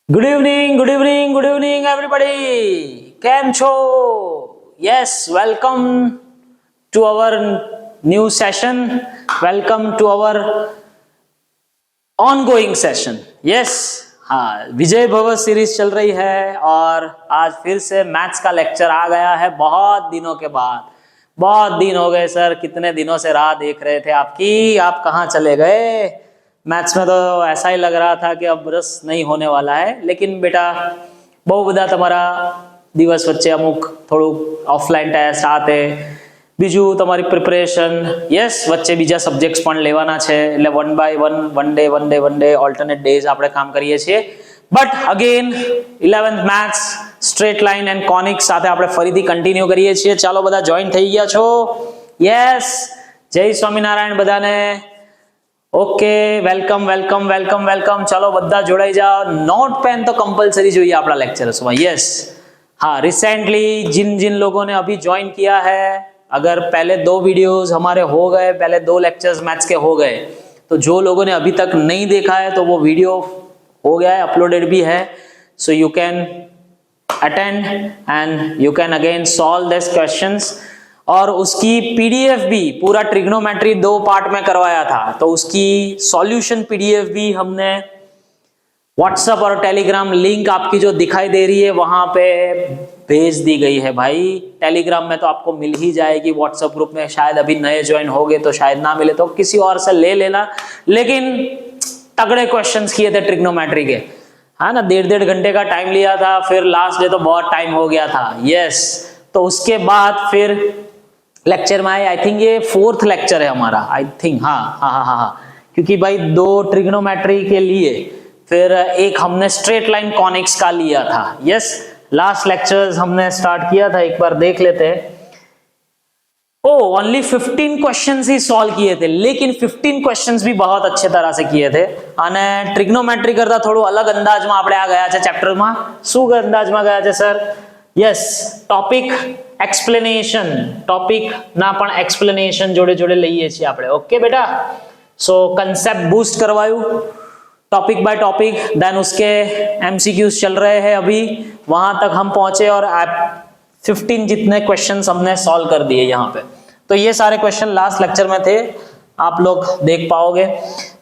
Good evening, good evening, good evening, everybody. Cam Cho. Yes, welcome to our new session. Welcome to our ongoing session. Yes, हाँ, विजय भव series चल रही है और आज फिर से मैथ्स का लेक्चर आ गया है बहुत दिनों के बाद। बहुत दिन हो गए सर, कितने दिनों से राह देख रहे थे आपकी, आप कहाँ चले गए। मैथ्स में तो ऐसा ही लग रहा था कि अब रस नहीं होने वाला है, लेकिन बेटा બહુ બધા તમારા દિવસ વચ્ચે અમુક થોડું ઓફલાઈન ટેસ્ટ આ તે બીજું તમારી પ્રિપરેશન યસ વચ્ચે બીજા સબ્જેક્ટ્સ પણ લેવાના છે, એટલે one by one day alternate days આપણે કામ કરીએ છીએ. But again 11th maths straight line and conics સાથે આપણે ફરીથી કન્ટિન્યુ કરીએ છીએ. ચાલો બધા જોઈન થઈ ગયા છો? યસ, જય સ્વામિનારાયણ બધાને. Okay, welcome welcome welcome welcome. ચલો બધા જોડાઈ જાઓ. नोट पेन तो कंपलसरी જોઈએ આપણા લેક્ચર્स में. यस, हाँ, रिसेंटली जिन जिन लोगों ने अभी ज्वाइन किया है, अगर पहले 2 वीडियोस हमारे हो गए, पहले 2 लेक्चर्स मैथ्स के हो गए, तो जो लोगों ने अभी तक नहीं देखा है तो वो वीडियो हो गया है, अपलोडेड भी है. So you can attend and you can again solve this questions. और उसकी पीडीएफ भी, पूरा ट्रिग्नोमेट्री 2 पार्ट में करवाया था, तो उसकी सॉल्यूशन पीडीएफ भी हमने व्हाट्सएप और टेलीग्राम लिंक आपकी जो दिखाई दे रही है वहां पे भेज दी गई है भाई. टेलीग्राम में तो आपको मिल ही जाएगी, व्हाट्सएप ग्रुप में शायद अभी नए ज्वाइन हो गए तो शायद ना मिले, तो किसी और से ले लेना. लेकिन तगड़े क्वेश्चंस किए थे ट्रिग्नोमेट्री के, हाँ ना. 1.5 घंटे का टाइम लिया था, फिर लास्ट डे तो बहुत टाइम हो गया था. यस, तो उसके बाद फिर लेक्चर में आए, आई थिंक ये 4th लेक्चर है हमारा, आई थिंक. हाँ, क्योंकि भाई 2 ट्रिग्नोमेट्री के लिए, फिर एक हमने स्ट्रेट लाइन कॉनिक्स का लिया था. यस, लास्ट लेक्चर्स हमने स्टार्ट किया था, एक बार देख लेते हैं. ओनली 15 क्वेश्चंस ही सॉल्व किए थे, लेकिन 15 क्वेश्चंस भी बहुत अच्छे तरह से किए थे. અને ટ્રિગ્નોમેટ્રી કરતા થોડું અલગ અંદાજમાં આપણે આ ગયા છે ચેપ્ટરમાં. શું અંદાજમાં ગયા છે sir? Yes, topic explanation, topic ના પણ એક્સપ્લેનેશન જોડે જોડે લઈએ છીએ આપણે. ઓકે बेटा, सो कंसेप्ट बूस्ट करवायू टॉपिक बाय टॉपिक, देन उसके एमसीक्यूज चल रहे हैं अभी, वहां तक हम पहुंचे और 15 जितने क्वेश्चंस हमने सॉल्व कर दिए यहाँ पे. तो ये सारे क्वेश्चन लास्ट लेक्चर में थे, आप लोग देख पाओगे.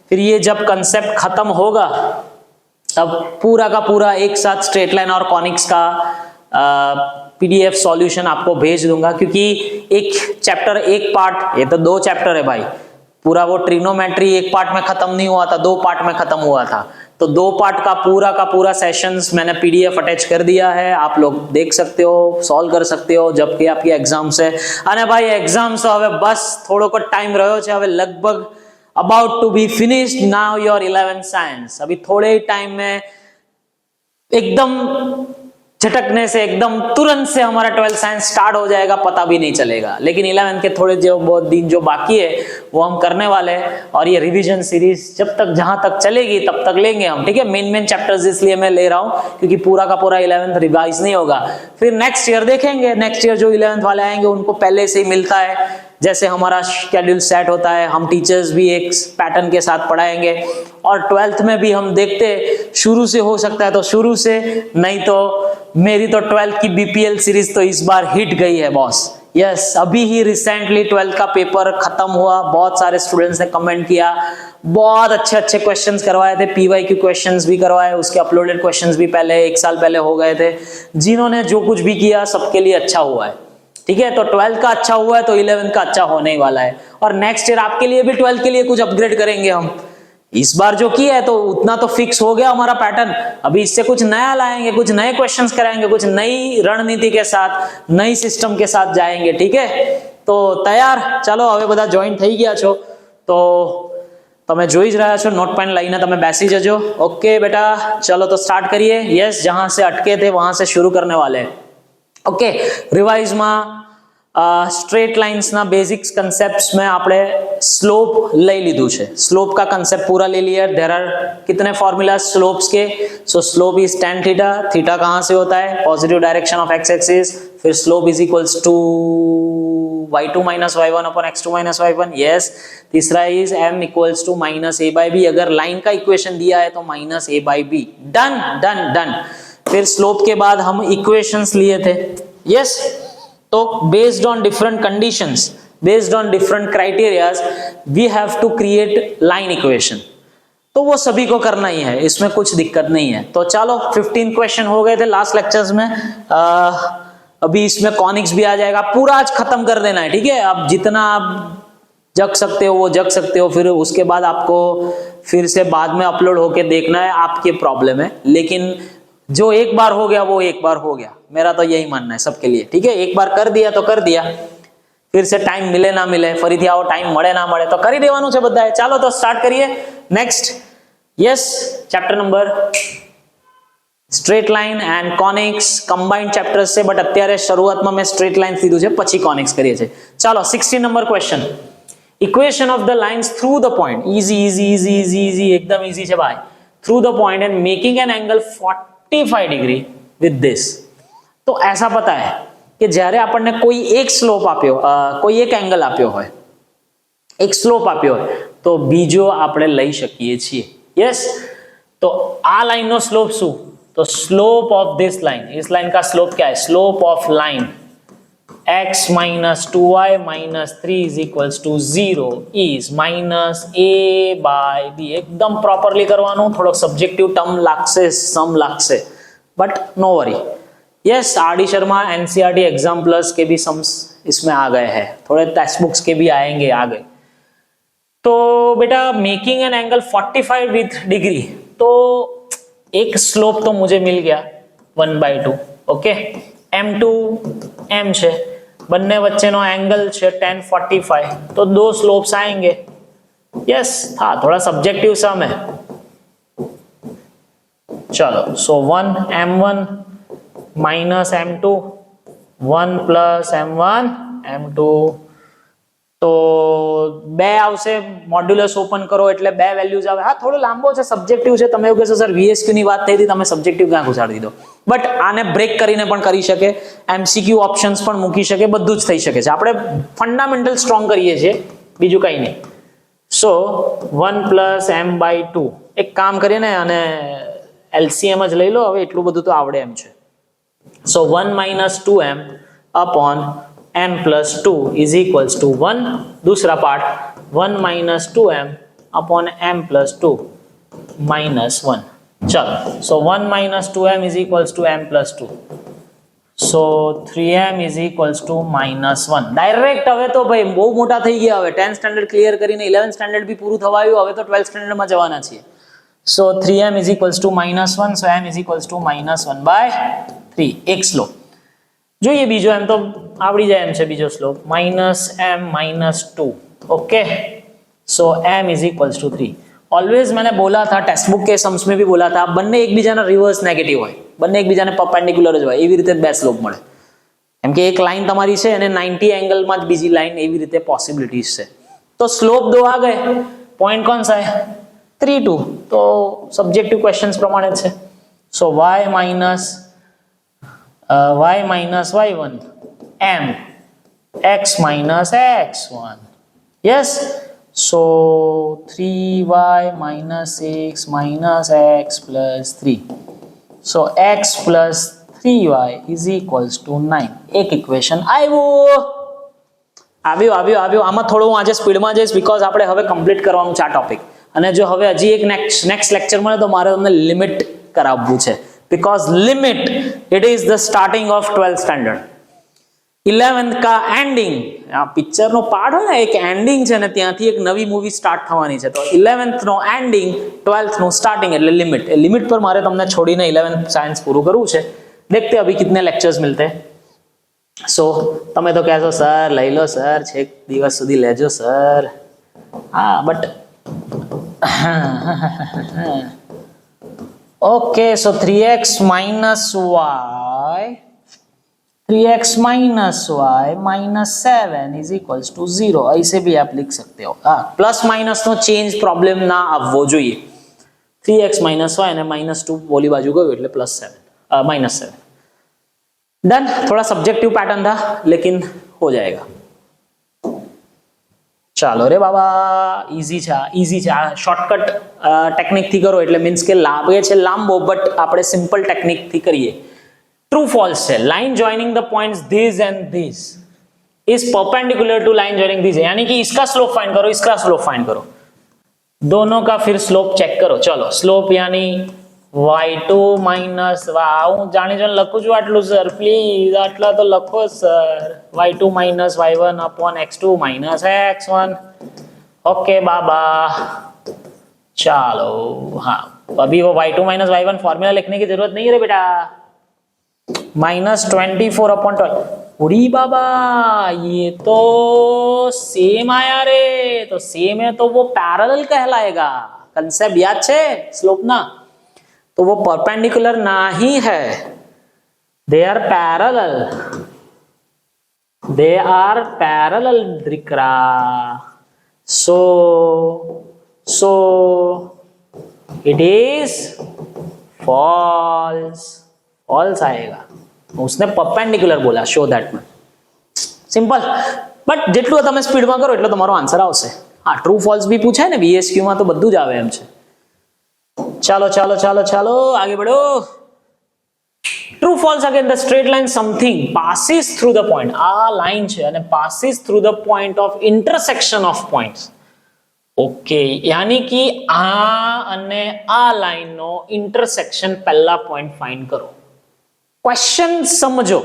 फिर ये जब कंसेप्ट खत्म होगा तब पूरा का पूरा एक साथ स्ट्रेट लाइन और कॉनिक्स का पीडीएफ सॉल्यूशन आपको भेज दूंगा, क्योंकि एक चैप्टर एक पार्ट, ये तो 2 चैप्टर है भाई. पूरा वो ट्रिग्नोमेट्री एक पार्ट में खत्म नहीं हुआ था, 2 पार्ट में खत्म हुआ था. तो 2 पार्ट का पूरा सेशंस मैंने पीडीएफ अटैच कर दिया है, आप लोग देख सकते हो, सॉल्व कर सकते हो जबकि आपकी एग्जाम्स है. અને ભાઈ એક્ઝામ્સ તો હવે બસ થોડોક ટાઈમ રહ્યો છે, હવે લગભગ about to be finished now your 11th science. अभी थोड़े ही टाइम में एकदम झटकने से, एकदम तुरंत से हमारा 12th साइंस स्टार्ट हो जाएगा, पता भी नहीं चलेगा. लेकिन 11th के थोड़े जो बहुत दिन जो बाकी है वो हम करने वाले हैं, और ये रिवीजन सीरीज जब तक जहां तक चलेगी तब तक लेंगे हम. ठीक है, मेन चैप्टर्स इसलिए मैं ले रहा हूं क्योंकि पूरा का पूरा 11th रिवाइज नहीं होगा. फिर नेक्स्ट ईयर देखेंगे, नेक्स्ट ईयर जो 11th वाले आएंगे उनको पहले से ही मिलता है, जैसे हमारा शेड्यूल सेट होता है, हम टीचर्स भी एक पैटर्न के साथ पढ़ाएंगे. और 12th में भी हम देखते शुरू से हो सकता है तो शुरू से, नहीं तो मेरी तो 12th की बीपीएल सीरीज तो इस बार हिट गई है बॉस. यस, अभी ही रिसेंटली 12th का पेपर खत्म हुआ, बहुत सारे स्टूडेंट्स ने कमेंट किया, बहुत अच्छे क्वेश्चंस करवाए थे, पीवाईक्यू क्वेश्चंस भी करवाए, उसके अपलोडेड क्वेश्चंस भी पहले 1 साल पहले हो गए थे. जिन्होंने जो कुछ भी किया सबके लिए अच्छा हुआ है. ठीक है, तो 12th का अच्छा हुआ है तो 11th का अच्छा होने ही वाला है. और नेक्स्ट ईयर आपके लिए भी 12th के लिए कुछ अपग्रेड करेंगे हम. इस बार जो किया है तो उतना तो फिक्स हो गया हमारा पैटर्न, अभी इससे कुछ नया लाएंगे, कुछ नए क्वेश्चंस कराएंगे, कुछ नई रणनीति के साथ, नई सिस्टम के साथ जाएंगे. ठीक है, तो तैयार? चलो હવે બધા જોઈન થઈ ગયા છો તો તમે જોઈ જ રહ્યા છો, નોટ પેન લઈને તમે બેસી જજો. ઓકે बेटा, चलो तो स्टार्ट करिए. यस, जहां से अटके थे वहां से शुरू करने वाले हैं. ओके, रिवाइज में स्ट्रेट लाइन्स ना बेसिक्स कंसेप्ट्स में આપણે સ્લોપ લઈ લીધું છે. સ્લોપ का कंसेप्ट पूरा ले लिया. देयर आर कितने फॉर्मूला स्लोप्स के? So slope is tan theta. Theta कहां से होता है? Positive direction of x axis. फिर slope is equals to y2 minus y1 upon x2 minus y1, yes. तीसरा is m equals to minus a by b, अगर line का equation दिया है तो minus a by b, done done done. फिर slope के बाद हम इक्वेशंस लिए थे, यस। तो based on different conditions, based on different criterias, we have to create line equation. तो वो सभी को करना ही है, इसमें कुछ दिक्कत नहीं है। तो चलो 15 क्वेश्चन हो गए थे लास्ट लेक्चर्स में। अभी इसमें कॉनिक्स भी आ जाएगा, पूरा आज खत्म कर देना है, ठीक है। अब जितना आप जग सकते हो वो जग सकते हो, फिर उसके बाद आपको फिर से बाद में अपलोड होके देखना है, आपकी प्रॉब्लम है। लेकिन जो एक बार हो गया वो एक बार हो गया, मेरा तो यही मानना है सबके लिए, ठीक है। एक बार कर दिया तो कर दिया, फिर से टाइम मिले ना मिले, फरीથી આવો ટાઈમ મળે ના મળે તો કરી દેવાનું છે બધાએ। ચાલો તો સ્ટાર્ટ કરીએ next, yes. Chapter number straight line and conics combined chapters से, बट અત્યારે શરૂઆતમાં મેં સ્ટ્રેટ લાઇન લીધું છે, પછી કોનિક્સ કરીએ છે। ચાલો 16 number question, equation of the lines through the point, easy easy easy easy easy, एकदम इजी છે ભાઈ। Through the point and making an angle 45 degree with this. तो ऐसा पता है कि જ્યારે આપણને કોઈ એક સ્લોપ આપ્યો, કોઈ એક એંગલ આપ્યો હોય, એક સ્લોપ આપ્યો હોય, તો બીજો આપણે લઈ શકીએ છીએ, यस। तो आ लाइन નો સ્લોપ શું? तो स्लोप ऑफ दिस लाइन, इस लाइन का स्लोप क्या है? Slope of line x minus 2y minus 3 is equals to 0 is minus a by b। एकदम प्रॉपरली करवानो, थोड़ा सब्जेक्टिव टर्म लागसे, सम लागसे, but no worry, yes. R D. Sharma NCERT exam plus के भी सम्स इसमें आ गए हैं, थोड़े टेक्स्ट बुक्स के भी आएंगे आगे। तो बेटा making an angle 45 with degree, तो एक स्लोप तो मुझे मिल गया 1/2, ओके। m2 m છે, બંને વચ્ચેનો એંગલ છે tan 45, तो दो स्लोप्स आएंगे, यस। हाँ, थोड़ा सब्जेक्टिव सम है। चलो, सो 1 m1 minus m2, 1 plus m1 m2, तो બે આવશે, મોડ્યુલસ ઓપન કરો એટલે બે વેલ્યુઝ આવે। હા, થોડો લાંબો છે, સબ્જેક્ટિવ છે, તમે એવું કહેશો સર વીએસક્યુ ની વાત થઈ હતી, તમે સબ્જેક્ટિવ ક્યાં ઘુસાડી દીધો? બટ આને બ્રેક કરીને પણ કરી શકે, એમસીક્યુ ઓપ્શન્સ પણ મૂકી શકે, બધું જ થઈ શકે છે। આપણે ફંડામેન્ટલ સ્ટ્રોંગ કરીએ છીએ, બીજું કંઈ નહીં। સો 1 પ્લસ m/2, એક કામ કરીએ ને અને એલસીએમ જ લઈ લો, હવે એટલું બધું તો આવડે એમ છે। સો 1 minus 2m upon m plus 2 is equals to 1। दूसरा part 1 minus 2m upon m plus 2 minus 1। चलो, so 1 minus 2m is equals to m plus 2, so 3m is equals to minus 1। Direct હવે તો ભાઈ બહુ મોટા થઈ ગયા, હવે 10th સ્ટાન્ડર્ડ ક્લિયર કરીને 11th સ્ટાન્ડર્ડ भी પૂરું થવા આવ્યું, હવે તો 12th સ્ટાન્ડર્ડ માં જવાના છીએ। so 3m is equals to minus 1, so m is equals to minus 1/3, એક સ્લોપ જોઈએ। બીજો એમ તો આવડી જાય એમ છે, બીજો slope minus m minus 2, okay. So m is equals to 3। Always मैंने बोला था, टेक्स्ट बुक के सम्स में भी बोला था, બંને એકબીજાના રિવર્સ નેગેટિવ હોય, બંને એકબીજાને પરપેન્ડિક્યુલર જ હોય, એવી રીતે બે સ્લોપ મળે। કેમ કે એક લાઈન તમારી છે અને 90 एंगल માં જ બીજી લાઈન, એવી રીતે પોસિબિલિટીઝ છે। तो स्लोप दो आ गए, पॉइंट कौन सा है? 3 2, तो सब्जेक्टिव क्वेश्चंस प्रमाणे છે। सो y minus y1 m x minus x1, yes। so 3y minus 6 minus x plus 3, so x plus 3y is equals to 9। एक इक्वेशन આવ્યો। આમાં થોડું હું આજે સ્પીડમાં જઈશ, બીકોઝ આપણે હવે કમ્પ્લીટ કરવાનું છે આ ટોપિક, અને જો હવે હજી એક નેક્સ્ટ લેક્ચર મળે તો મારે તમને લિમિટ કરાવવું છે, because limit it is the starting of 12th standard। 11th का एंडिंग, आ पिक्चर नो पार्ट है ना, एक एंडिंग છે ને ત્યાંથી એક નવી મૂવી સ્ટાર્ટ થવાની છે, તો 11th નો એન્ડિંગ 12th નો સ્ટાર્ટિંગ, એટલે લિમિટ। એ લિમિટ પર મારે તમને છોડીને 11th સાયન્સ પૂરું કરવું છે। देखते अभी कितने लेक्चर्स मिलते हैं। सो તમે તો કહેશો સર લઈ લો સર, છેક દિવસ સુધી લેજો સર। હા, but okay, so 3x minus y, 3x minus y minus 7 is equals to 0। ऐसे भी आप लिख सकते हो। हाँ, plus minus no change problem ना आवવો જોઈએ। 3x minus y અને -2 બોલી બાજુ ગયું એટલે +7 -7। डन। थोड़ा सब्जेक्टिव पैटर्न था लेकिन हो जाएगा। ચાલો રે બાબા, ઈઝી છે, ઈઝી છે. આ શોર્ટકટ ટેકનિક થી કરો એટલે મીન્સ કે લાગે છે લાંબો, બટ આપણે સિમ્પલ ટેકનિક થી કરીએ. ટ્રુ ફોલ્સ છે. Line joining the points this and this is perpendicular to line joining this, यानी कि इसका स्लोप फाइंड करो, इसका स्लोप फाइंड करो, दोनों का फिर स्लोप चेक करो. चलो स्लोप यानी y2 माइनस, હું જાણી જોઈને લખું છું આટલું સર, પ્લીઝ આટલા તો લખો sir. y2 minus y1 upon x2 minus x1. Okay बाबा, चलो हाँ, अभी वो y2 माइनस y1 फॉर्मूला लिखने की जरूरत नहीं है रे बेटा. -24 अपॉन 12. उड़ी बाबा, ये तो सेम आया रे. तो सेम है तो वो पैरेलल कहलाएगा. कंसेप्ट याद छे स्लोप ना, तो वो परपेंडिकुलर नहीं है. They are parallel, they are parallel दिख रहा. So it is false. False आएगा. उसने परपेंडिकुलर बोला, शो दैट में. सिंपल. बट જેટલું તમે સ્પીડમાં કરો એટલો તમારો આન્સર આવશે. હા, ટ્રુ ફોલ્સ બી પૂછાય ને VSQ માં, તો બધું જ આવે એમ છે. ચાલો ચાલો ચાલો ચાલો आगे बढ़ो. True false again the straight line something passes through the point. આ લાઈન છે અને passes through the point of intersection of points. Okay, यानी कि आ અને આ લાઈન નો इंटरसेक्शन પહેલા પોઈન્ટ ફાઇન્ડ કરો. क्वेश्चन समझो,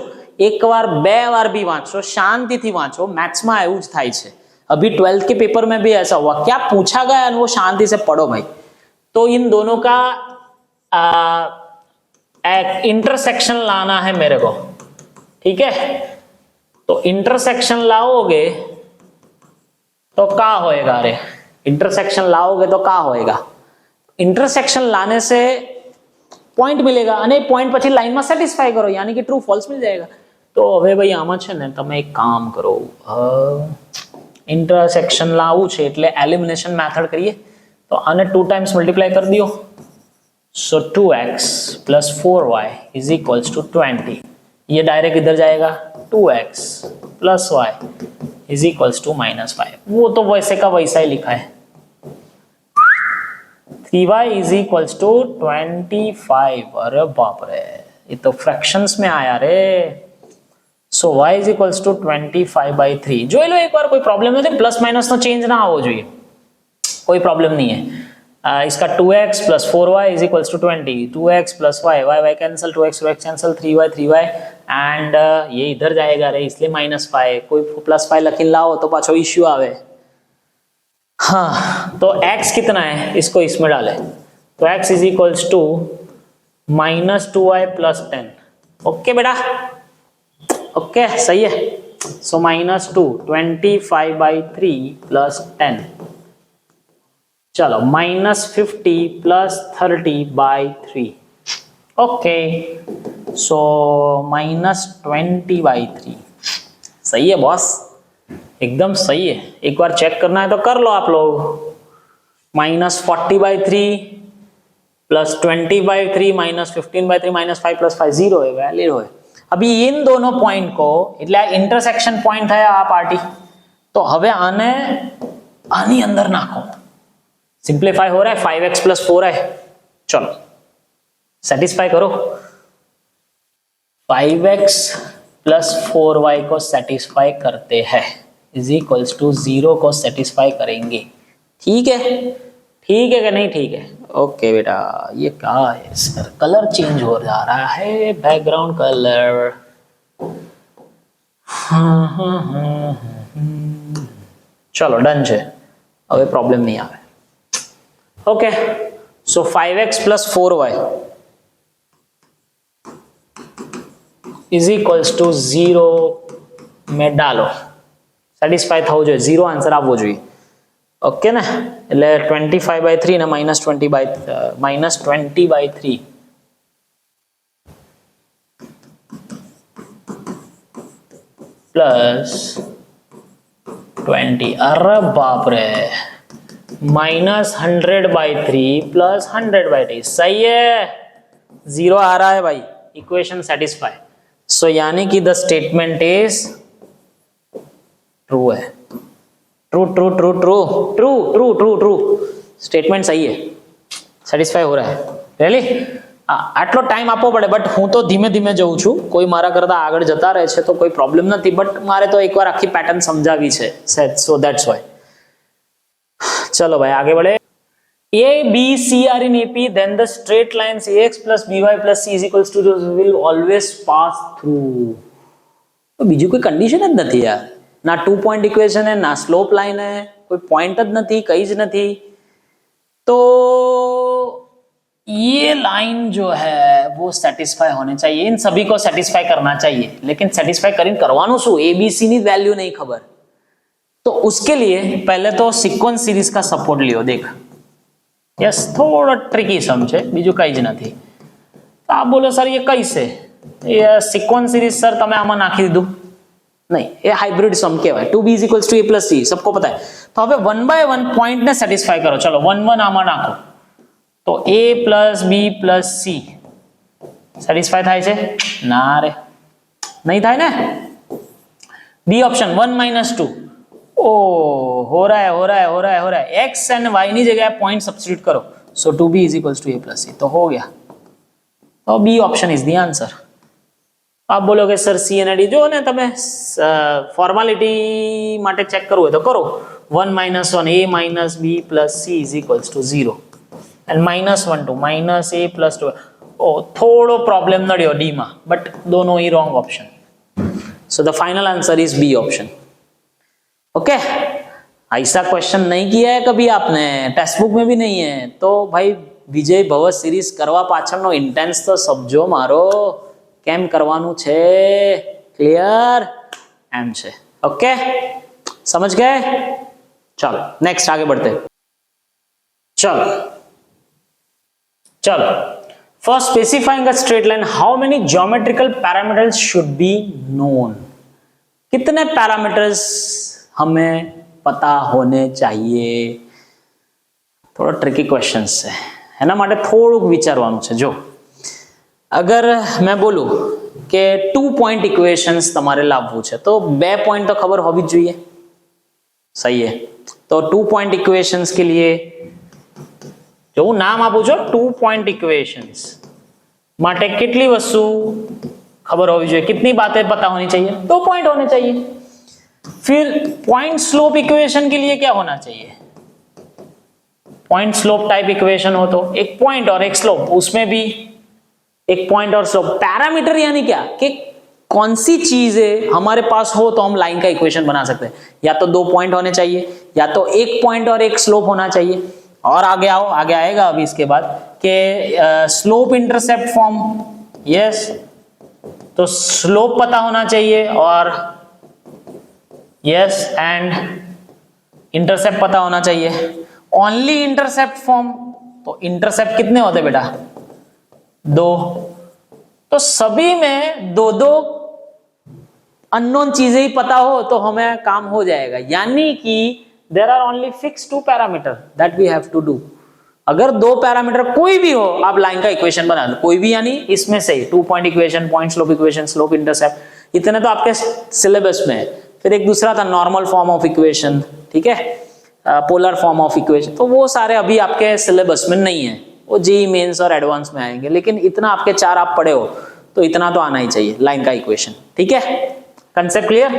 एक बार बे बार भी वांचो, शांति थी वांचो. मैथ्स में એવું જ થાય છે. अभी 12th के पेपर में भी ऐसा हुआ, क्या पूछा गया है वो शांति से पढ़ो भाई. तो इन दोनों का इंटरसेक्शन लाना है मेरे को, ठीक है. तो इंटरसेक्शन लाओगे तो क्या होएगा रे? इंटरसेक्शन लाओगे तो क्या होएगा? इंटरसेक्शन लाने से पॉइंट मिलेगा અને पॉइंट પછી લાઈનમાં સેટિસ્ફાઈ કરો, यानी कि ट्रू फॉल्स मिल जाएगा. तो હવે ભાઈ આમાં છે ને તમે એક કામ કરો, इंटरसेक्शन લાવવું છે એટલે એલિમિનેશન મેથડ કરીએ. तो आने 2 टाइम्स मल्टीप्लाई कर दियो. So 2x plus 4y is equals to 20. ये डायरेक्ट इधर जाएगा. 2x plus y is equals to -5. वो तो वैसे का वैसा ही लिखा है. 3y is equals to 25. अरे बाप रे, ये तो फ्रैक्शंस में आया रे. सो y इज इक्वल्स टू 25/3. જોઈ લો એકવાર, કોઈ પ્રોબ્લેમ નથી. પ્લસ માઇનસ નો ચેન્જ ના આવવો જોઈએ, कोई प्रॉब्लम नहीं है. इसका 2x plus 4y is equals to 20. 2x plus y, y cancel, 2x cancel, 3y and ये इधर जाएगा रे, इसलिए -5. कोई +5 लखी लाओ तो पाछो इश्यू आवे. हाँ, तो x कितना है इसको इसमें डाले. तो x is equals to -2y plus 10. Okay बेटा, ओके सही है. So -2, 25/3 plus 10. चलो -50 प्लस 30/3. ओके, सो -20/3. सही है बॉस, एकदम सही है. एक बार चेक करना है तो कर लो आप लोग. -40/3 प्लस 20/3 -15/3 -5 प्लस 5 0 है, वैलिड है. अभी इन दोनों पॉइंट को એટલે આ इंटरसेक्शन पॉइंट है आ पार्टी. तो હવે આને આની અંદર નાખો. सिंप्लीफाई हो रहा है. 5x प्लस 4 है. चलो सेटिस्फाई करो. 5x प्लस 4y को सेटिस्फाई करते हैं इज इक्वल्स टू 0 को सेटिस्फाई करेंगे. ठीक है, ठीक है कि नहीं? ठीक है. ओके बेटा, ये क्या है सर? कलर चेंज हो जा रहा है, बैकग्राउंड कलर. चलो डन है, अब प्रॉब्लम नहीं आवे. Okay, so 5x plus 4y is equals to 0 में डालो. સેટિસ્ફાઈ થવું જોઈએ, 0 આન્સર આવવો જોઈએ. ઓકે ને, એટલે 25/3 ને -20/3 प्लस 20. अरे बाप रे, -100/3 प्लस 100/3. सही है, 0 आ रहा है भाई. Equation satisfy. सो यानी कि द स्टेटमेंट इज ट्रू है. True true true true true true true true statement सही है, સેટિસ્ફાઈ हो रहा है रियली। આટલો ટાઈમ આપવો પડે, બટ હું તો ધીમે ધીમે જઉં છું, કોઈ મારા કરતા આગળ જતા રહે છે તો કોઈ પ્રોબ્લેમ નથી, બટ મારે તો એકવાર આખી પેટર્ન સમજાવી છે, સો ધેટ્સ વાય। ચલો ભાઈ આગે बढ़े। A, B, C are in AP, then the straight lines AX plus BY plus C is equals to 0 will always pass through। तो બીજું કોઈ કન્ડિશન જ નથી યાર, ना 2 पॉइंट इक्वेशन है, ना स्लोप लाइन है, कोई पॉइंट જ નથી, કઈ જ નથી। तो ये लाइन जो है वो सेटिस्फाई होने चाहिए, इन सभी को सेटिस्फाई करना चाहिए, लेकिन सेटिस्फाई કરીને કરવાનું શું, ABC ની વેલ્યू नहीं खबर, तो उसके लिए पहले तो सीक्वेंस सीरीज का सपोर्ट लियो। देख यस थोड़ा ट्रिकी सम છે, બીજું કઈ જ નથી। તો આપ બોલો સર ये कैसे, ये सीक्वेंस सीरीज सर તમે આમાં નાખી દીધું, नहीं ये हाइब्रिड सम કહેવાય। 2b = a + c सबको पता है। तो હવે 1 बाय 1 पॉइंट ने सेटिस्फाई करो, चलो 1 1 આમાં નાખો, तो a + b + c સેટિસ્ફાઈ થાય છે ના રે, नहीं થાય ને। बी ऑप्शन 1 - 2, ओ हो रहा है x एंड y ની જગ્યાએ पॉइंट सब्स्टिट्यूट करो, सो 2b = a + c, तो हो गया। तो B option is the answer. आप बोलोगे सर सी एंड डी जो ने તમે ફોર્માલિટી માટે ચેક કરવું હોય તો કરો, 1 - 1 a - b + c = 0 and -1 2 -a + 2। ओ थोड़ो प्रॉब्लम नड़ियो डी में, बट दोनों ही wrong option, so the final answer is B option. Okay, ऐसा क्वेश्चन नहीं किया है कभी आपने, टेक्स्ट बुक में भी नहीं है, तो भाई विजय भव सीरीज करवा पाछळनो इंटेंस तो समझो मारो, केम करवानुं छे, क्लियर एम छे। ओके समझ गए, चलो नेक्स्ट आगे बढ़ते। चलो first specifying a straight line, how many geometrical parameters should be known, कितने पैरामीटर्स हमें पता होने चाहिए। थोड़ा ट्रिकी क्वेश्चन है ना, माटे थोड़ુંક વિચારવાનું છે। જો अगर मैं बोलूं कि 2 पॉइंट इक्वेशंस તમારે લાવવું છે, तो 2 पॉइंट तो खबर होवी જ જોઈએ, सही है। तो 2 पॉइंट इक्वेशंस के लिए जो नाम आपू छो 2 पॉइंट इक्वेशंस माटे કેટલી વસ્તુ खबर होवी જોઈએ, कितनी बातें पता होनी चाहिए, 2 पॉइंट होने चाहिए। फिर पॉइंट स्लोप इक्वेशन के लिए क्या होना चाहिए, पॉइंट स्लोप टाइप इक्वेशन हो तो एक पॉइंट और एक स्लोप, उसमें भी एक पॉइंट और स्लोप। पैरामीटर यानी क्या कि कौन सी चीजें हमारे पास हो तो हम लाइन का इक्वेशन बना सकते हैं, या तो 2 पॉइंट होने चाहिए, या तो एक पॉइंट और एक स्लोप होना चाहिए। और आगे आओ, आगे आएगा अभी इसके बाद कि स्लोप इंटरसेप्ट फॉर्म, यस तो स्लोप पता होना चाहिए, और यस एंड इंटरसेप्ट पता होना चाहिए। ओनली इंटरसेप्ट फॉर्म, तो इंटरसेप्ट कितने होते बेटा, 2, तो सभी में 2 अननोन चीजें ही पता हो तो हमें काम हो जाएगा, यानी कि there are only fix 2 parameter that we have to do. अगर 2 पैरामीटर कोई भी हो, आप लाइन का इक्वेशन बना दो, कोई भी यानी इसमें से 2 point equation, point slope equation, slope intercept, इतने तो आपके सिलेबस में है। फिर एक दूसरा था नॉर्मल फॉर्म ऑफ इक्वेशन, ठीक है, पोलर फॉर्म ऑफ इक्वेशन, तो वो सारे अभी आपके सिलेबस में नहीं है, वो जेईई मेंस और एडवांस में आएंगे, लेकिन इतना आपके 4 आप पढ़े हो तो इतना तो आना ही चाहिए लाइन का इक्वेशन, ठीक है, कंसेप्ट क्लियर।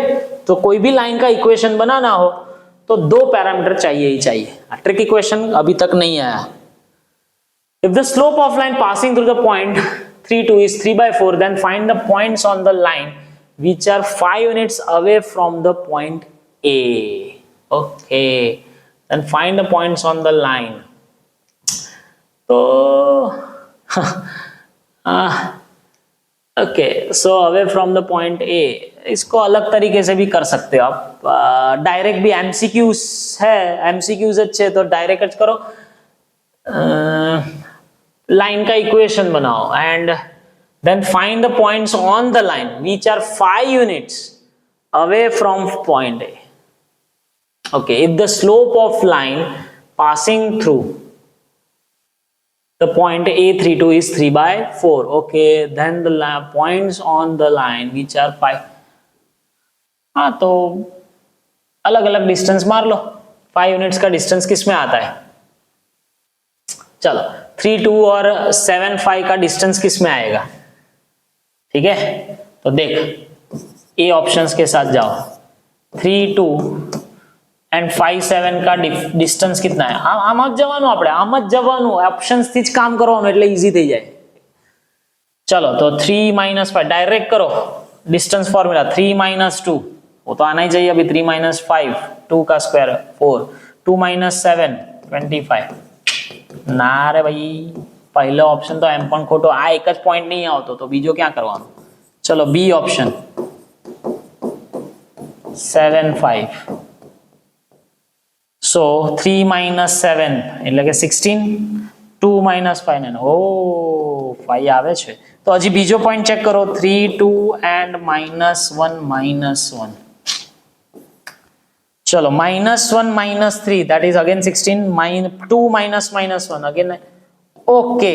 तो कोई भी लाइन का इक्वेशन बनाना हो तो 2 पैरामीटर चाहिए ही चाहिए। ट्रिकी क्वेश्चन अभी तक नहीं आया। If the slope of line passing through the point 3 2 is 3/4, then find the points on the line which are 5 units away from the point A. Okay, then find the points on the line. तो okay, so away from the point A, इसको अलग तरीके से भी कर सकते हो आप, डायरेक्ट भी एमसीक्यूज है, एमसीक्यूज अच्छे तो डायरेक्ट करो, लाइन का इक्वेशन बनाओ and then find the points on the line which are 5 units away from point A. Okay, if the slope of line passing through the point A32 is 3/4. Okay, then the points on the line which are 5. हाँ, तो अलग अलग distance मार लो, 5 units का distance किस में आता है? चलो 3 2 और 7 5 का डिस्टेंस किस में आएगा? ठीक है, तो देख ए ऑप्शंस के साथ जाओ, 3 2 एंड 5 7 का डिस्टेंस कितना है? આમ જ જવાનું, આપણે આમ જ જવાનું, ઓપ્શન્સ થી જ કામ કરવાનું એટલે ઈઝી થઈ જાય. चलो तो 3 - 5 डायरेक्ट करो डिस्टेंस फॉर्मूला, 3 - 2 वो तो आना ही चाहिए अभी, 3 - 5 2 का स्क्वायर 4, 2 - 7 25. ना रे भाई, पहले ऑप्शन तो एम पण खोटो, आ एक ज पॉइंट नहीं आवतो तो बीजो क्या करवानो? चलो बी ऑप्शन 7 5. सो 3 - 7 એટલે કે 16, 2 - 5 ને ઓ 5 આવે છે. તો હજી બીજો પોઈન્ટ ચેક કરો, 3 2 એન્ડ -1 -1. चलो -1 - 3 that is again 16, -2 -1 again. Okay,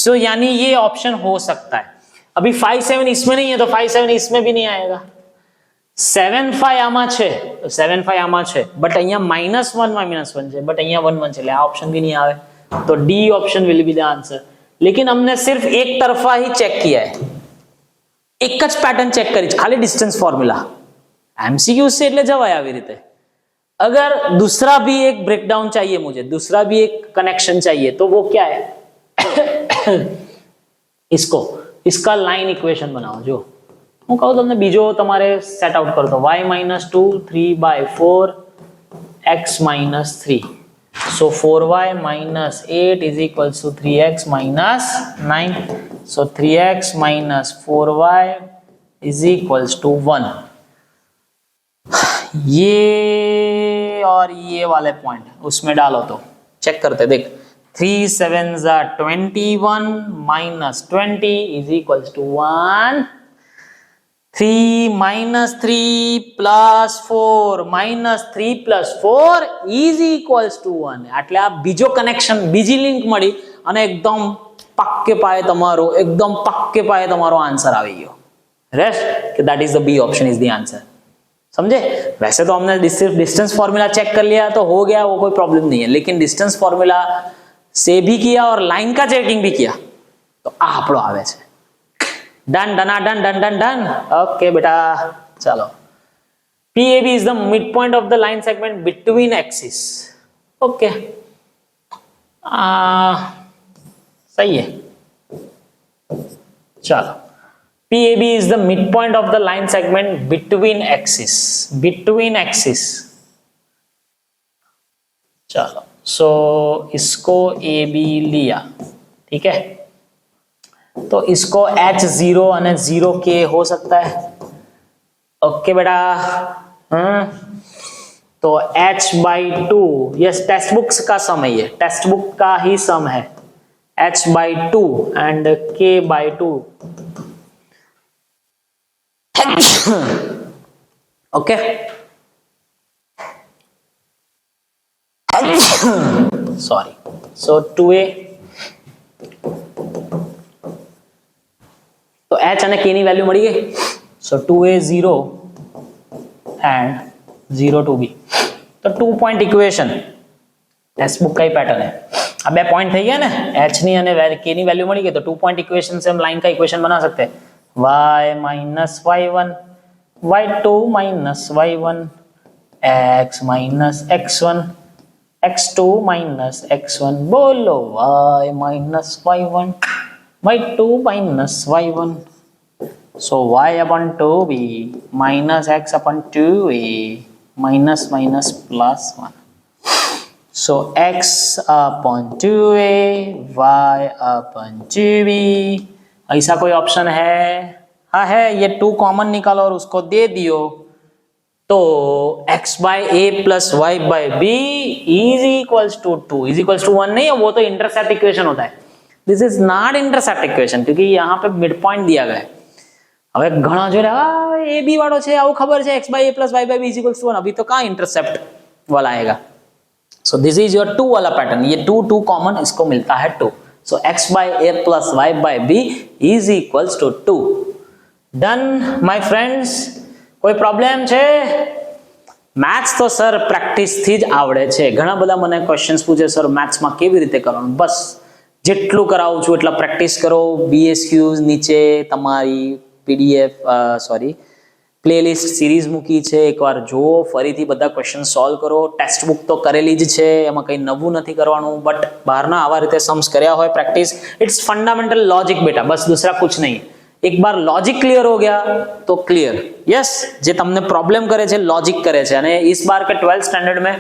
सो यानी ये ऑप्शन हो सकता है. अभी 5 7 इसमें नहीं है तो 5 7 इसमें भी नहीं आएगा. 7 5 આમાં છે, 7 5 આમાં છે, બટ અહીંયા -1 -1 છે, બટ અહીંયા 1 1 છે, એટલે આ ઓપ્શન भी नहीं आवे. तो D option will be the answer. लेकिन हमने सिर्फ एक तरफा ही चेक किया है, एक ज पैटर्न चेक करी, खाली डिस्टेंस फॉर्मूला. एमसीक्यू से એટલે જવાય આવી રીતે. अगर दूसरा भी एक ब्रेकडाउन चाहिए मुझे, दूसरा भी एक कनेक्शन चाहिए, तो वो क्या है? इसको, इसका लाइन इक्वेशन बनाओ. जो હું કહું તમને બીજો તમારે સેટ આઉટ કરો તો y - 2 3/4 x - 3. So 4y - 8 is equals to 3x - 9. So 3x - 4y is equals to 1. ये और ये वाले पॉइंट उसमें डालो तो चेक करते, देख 3 7 21 - 20 is equals to 1. 3 - 3 + 4 - 3 + 4 is equals to 1. એટલે આ બીજો કનેક્શન, બીજી લિંક મળી અને એકદમ પક્કે પાયે તમારો, એકદમ પક્કે પાયે તમારો આન્સર આવી ગયો. રેસ્ટ કે that is the B option is the answer. समझे? वैसे तो हमने सिर्फ डिस्टेंस फॉर्मूला चेक कर लिया तो हो गया, वो कोई प्रॉब्लम नहीं है, लेकिन डिस्टेंस फॉर्मूला से भी किया और लाइन का चेकिंग भी किया तो आ આપણો આવે છે. Done done done done done done. Okay बेटा, चलो PAB is the midpoint of the line segment between axis. Okay, सही है. चलो PAB is the midpoint of the line segment between axis. Between axis. चलो, सो इसको AB लिया, ठीक है, तो इसको H0 और 0K हो सकता है. ओके बेटा, तो H/2, यस टेक्स्ट बुक का सम है, ये टेक्स्ट बुक का ही सम है. H/2 and K/2. Okay, sorry. So 2A, तो H અને K ની વેલ્યુ મળી ગઈ. સો 2A 0 एंड 0 2B. तो 2 पॉइंट इक्वेशन टेक्स्ट बुक का ही पैटर्न है. अब बे पॉइंट થઈ ગયા ને, H ની અને K ની વેલ્યू મળી ગઈ, तो 2 पॉइंट इक्वेशन से हम लाइन का इक्वेशन बना सकते हैं. y - y1 y2 - y1 x - x1 x2 - x1. बोलो y - y1 y2 - y1. So y/2b minus x/2a minus minus plus 1. So x/2a y/2b. ऐसा कोई ऑप्शन है? हाँ है, ये 2 कॉमन निकालो और उसको दे दियो तो x/a plus y/b is equals to 2 is equals to 1 नहीं है, वो तो इंटरसेप्ट इक्वेशन होता है. This is not intercept equation, क्योंकि यहाँ पे मिड पॉइंट दिया गया है. હવે ઘણા જોડે a b વાળો છે, આવું ખબર છે x/a plus y/b is equals to 1, अभी तो कहाँ इंटरसेप्ट वाला आएगा. सो दिस इज योर 2 वाला पैटर्न, ये 2 कॉमन, इसको मिलता है 2. सो x/a plus y/b is equals to 2. Done my friends, कोई प्रॉब्लम છે? મેથ્સ તો સર પ્રેક્ટિસ થી જ આવડે છે. ઘણા બધા મને ક્વેશ્ચન્સ પૂછે સર મેથ્સમાં કેવી રીતે કરવાનું. બસ જેટલું કરાવું છું એટલા પ્રેક્ટિસ કરો. BSQs નીચે તમારી PDF પ્લેલિસ્ટ સિરીઝ મૂકી છે, એકવાર જુઓ, ફરીથી બધા ક્વેશ્ચન સોલ્વ કરો. ટેક્સ્ટ બુક તો કરેલી જ છે, એમાં કંઈ નવું નથી કરવાનું. બટ બહારના આવા રીતે सम्स કર્યા હોય પ્રેક્ટિસ. इट्स फंडामेंटल लॉजिक बेटा, बस दूसरा कुछ नहीं. एक बार लॉजिक क्लियर हो गया तो क्लियर. यस, जे तमने प्रॉब्लम करे छे लॉजिक करे छे. અને इस बार के 12th स्टैंडर्ड में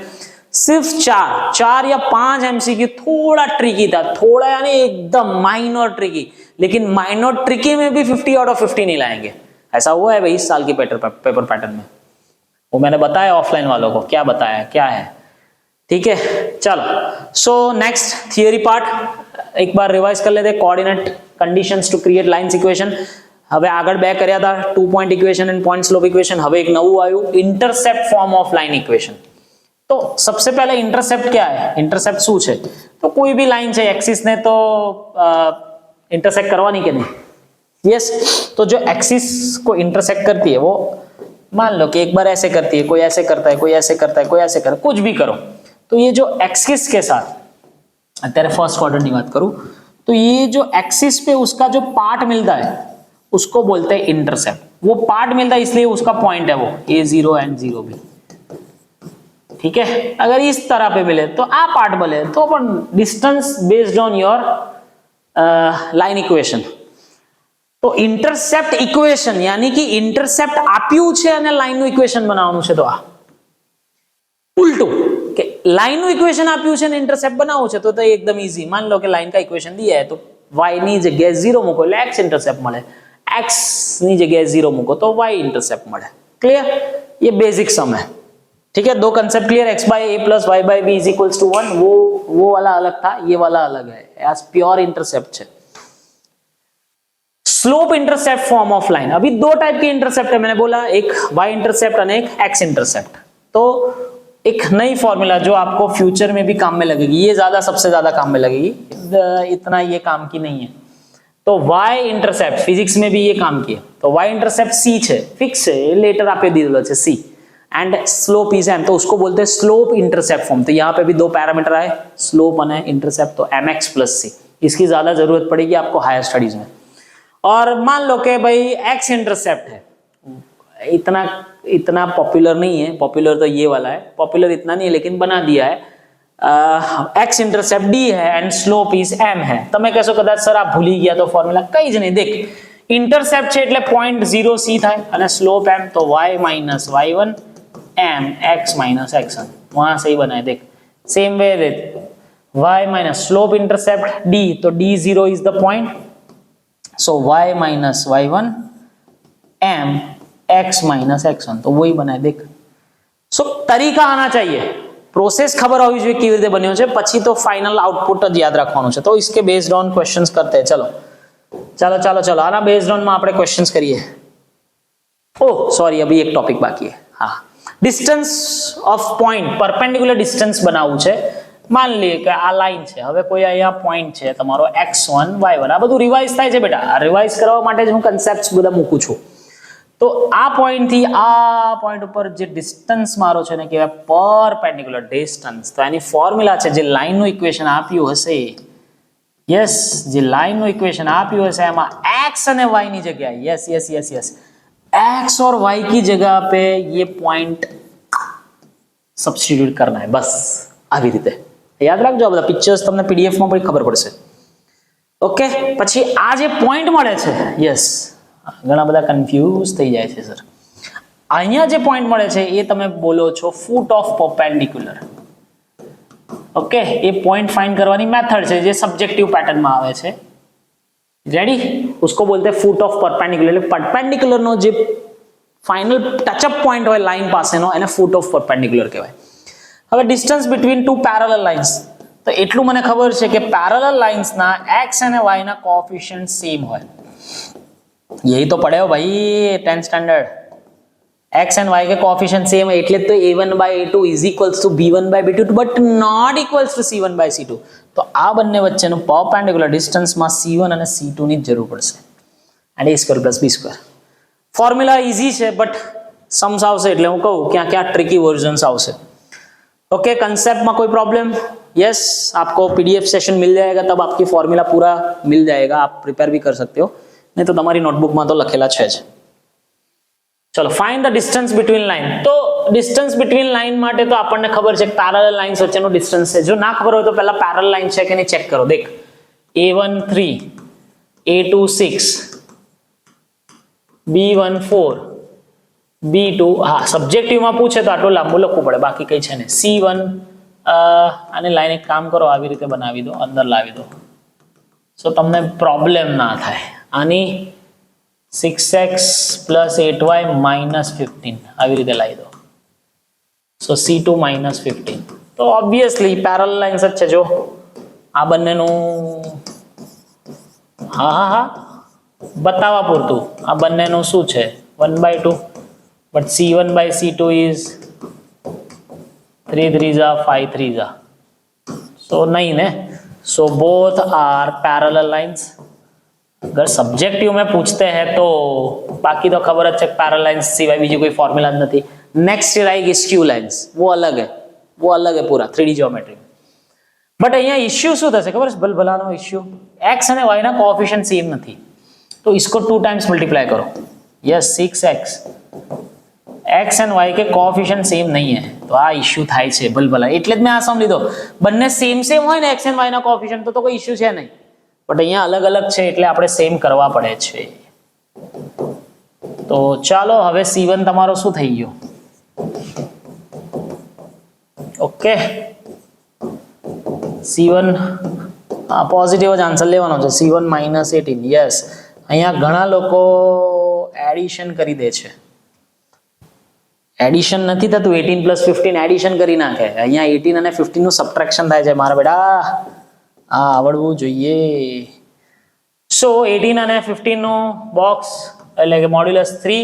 सिर्फ 4 या 5 MCQ थोड़ा ट्रिकी था, थोड़ा यानी एकदम माइनर ट्रिकी. लेकिन माइनर ट्रिकी में भी 50 आउट ऑफ 50 नहीं लाएंगे. ऐसा हुआ है भाई इस साल की पेपर पैटर्न में. वो मैंने बताया ऑफलाइन वालों को, क्या बताया क्या है. ठीक है, चलो. सो नेक्स्ट थियरी पार्ट एक बार रिवाइज कर लेते. Coordinate conditions to create lines equation. હવે આગળ બે કર્યા હતા 2 point equation and point slope equation. હવે એક નવું આવ્યું intercept form of line equation. तो सबसे पहले इंटरसेप्ट क्या है, इंटरसेप्ट શું છે? तो कोई भी लाइन છે एक्सिस ने तो इंटरसेक्ट करवानी के नहीं. यस, तो जो एक्सिस को इंटरसेक्ट करती है वो मान लो कि एक बार ऐसे करती है, कोई ऐसे करता है, कोई ऐसे करता है, कोई ऐसे करता है, कुछ भी करो. तो ये जो एक्सिस के साथ, અત્યારે फर्स्ट क्वाड्रेंट की बात करूं तो ये जो एक्सिस पे उसका जो पार्ट मिलता है उसको बोलते हैं इंटरसेप्ट. वो पार्ट मिलता है इसलिए उसका पॉइंट है वो A0 and 0B. ठीक है, अगर इस तरह पे मिले तो आ पार्ट मिले तो अपन distance based on your line equation. तो इंटरसेप्ट इक्वेशन यानी कि इंटरसेप्ट આપ્યું છે અને લાઈનનું ઇક્વેશન બનાવવાનું છે. તો આ ઉલટું કે લાઈનનું ઇક્વેશન આપ્યું છે અને इंटरसेप्ट બનાવવું છે તો एकदम इजी. मान लो कि लाइन का इक्वेशन दिया है तो y ની જગ્યાએ 0 મૂકો એટલે x इंटरसेप्ट મળે, x ની જગ્યાએ 0 મૂકો તો y इंटरसेप्ट મળે. क्लियर, ये बेसिक सम है. ठीक है, दो concept clear. x by a plus y by b is equals to 1. वो वाला अलग था, ये वाला अलग है. एज प्योर इंटरसेप्ट है. Slope intercept form of line. अभी दो टाइप के इंटरसेप्ट है मैंने बोला, एक y इंटरसेप्ट और एक x इंटरसेप्ट. तो एक नई फॉर्मूला जो आपको फ्यूचर में भी काम में लगेगी, ये ज्यादा सबसे ज्यादा काम में लगेगी, इतना ये काम की नहीं है. तो y इंटरसेप्ट फिजिक्स में भी ये काम किया. तो y इंटरसेप्ट c છે, फिक्स है, लेटर आपे દીધેલો છે c. And slope is m, तो उसको बोलते हैं स्लोप इंटरसेप्ट फॉर्म. तो यहाँ पे भी दो पैरामीटर आए, स्लोप और इंटरसेप्ट. तो mx प्लस c, इसकी ज्यादा जरूरत पड़ेगी आपको हायर स्टडीज में. और मान लो कि भाई x इंटरसेप्ट है, इतना पॉपुलर नहीं है. पॉपुलर तो ये वाला है, पॉपुलर इतना नहीं है लेकिन बना दिया है. x इंटरसेप्ट d है एंड स्लोप इज m है. તમે કહેશો કદાચ સર આ ભૂલી ગયા તો ફોર્મ્યુલા, કઈ જ નહીં. દેખ, इंटरसेप्ट છે એટલે 0.0c થાય અને સ્લોપ m તો y minus y1 m x minus x1. वहां से ही बनाए. देख, same way y minus slope intercept d, तो d0 is the point. So y minus y1 m x minus x1, तो वही बनाए. देख, सो तरीका आना चाहिए, प्रोसेस खबर होवी જોઈએ કેવી રીતે બન્યો છે, પછી તો ફાઇનલ આઉટપુટ જ યાદ રાખવાનું છે. તો इसके बेस्ड ऑन क्वेश्चंस करते हैं. चलो चलो चलो चलो आना बेस्ड ऑन में આપણે क्वेश्चंस करिए. ओ सॉरी, अभी एक टॉपिक बाकी है. हाँ, distance of point, perpendicular distance बनावવું છે. मान लीए કે આ લાઈન છે, હવે કોઈ અહીંયા પોઈન્ટ છે તમારો x1 y1. આ બધું રિવાઇઝ થાય છે બેટા, આ રિવાઇઝ કરવા માટે જ હું કન્સેપ્ટ્સ બધા મૂકું છું. તો આ પોઈન્ટ થી આ પોઈન્ટ ઉપર જે ડિસ્ટન્સ મારો છે ને કહેવાય પરપેન્ડિક્યુલર ડિસ્ટન્સ. તો એની ફોર્મ્યુલા છે જે લાઈનનું ઇક્વેશન આપ્યું હશે. यस, જે લાઈનનું ઇક્વેશન આપ્યું હશે એમાં x અને y ની જગ્યાએ yes yes yes yes x और y की जगह पे ये पॉइंट सब्स्टिट्यूट करना है. बस આવી રીતે યાદ રાખજો. આ બધા પિક્ચર્સ તમને પીડીએફ માં પણ ખબર પડશે. ઓકે, પછી આ જે પોઈન્ટ મળે છે, યસ, ઘણા બધા કન્ફ્યુઝ થઈ જાય છે સર. અહીંયા જે પોઈન્ટ મળે છે એ તમે બોલો છો ફૂટ ઓફ પરપેન્ડિક્યુલર. ओके, ये पॉइंट फाइंड करवानी मेथड है जो सब्जेक्टिव पैटर्न में आवे छे. रेडी, उसको बोलते हैं फूट ऑफ परपेंडिकुलर. परपेंडिकुलर नो जो फाइनल टचअप पॉइंट होय लाइन पासे नो एने फूट ऑफ परपेंडिकुलर कहेवाय. હવે distance between two parallel lines, तो એટલું મને ખબર છે કે पैरेलल लाइन्स ना x અને y ना कोएफिशिएंट सेम હોય. यही तो पढ़े हो भाई 10th standard. x and y के कोएफिशिएंट सेम है એટલે તો a1 by a2 is equals to b1 by b2 but not equals to c1 by c2. તો આ બંને વચ્ચેનું પરપેન્ડિક્યુલર ડિસ્ટન્સ માં c1 અને c2 ની જરૂર પડશે. and a square plus b square. Formula easy છે બટ सम्स आवशे એટલે હું કહું क्या ट्रिकी वर्जन्स आवशे ओके कंसेप्ट में कोई प्रॉब्लम यस आपको पीडीएफ सेशन मिल जाएगा तब आपकी फॉर्मूला पूरा मिल जाएगा आप प्रिपेयर भी कर सकते हो नहीं तो तुम्हारी नोटबुक में तो लखेला है ज चलो find the distance between line तो डिस्टेंस बिटवीन लाइन माटे तो આપણને ખબર છે પેરેલલ લાઇન્સ વચ્ચેનો ડિસ્ટન્સ છે જો ના ખબર હોય તો પહેલા પેરેલલ લાઇન છે કે નહીં ચેક કરો દેખ a13 a26 b14 b2 હા સબ્જેક્ટિવ માં પૂછે તો આટલું લાંબુ લખવું પડે બાકી કઈ છે ને c1 આને લાઈન એક કામ કરો આવી રીતે બનાવી દો અંદર લાવી દો સો તમને પ્રોબ્લેમ ના થાય આની 6x plus 8y minus 15 આવી રીતે લાવી દો સો c2 minus 15 તો ઓબ્વિયસલી પેરેલલ લાઇન્સ જ છે જો આ બંનેનું હા બતાવવા પૂરતું આ બંનેનું શું છે 1/2 but c1 by c2 is 3 3s are 5 3s are so नहीं ने so both are parallel lines अगर सब्जेक्टिव में पूछते हैं तो बाकी तो खबर है पैरेलल लाइंस सिवाय बीजी कोई फॉर्मूला नहीं नेक्स्ट आएगी स्क्यू लाइंस वो अलग है पूरा 3D ज्योमेट्री बट अहिया इश्यू शू थशे खबर है भलभलानो इश्यू x અને y ના કોએફિશિયન્ટ સેમ નથી तो इसको 2 टाइम्स मल्टीप्लाई करो yes 6x x and y के कोएफिशिएंट सेम नहीं है तो आ इश्यू થાય છે ભલભલા એટલે જ મે આ સમ લીધો બંને સેમ હોય ને x એન્ડ y ના કોએફિशिएंट તો કોઈ ઇશ્યુ છે નહીં बट अहिया अलग अलग છે એટલે આપણે સેમ કરવા પડે છે તો ચાલો હવે c1 તમારો શું થઈ ગયો ઓકે c1 આ પોઝિટિવ જ આન્સર લેવાનો છે c1 - 18 યસ અહીંયા ઘણા લોકો એડિશન કરી દે છે એડિશન નથી થતું 18 + 15 એડિશન કરી નાખે અહીંયા 18 અને 15 નું સબટ્રેક્શન થાય છે મારા બેટા આ આવડવું જોઈએ સો 18 અને 15 નો બોક્સ એટલે કે મોડ્યુલસ 3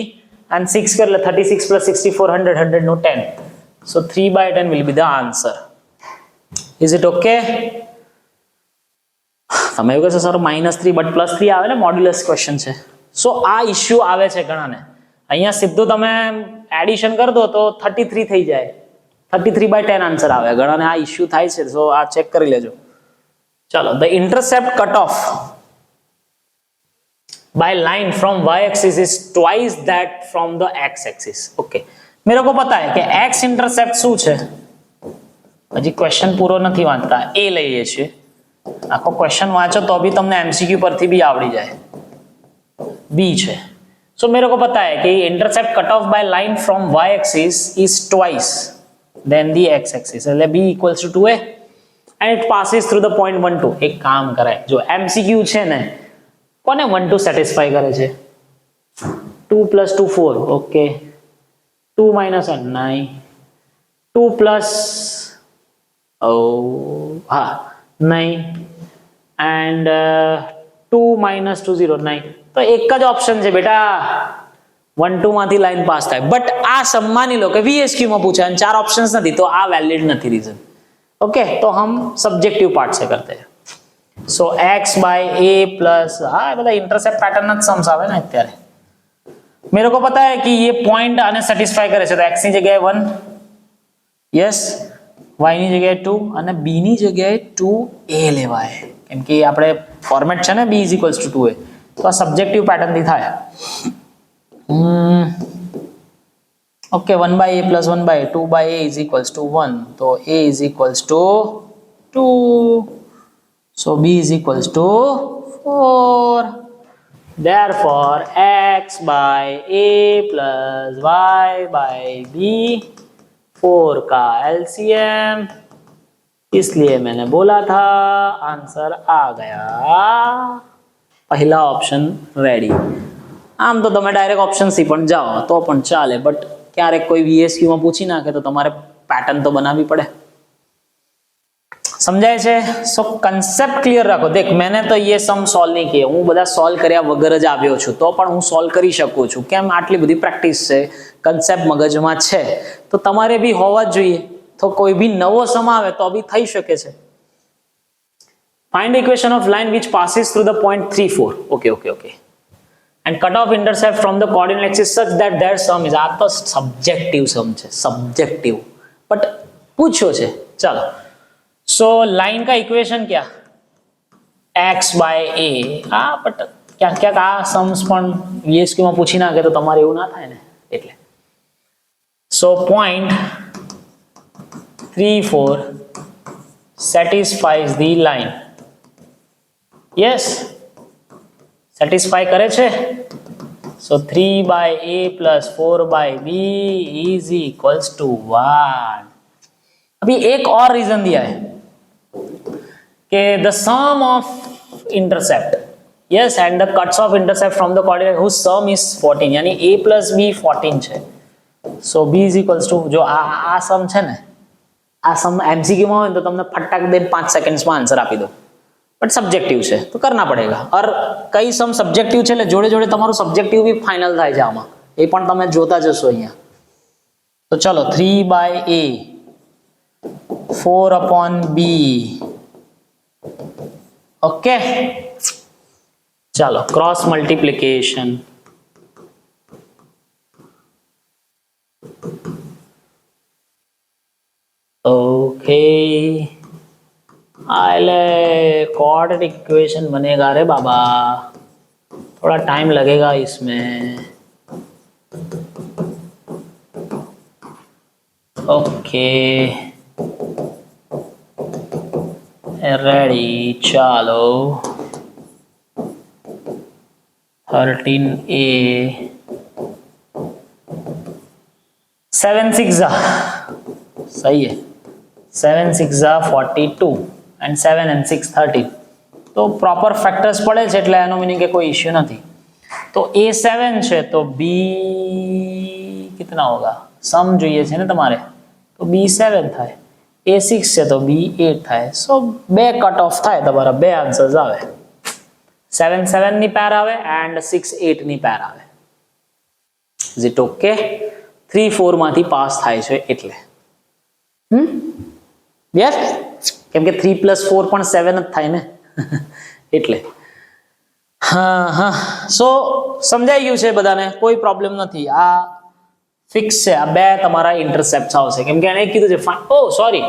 and 6 कर 36 + 64 100 100 નો 10 so 3/10 will be the answer is it okay તમે એવું કહેશો સર -3 but +3 આવે ને મોડ્યુલસ ક્વેશ્ચન છે સો આ ઇશ્યુ આવે છે ઘણાને અહીંયા સીધું તમે એડિશન કરી દો તો 33 થઈ જાય 33/10 આન્સર આવે ઘણાને આ ઇશ્યુ થાય છે સો આ ચેક કરી લેજો चलो the intercept cutoff by line from y-axis is twice that from the x-axis. Okay. मेरे को पता है कि x intercept શું છે હજી ક્વેશ્ચન પૂરો નથી વાંચતા એ લઈએ છીએ આખો ક્વેશ્ચન વાંચો તો भी તમને MCQ પરથી भी આવડી જાય b છે so मेरे को पता है कि intercept cutoff by line from y-axis is twice than the x-axis એટલે b equals to 2a and it passes through the point 1 2 एक काम कराय जो MCQ છે ને કોને 1 2 સેટિસ્ફાય કરે છે 2 + 2 4 ઓકે 2 - 1 9 2 plus હા 9 and 2 - 2 0 9 તો એક જ ઓપ્શન છે બેટા 1 2 માંથી લાઈન પાસ થાય બટ આ सम्मानी लो કે VSQ માં પૂછાય અને ચાર ઓપ્શન્સ નથી તો આ વેલિડ નથી રીઝન ओके तो हम सब्जेक्टिव पार्ट से करते हैं सो x by a plus हाँ मतलब इंटरसेप्ट पैटर्न ना सम्स आवे ना इत्यादि मेरे को पता है कि ये पॉइंट आने सेटिस्फाई करे तो x ની જગ્યાએ 1 यस y ની જગ્યાએ 2 અને b ની જગ્યાએ 2a લેવાય કેમ કે આપણે ફોર્મેટ છે ને b = 2a તો આ સબ્જેક્ટિવ પેટર્ન થી થાય okay 1/a + 1/a 2/a is equals to 1 तो a is equals to 2 so b is equals to 4 therefore x by a plus y by b 4 का LCM इसलिए मैंने बोला था आंसर आ गया पहला ऑप्शन रेडी आम तो તમે ડાયરેક્ટ ઓપ્શન સી પણ જાઓ તો પણ ચાલે બટ ક્યારેક કોઈ VSQ માં પૂછી નાખે તો તમારે પેટર્ન તો બનાવવી પડે समझाए છે सो કન્સેપ્ટ ક્લિયર રાખો देख मैंने तो ये सम सॉल्व नहीं किए હું બધા સોલ્વ કર્યા વગર જ આવ્યો છું તો પણ હું સોલ્વ કરી શકું છું કેમ આટલી બધી પ્રેક્ટિસ છે કન્સેપ્ટ મગજમાં છે તો તમારે भी હોવા જોઈએ તો કોઈ भी નવો સમ આવે તો भी થઈ શકે છે find the equation of line which passes through the point 3 4 okay and cut off intercept from the coordinate axis such that their sum is, આ તો સબ્જેક્ટિવ સમ છે, સબ્જેક્ટિવ, બટ પૂછ્યો છે. ચાલો, સો લાइन का इक्वेशन क्या, x by a. હા, but ક્યાંક ક્યાંક આ सम्स પણ VSQ માં પૂછી નાખે તો તમારે એવું ના થાય ને, એટલે. સો point 3 4 satisfies the line. yes, satisfy करे छे. so 3 by a plus 4 by b is equals to 1. अभी एक और रीजन दिया है कि the sum of intercept, yes, and the cuts of intercept from the coordinate whose sum is 14, यानी a plus b 14 છે. so b is equals to, जो આ sum છે ને, આ sum MCQ માં હોય તો તમને ફટાક દે 5 સેકન્ડ્સ માં આન્સર આપી દો, बट सब्जेक्टिव है तो करना पड़ेगा. और कई सम सब्जेक्टिव है એટલે જોડે જોડે તમારું સબ્જેક્ટિવ भी फाइनल થાય છે આમાં, એ પણ તમે જોતા જશો અહીંયા. તો ચલો 3 by a 4 upon b. Okay, चलो क्रॉस मल्टीप्लिकेशन. ओके, आले कोऑर्डिनेट इक्वेशन बनेगा रे बाबा, थोड़ा टाइम लगेगा इसमें. ओके रेडी, चलो 13a 7 6 सही है, 7 6 42 एंड 7 and 6 13. तो प्रॉपर फैक्टर्स पड़े છે એટલે એનો મીનિંગ કે કોઈ ઇશ્યુ નથી. તો a7 છે તો b कितना होगा, सम જોઈએ છે ને તમારે, તો b7 થાય. a6 છે તો b8 થાય. સો બે કટ ઓફ થાય, તમારા બે આન્સર્સ આવે. 7 7 ની પેર આવે એન્ડ 6 8 ની પેર આવે. Is it okay? 3 4 માંથી પાસ થાય છે એટલે. યસ, કેમ કે 3 + 4 પણ 7 જ થાય ને એટલે. હા હા, સો સમજાઈ ગયું છે બધાને, કોઈ પ્રોબ્લેમ નથી. આ ફિક્સ છે, આ બે તમારા ઇન્ટરસેપ્ટ્સ આવશે, કેમ કે એને કીધું છે ઓ સોરી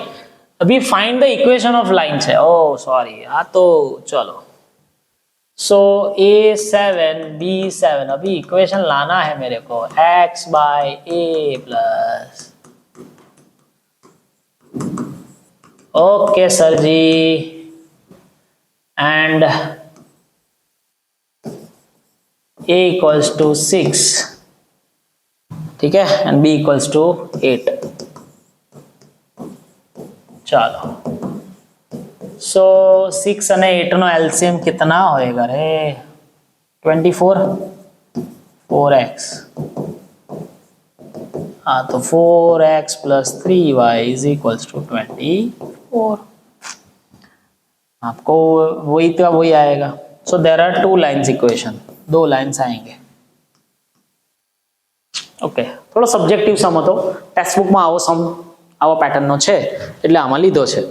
अभी find the equation of line છે. ओ सॉरी, हाँ तो चलो. सो a7 b7, अभी इक्वेशन लाना है मेरे को, x by a प्लस. Okay sir ji, and a equals to 6, ठीक है, एंड b इक्वल्स टू 8. चलो, सो 6 અને 8 નો एलसीएम कितना होएगा रे, 24 4x. हाँ तो 4x plus 3y is equals to 24. आपको वही तो वही आएगा. So there are 2 lines equation, 2 lines आएंगे. ओके, थोड़ा सब्जेक्टिव सम હતો, ટેક્સ્ટ બુક માં આવો સમ આવો પેટર્ન નો છે એટલે આમાં લીધો છે,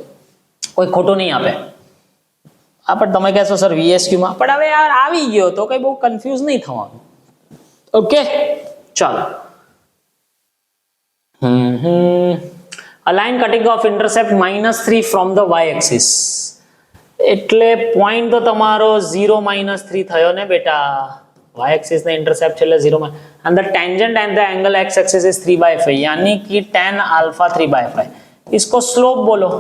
કોઈ ખોટો નહીં આપે. આ પણ તમે કહેશો સર વીએસક્યુ માં, પણ હવે યાર આવી ગયો તો કઈ બહુ કન્ફ્યુઝ નહીં થવાનું. ઓકે ચાલો. a line cutting off intercept -3 from the y axis, એટલે પોઈન્ટ તો તમારો 0 -3 થયો ને બેટા. y axis ને intercept એટલે 0 and the tangent and the angle x axis is 3/5, यानी कि tan alpha 3/5. इसको स्लोप बोलो.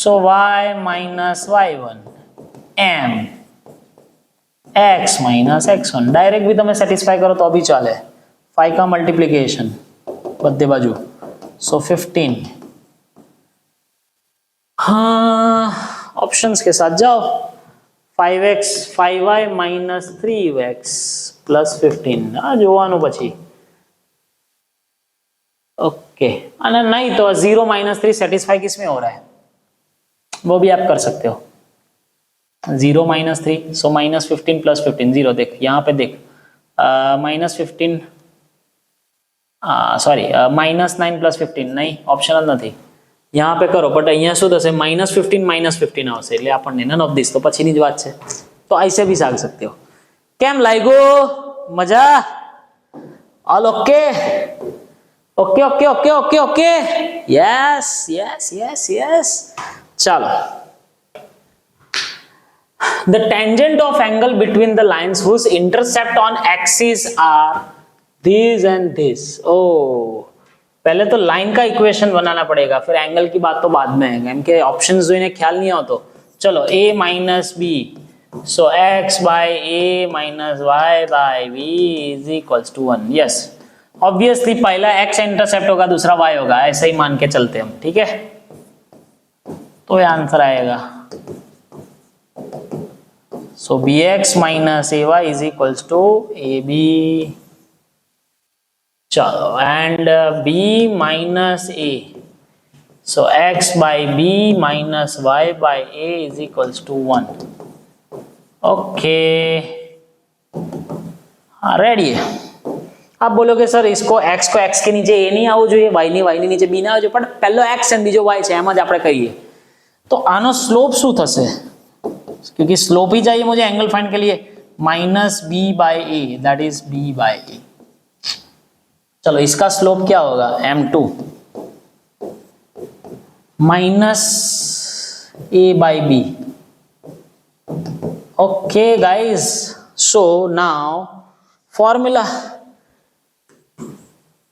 so y minus y1 m x minus x1, direct भी તમે સેટિસ્ફાઈ કરો તો भी ચાલે. 5 का मल्टीप्लिकेशन बदे बाजू, so 15. हाँ, ऑप्शंस के साथ जाओ. 5x 5y minus 3x plus 15. हाँ જોવાનું પછી. ओके, अरे नहीं तो 0 - 3 सेटिस्फाई किस में हो रहा है, वो भी आप कर सकते हो. 0 - 3, सो -15 plus 15, 0 देख यहाँ पे देख, -15 सॉरी -9 plus 15 नहीं, ऑप्शनल નથી. यहाँ पे करो, बट અહીંયા શું થશે, -15 આવશે એટલે આપણને નન ઓફ ધીસ, તો પછીની જ વાત છે. તો ऐसे भी साग सकते हो. કેમ લાગ્યું? મજા? All okay? Okay okay okay okay okay, yes yes yes yes. ચાલો. The tangent of angle between the lines whose intercept on axis are these and this. Oh, पहले तो लाइन का इक्वेशन बनाना पड़ेगा, फिर एंगल की बात तो बाद में है, केम के ऑप्शंस जोઈને ખ્યાલ नहीं हो तो चलो a minus b, so x by a minus y by b is equals to 1. yes, obviously पहला x इंटरसेप्ट होगा, दूसरा y होगा, ऐसे ही मान के चलते हम, ठीक है? तो ये आंसर आएगा. So bx minus ay is equals to ab. चलो, and b minus a, so x by b minus y by a is equals to 1. Okay, हाँ रेडी है. आप बोलोगे सर इसको x को x के नीचे a नहीं आવું જોઈએ, y ની નીચે b ના આવવું જોઈએ, પણ પહેલો x અને બીજો y છે, એમ જ આપણે કરીએ. तो આનો સ્લોપ શું થશે? क्योंकि स्लोप ही चाहिए मुझे एंगल फाइंड के लिए, minus b by a, that is b by a. चलो इसका स्लोप क्या होगा? m2 minus a by b. Okay guys, so now formula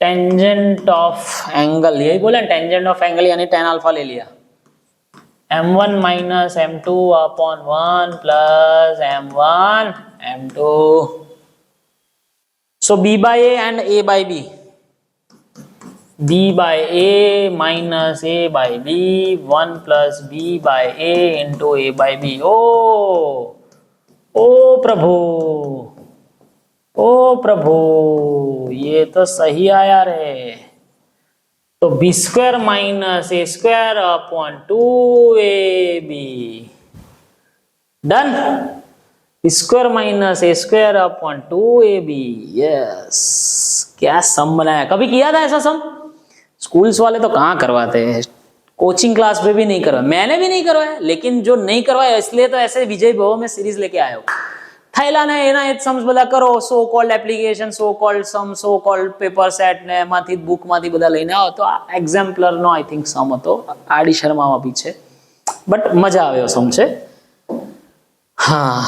tangent of angle, यही बोला टेंजेंट ऑफ एंगल यानी tan अल्फा ले लिया, m1 minus m2 upon 1 plus m1 m2. So b by a and a by b, b by a minus a by b, 1 plus b by a into a by b. ओ प्रभु, ओ प्रभु, ये तो सही आया रे. तो b square minus a square upon 2ab. Done. B square minus a square upon 2ab. Yes, क्या sum बनाया? कभी किया था ऐसा सम? स्कूल्स वाले तो कहाँ करवाते हैं, कोचिंग क्लास में भी नहीं करवाया, मैंने भी नहीं करवाया, लेकिन जो नहीं करवाया इसलिए तो ऐसे विजय भव में सीरीज लेके आया हो. થયેલા ને એના એ સમજ બધા કરો, સો કોલ્ડ એપ્લિકેશન, સો કોલ્ડ સમ, સો કોલ્ડ પેપર સેટ ને એમાંથી બુકમાંથી બધા લઈને આવો. તો આ એક્ઝામ્પલરનો આઈ થિંક સમ હતો, આડી શર્મામાં બી છે, બટ મજા આવે એવો સમ છે. हाँ,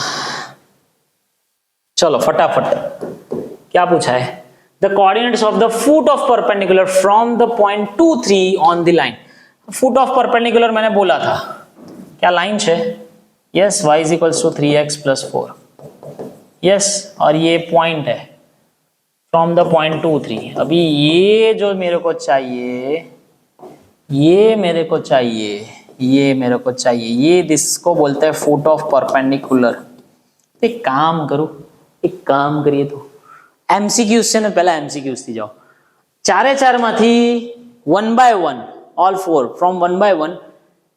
चलो फटाफट क्या पूछा है? The coordinates of the foot of perpendicular from the point 2, 3 on the line. Foot of perpendicular मैंने बोला था, क्या लाइन है? Yes, y is equals to 3x plus 4. Yes, और ये पॉइंट है फ्रॉम द पॉइंट 2, 3. अभी ये जो मेरे को चाहिए, ये मेरे को चाहिए, ये मेरे को चाहिए, ये जिसको बोलते हैं फुट ऑफ परपेंडिकुलर. एक काम करो, एक काम करिए तो एमसीक्यूज से ना पहला एमसीक्यूज थी जाओ. चारे चार माथी 1 by 1 all 4 from 1 by 1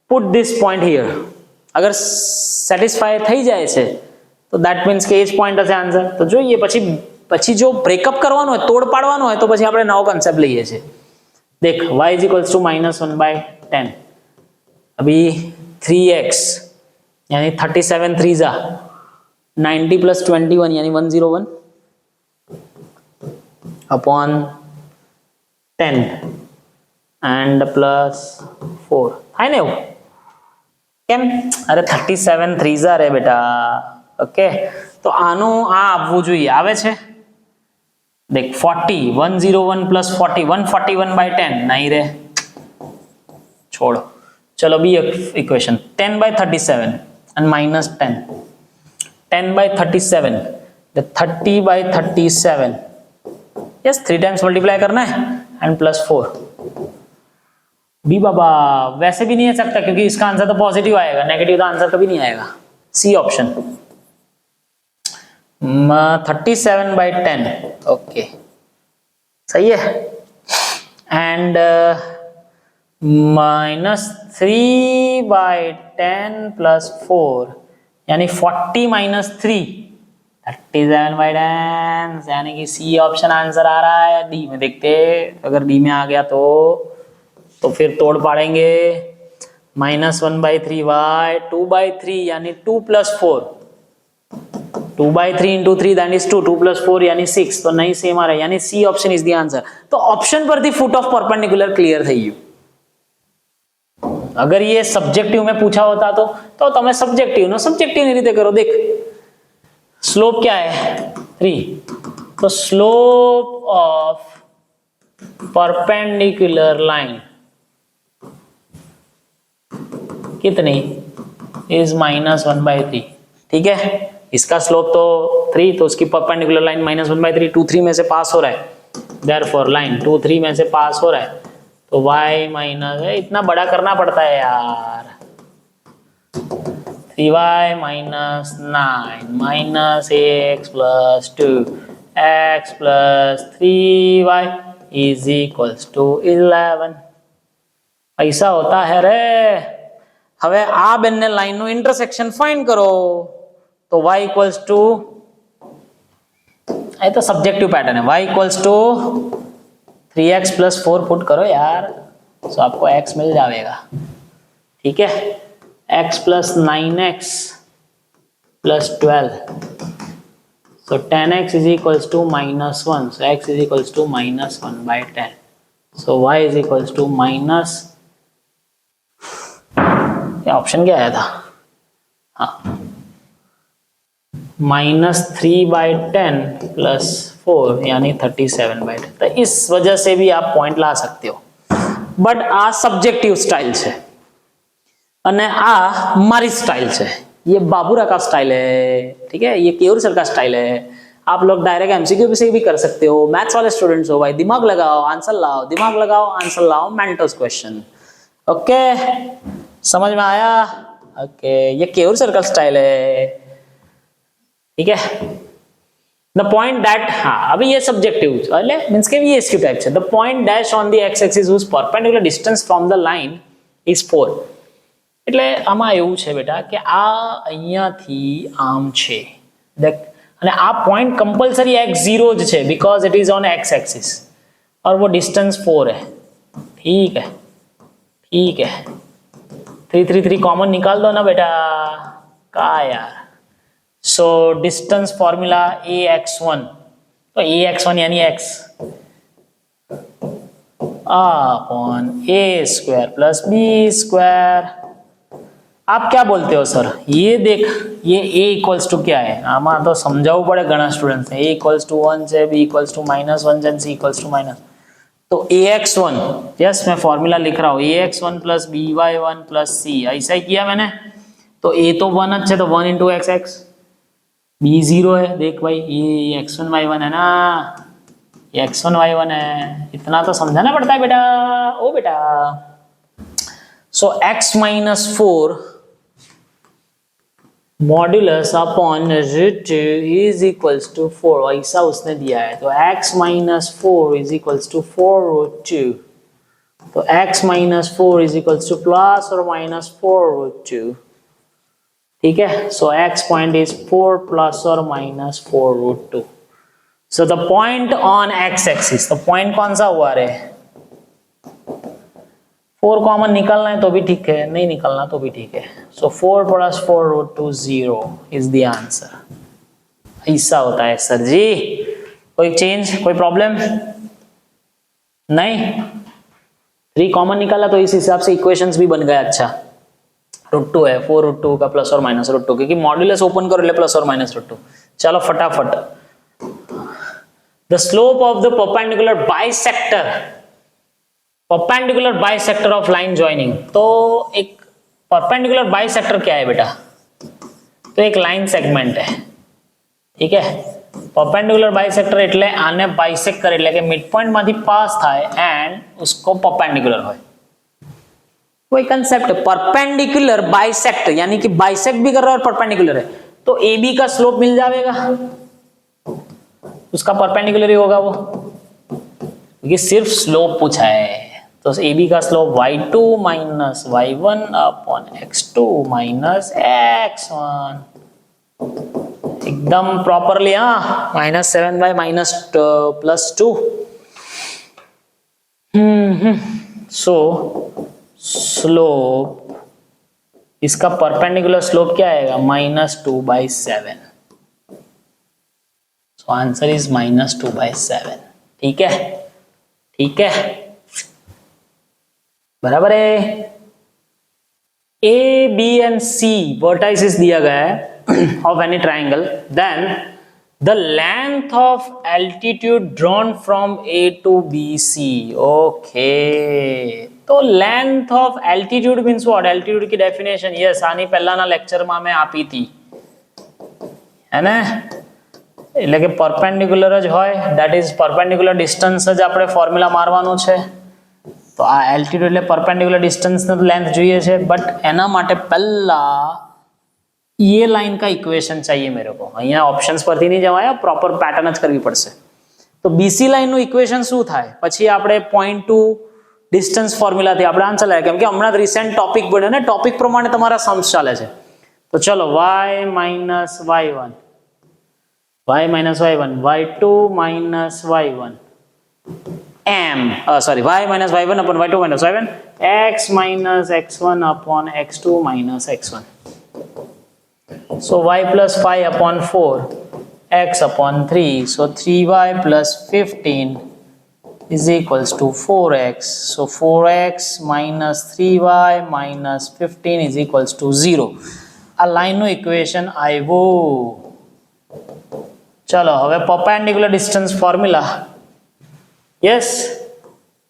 put this point here. अगर સેટિસ્ફાય થઈ જાય છે તો દેટ મીન્સ કે એ જ પોઈન્ટ હશે આન્સર. તો જોઈએ પછી જો બ્રેકઅપ કરવાનો હોય, તોડ પાડવાનો હોય, તો પછી આપણે નવો કન્સેપ્ટ લઈએ છીએ. देख y is equals to -1 by 10. अभी 3x यानी 37 3 जा 90 plus 21 यानी 101 upon 10 and plus 4 है ना वो કેમ? અરે 37 3 जा રે બેટા. ઓકે, તો આનો આ આવવું જોઈએ, આવે છે? देख 40 101 plus 40 141 by 10 नहीं रे, छोड़ो. चलो B equation 10 by 37 and minus 10 10 by 37 the 30 by 37. Yes, 3 times multiply करना है एंड प्लस 4. बी बाबा वैसे भी नहीं आ सकता क्योंकि इसका आंसर तो पॉजिटिव आएगा, नेगेटिव तो आंसर कभी नहीं आएगा. C option 37 by 10. ओके, सही है. एंड -3 by 10 plus 4 यानी 40 minus 3 37 by 10 यानी कि सी ऑप्शन आंसर आ रहा है. डी में देखते, अगर डी में आ गया तो फिर तोड़ पाड़ेंगे. -1 by 3y 2 by 3 यानी 2 plus 4 2/3 इंटू 3 दैट इज 2, 2 + 4 यानी 6, तो नहीं सेम आ रहा है, यानी C option is the answer. तो ऑप्शन पर the foot of perpendicular clear થઈ ગયું। अगर ये सब्जेक्टिव में पूछा होता तो તમે सब्जेक्टिव નો सब्जेक्टिव ની રીતે કરો। देख स्लोप क्या है 3, तो स्लोप ऑफ परपेंडिकुलर लाइन कितनी इज -1/3, ठीक है। इसका स्लोप तो 3, तो उसकी परपेंडिकुलर लाइन -1/3, 2 3 में से पास हो रहा है, देयरफॉर लाइन 2 3 में से पास हो रहा है, तो y माइनस है, इतना बड़ा करना पड़ता है यार, 3y - 9 - x + 2 x + 3y = 11। ऐसा होता है रे। હવે આ બંને લાઈનનું ઇન્ટરસેક્શન ફાઇન્ડ કરો, તો y = ये तो सब्जेक्टिव पैटर्न है, y = 3x + 4 पुट करो यार, तो आपको x मिल जाएगा, ठीक है। x + 9x + 12, so 10x = -1, so x = -1/10, so y = ये ऑप्शन क्या आया था, हाँ -3/10 + 4 यानी 37/10। तो इस वजह से भी आप पॉइंट ला सकते हो, बट आ सब्जेक्टिव स्टाइल है અને આ મારી स्टाइल है, ये बाबूरा का स्टाइल है, ठीक है, ये केयूर सर का स्टाइल है। आप लोग डायरेक्ट एमसीक्यू से भी कर सकते हो, मैथ्स वाले स्टूडेंट्स हो भाई, दिमाग लगाओ आंसर लाओ, दिमाग लगाओ आंसर लाओ, मेंटोस क्वेश्चन। ओके समझ में आया? ओके ये केयूर सर का स्टाइल है, ठीक है। द पॉइंट दैट, हाँ अभी ये सब्जेक्टिव मीन्स के ये एसक्यू टाइप है। The point dash on the X axis whose perpendicular distance from the line is 4। એટલે આમાં એવું છે બેટા કે આ અહીંયાથી આમ છે, દેખ, અને આ પોઈન્ટ कंपलसरी x0 જ છે because it is on x axis और वो डिस्टेंस 4 है, ठीक है, ठीक है। 3 3 3 कॉमन निकाल दो ना बेटा, का यार। सो डिस्टेंस फॉर्मूला ax1, तो ax1 यानी x अपॉन a² + b²। आप क्या बोलते हो सर, ये देख ये a = क्या है, आमा तो समझावू पड़े घना स्टूडेंट्स ने। a = 1 છે, b = -1 છે, c = तो ax1, यस मैं फॉर्मूला लिख रहा हूँ, ax1 + by1 + c, ऐसा ही किया मैंने। तो a तो 1 है, तो 1 × x, b 0 है, देख भाई ये x1 y1 है ना, ये x1 y1 है, इतना तो समझाना पड़ता है बेटा, ओ बेटा। So x - 4 modulus upon √2 is equals to 4, ऐसा उसने दिया है। तो x - 4 इज इक्वल्स टू 4√2, तो x - 4 इज इक्वल्स टू ± 4√2, ठीक है। सो x point is 4 ± 4√2। So the point on x axis, तो पॉइंट कौन सा हुआ रे, 4 कॉमन निकलना है तो भी ठीक है, नहीं निकलना तो भी ठीक है। सो 4 + 4√2 0 इज द आंसर। ऐसा होता है सर जी, कोई चेंज, कोई प्रॉब्लम नहीं। 3 कॉमन निकाला तो इस हिसाब से इक्वेशंस भी बन गए। अच्छा √2 है, 4√2 का ±√2, क्योंकि मॉड्यूलस ओपन करो ले ±√2। चलो फटाफट, the slope of the perpendicular bisector of line joining. तो एक परपेंडिकुलर बाइसेक्टर क्या है बेटा, तो एक लाइन सेगमेंट है, ठीक है। परपेंडिकुलर बाइसेक्टर એટલે આને બાઇસેક્ટ કરે, એટલે કે મિડ પોઈન્ટ માંથી પાસ થાય એન્ડ उसको परपेंडिकुलर હોય, कोई कंसेप्ट। परपेंडिकुलर बाइसेक्ट यानी कि बाइसेक्ट भी कर रहा है और परपेंडिकुलर है, तो AB का स्लोप मिल जाएगा, उसका परपेंडिकुलर ही होगा वो, क्योंकि सिर्फ स्लोप पूछा है। तो AB का slope y2 - y1 upon x2 - x1, एकदम प्रॉपरली, हाँ -7/- +2। सो स्लोप, इसका परपेंडिकुलर स्लोप क्या आएगा, -2/7। तो आंसर इज -2/7। ठीक है, ठीक है, बराबर है। A B and C vertices दिया गया है of any triangle, then the length of altitude drawn from A to B C. Okay, तो length of altitude means what? Altitude की डेफिनेशन यस आनी પહેલાના લેક્ચરમાં મેં આપી હતી, હે ને? એટલે કે પરપેન્ડિક્યુલર જ હોય, ધેટ ઇઝ પરપેન્ડિક્યુલર ડિસ્ટન્સ જ આપણે ફોર્મ્યુલા મારવાનું છે। તો આ એલ્ટિટ્યુડ એટલે પરપેન્ડિક્યુલર ડિસ્ટન્સ નો લેન્થ જોઈએ છે, બટ એના માટે પહેલા ये लाइन का इक्वेशन चाहिए मेरे को। અહીંયા ઓપ્શન્સ પરથી નહીં જવાય, પ્રોપર પેટર્ન જ કરવી પડશે। તો BC લાઈન નું ઇક્વેશન શું થાય? પછી આપણે પોઈન્ટ ટુ ડિસ્ટન્સ ફોર્મ્યુલા થી આપણે આન્સર લાવીએ, કેમ કે હમણાં રિસેન્ટ ટોપિક બન્યો ને, ટોપિક પ્રમાણે તમારા सम्स ચાલે છે। તો ચલો y - y1, y - y1, y2 - y1 m sorry y - y1 upon y2 - y1 x - x1 upon x2 - x1। so y plus 5 upon 4 x upon 3, so 3y plus 15 is equals to 4x, so 4x minus 3y minus 15 is equals to 0। આ લાઈનનું equation આવ્યું। ચલો હવે perpendicular distance formula, yes,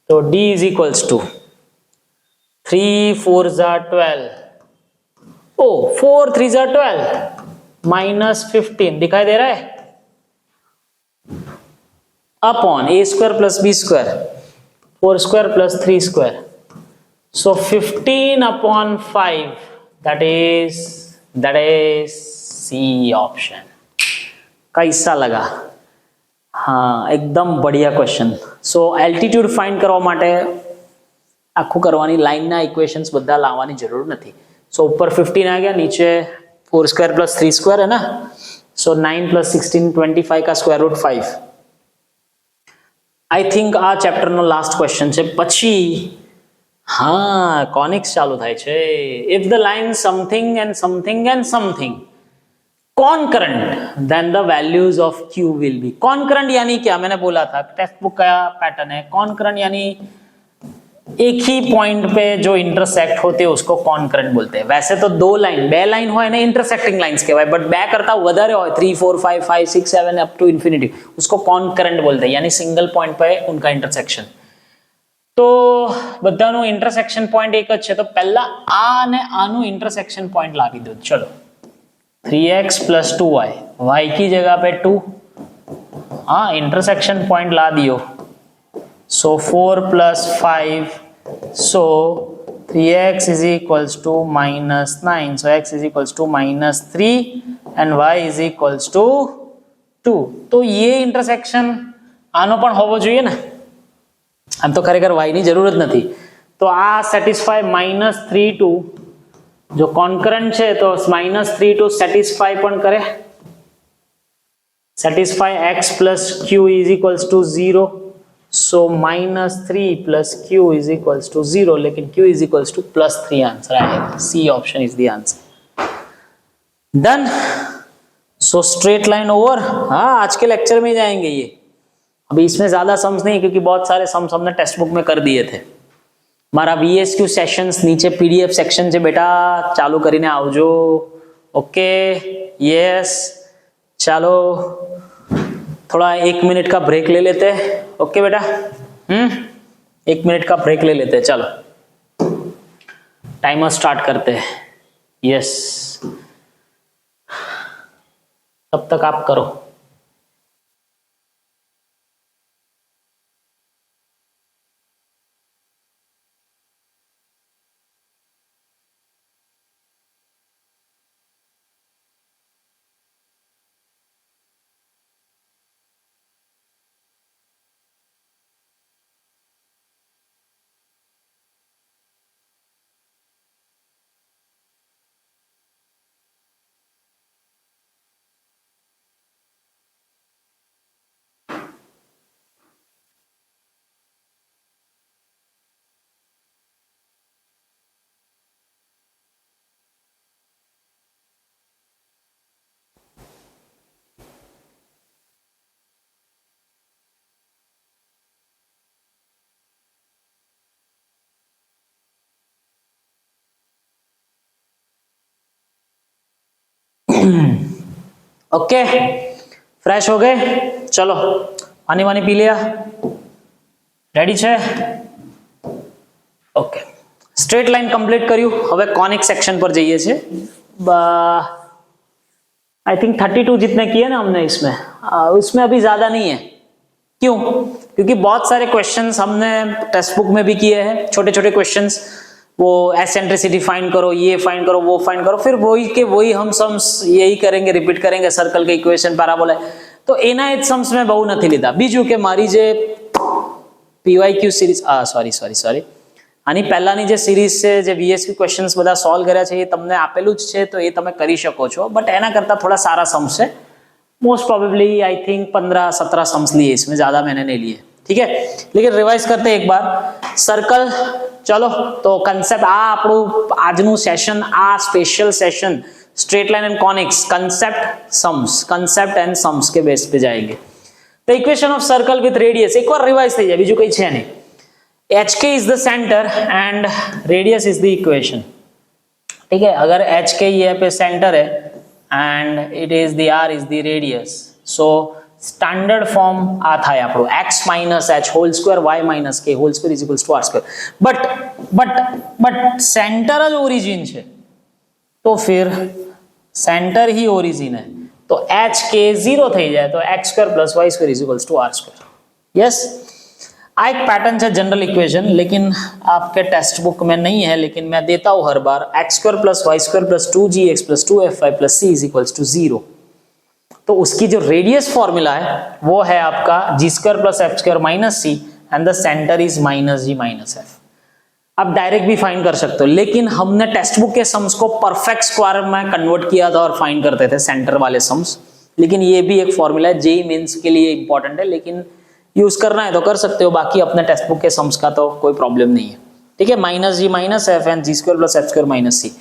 तो d is equals to 3 4s are 12, oh 4 3s are 12 minus 15 दिखाई दे रहा है, upon a square plus b square, 4 square plus 3 square, so 15 upon 5, that is C option। कैसा लगा? हाँ, एकदम बढ़िया क्वेश्चन। सो एल्टीट्यूड फाइंड करवा माटे आखू करवानी, लाइन ना इक्वेशंस बधा लाववानी जरूर नहीं। सो ऊपर 15 आ गया, नीचे 4 स्क्वायर प्लस 3 स्क्वायर है ना, सो 9 प्लस 16 25 का स्क्वायर रूट 5। आई थिंक आ चैप्टर नो लास्ट क्वेश्चन છે। પછી हाँ કોનિક્સ ચાલુ થાય છે। If the line something and something and something concurrent, then the values of q will be concurrent। यानी क्या? मैंने बोला था टेक्स्ट बुक का पैटर्न है concurrent, यानी एक ही पॉइंट पे जो इंटरसेक्ट होते हैं उसको concurrent बोलते हैं। वैसे तो दो लाइन बे लाइन होय ने इंटरसेक्टिंग लाइंस कहवाय, बट बे करता વધારે હોય 3 4 5 5 6 7 अप टू इंफिनिटी, उसको concurrent बोलते हैं, यानी सिंगल पॉइंट पे उनका इंटरसेक्शन। तो બધાનું इंटरसेक्शन पॉइंट एक જ છે, તો પહેલા આ અને આનું इंटरसेक्शन पॉइंट લાવી દો। चलो 3x plus 2y, y की जगह पे 2, हाँ इंटरसेक्शन पॉइंट ला दियो, so 4 plus 5, so 3x is equals to -9, so x is equals to -3 and y is equals to 2। तो ये इंटरसेक्शन આનો પણ હોવો જોઈએ ને, આમ તો ખરેખર y ની જરૂર જ નથી। તો આ સેટિસ્ફાય -3 2 जो कॉन्करेंट है तो -3 टू सेटिस्फाई पण करे, satisfy x plus q is equals to 0, so -3 plus q is equals to 0, लेकिन q is equals to +3 answer आएगा। C option is the answer. Done. So straight line over. हाँ, आज के lecture में जाएंगे ये, अभी इसमें ज्यादा सम्स नहीं, क्योंकि बहुत सारे सम्स हमने टेक्स्ट बुक में कर दिए थे। मारा VSQ सेशंस नीचे PDF सेक्शन से बेटा चालू करीने आवजो। ओके, यस, चलो थोड़ा 1 मिनट का ब्रेक ले लेते हैं। ओके बेटा, 1 मिनट का ब्रेक ले लेते हैं। चलो टाइमर स्टार्ट करते हैं। यस, तब तक आप करो। ओके, फ्रेश हो गए, चलो पानी वानी पी लिया, रेडी छे? ओके, स्ट्रेट लाइन कंप्लीट કર્યું, હવે कॉनिक सेक्शन पर जाइए छे। आई थिंक 32 जितने किए ना हमने इसमें, उसमें अभी ज्यादा नहीं है। क्यों? क्योंकि बहुत सारे क्वेश्चंस हमने टेक्स्ट बुक में भी किए हैं, छोटे छोटे क्वेश्चंस, वो एसेंट्रिसिटी फाइंड करो, ये फाइंड करो, वो फाइंड करो, फिर वही के वही हम सम्स यही करेंगे, रिपीट करेंगे, सर्कल के इक्वेशन, पैराबोला। तो एना ज सम्स में बहु नहीं लीधा। बीजू के मारी जे पीवायक्यू सीरीज, सॉरी आनी पहलानी जे सीरीज છે, જે વીએસક્યુ ક્વેશ્ચન્સ બધા સોલ્વ કર્યા છે, એ તમને આપેલું જ છે, તો એ તમે કરી શકો છો, બટ એના કરતા थोड़ा सारा सम्स है। Most probably I think 15-17 sums लिए, इसमें ज्यादा मैंने नहीं लिए, ठीक है। लेकिन रिवाइज करते एक बार सर्कल। चलो तो कंसेप्ट आ આપણું આજનું સેશન, આ special session straight line and conics, concept and sums के बेस पे जाएंगे। तो equation of circle with radius एक बार रिवाइज થઈ જાય, બીજું કઈ છે નહીં। HK is the center and radius is the equation, ठीक है। अगर HK ये पे सेंटर है and it is the R is the radius, so standard form आ था આપણો x minus h whole square y minus k whole square is equals to r square, but center જ origin છે, तो फिर centre ही origin है, तो H के 0 થઈ જાય, तो x square plus y square is equals to r square। Yes, आ एक पैटर्न है जनरल इक्वेशन, लेकिन आपके टेक्स्ट बुक में नहीं है, लेकिन मैं देता हूं हर बार। X square plus y square plus 2gx plus 2fy plus c is equals to 0। तो उसकी जो रेडियस फॉर्मूला है वो है आपका g square plus f square minus c and the centre is minus g minus f. आप direct भी find कर सकते हो, लेकिन हमने टेक्स्ट बुक के सम्स को परफेक्ट स्क्वायर में कन्वर्ट किया था और फाइंड करते थे सेंटर वाले सम्स। लेकिन ये भी एक फॉर्मूला है, जेईई मेंस के लिए इंपॉर्टेंट है, लेकिन यूज करना है तो कर सकते हो, बाकी अपने टेक्स्ट बुक के सम्स का तो कोई प्रॉब्लम नहीं है, ठीक है। Minus g minus f and g square plus f square minus c.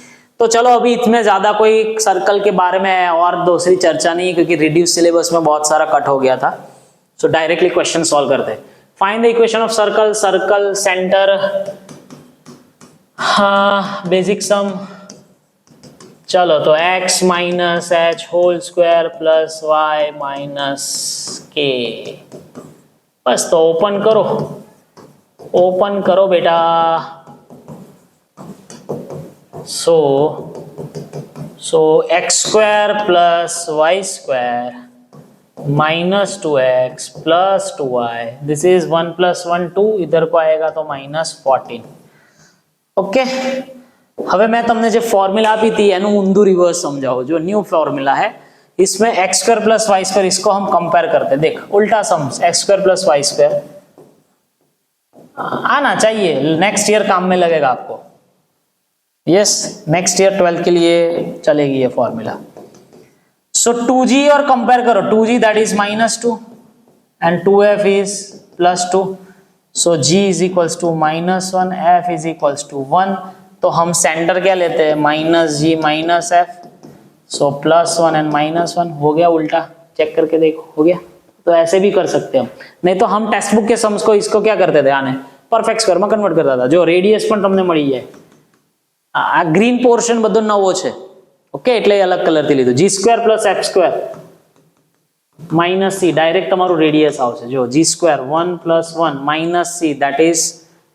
तो चलो अभी इसमें ज्यादा कोई सर्कल के बारे में और दूसरी चर्चा नहीं है, क्योंकि रिड्यूस सिलेबस में बहुत सारा कट हो गया था। सो डायरेक्टली क्वेश्चन सॉल्व करते हैं। Find the equation of circle, circle centre, हाँ बेसिक सम। चलो तो x minus h whole square plus y minus k, बस तो ओपन करो बेटा। So x square plus y square minus 2x plus 2y, this is 1 plus 1 2, इधर को आएगा तो माइनस 14। ओके, હવે मैं તમને જે ફોર્મ્યુલા આપી હતી એનું ઊંધું રિવર્સ સમજાવો। जो न्यू फॉर्मूला है इसमें x square plus y square, इसको हम कंपेयर करते हैं। देख उल्टा sums, x square plus y square आना चाहिए, नेक्स्ट ईयर काम में लगेगा आपको। यस, नेक्स्ट ईयर 12 के लिए चलेगी ये फॉर्मूला। सो 2g और कंपेयर करो, 2g that is -2 and 2f is +2, so g is equals to -1, f is equals to 1। तो हम सेंटर क्या लेते हैं, -g -f, सो +1 एंड -1 हो गया। उल्टा चेक करके देखो, हो गया। तो ऐसे भी कर सकते हैं हम, नहीं तो हम टेक्स्ट बुक के सम्स को इसको क्या करते थे, आने परफेक्ट स्क्वायर में कन्वर्ट करता था। जो रेडियस पण તમને મળી જાય, આ ગ્રીન પોર્શન બધો નવો છે, ઓકે, એટલે અલગ કલર થી લીધું। g² + f² - c ડાયરેક્ટ તમારું રેડિયસ આવશે। જો g² 1 + 1 - c that is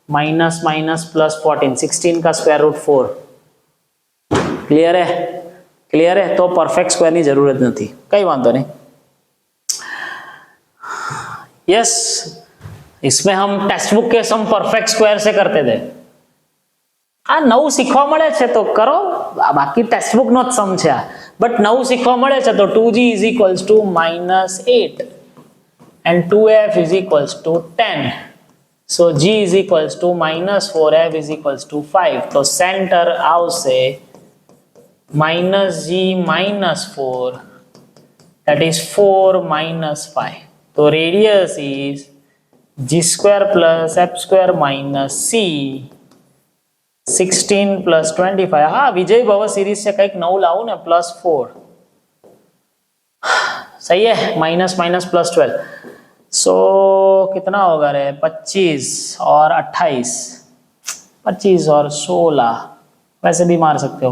minus minus plus 14, 16 का स्क्वायर रूट 4। क्लियर है? क्लियर है? तो परफेक्ट स्क्वायर की जरूरत नहीं, कई वांधो नहीं। यस, इसमें हम टेक्स्ट बुक के सम परफेक्ट स्क्वायर से करते थे। आ नव सीखवा मळे छे तो करो, बाकी टेक्स्ट बुक नो ज सम छे, बट नव सीखवा मळे छे तो 2g is equals to -8 and 2f is equals to 10। So g is equals to -4, f is equals to 5। तो सेंटर आवशे -g -4, that is 4 - 5। तो radius is g² + f² - c 16 + 25। हाँ, विजय भव सीरीज से कई नव लाओ ने, +4 सही है, माइनस +12। सो कितना होगा रे, 25 और 28, 25 और 16, वैसे भी मार सकते हो,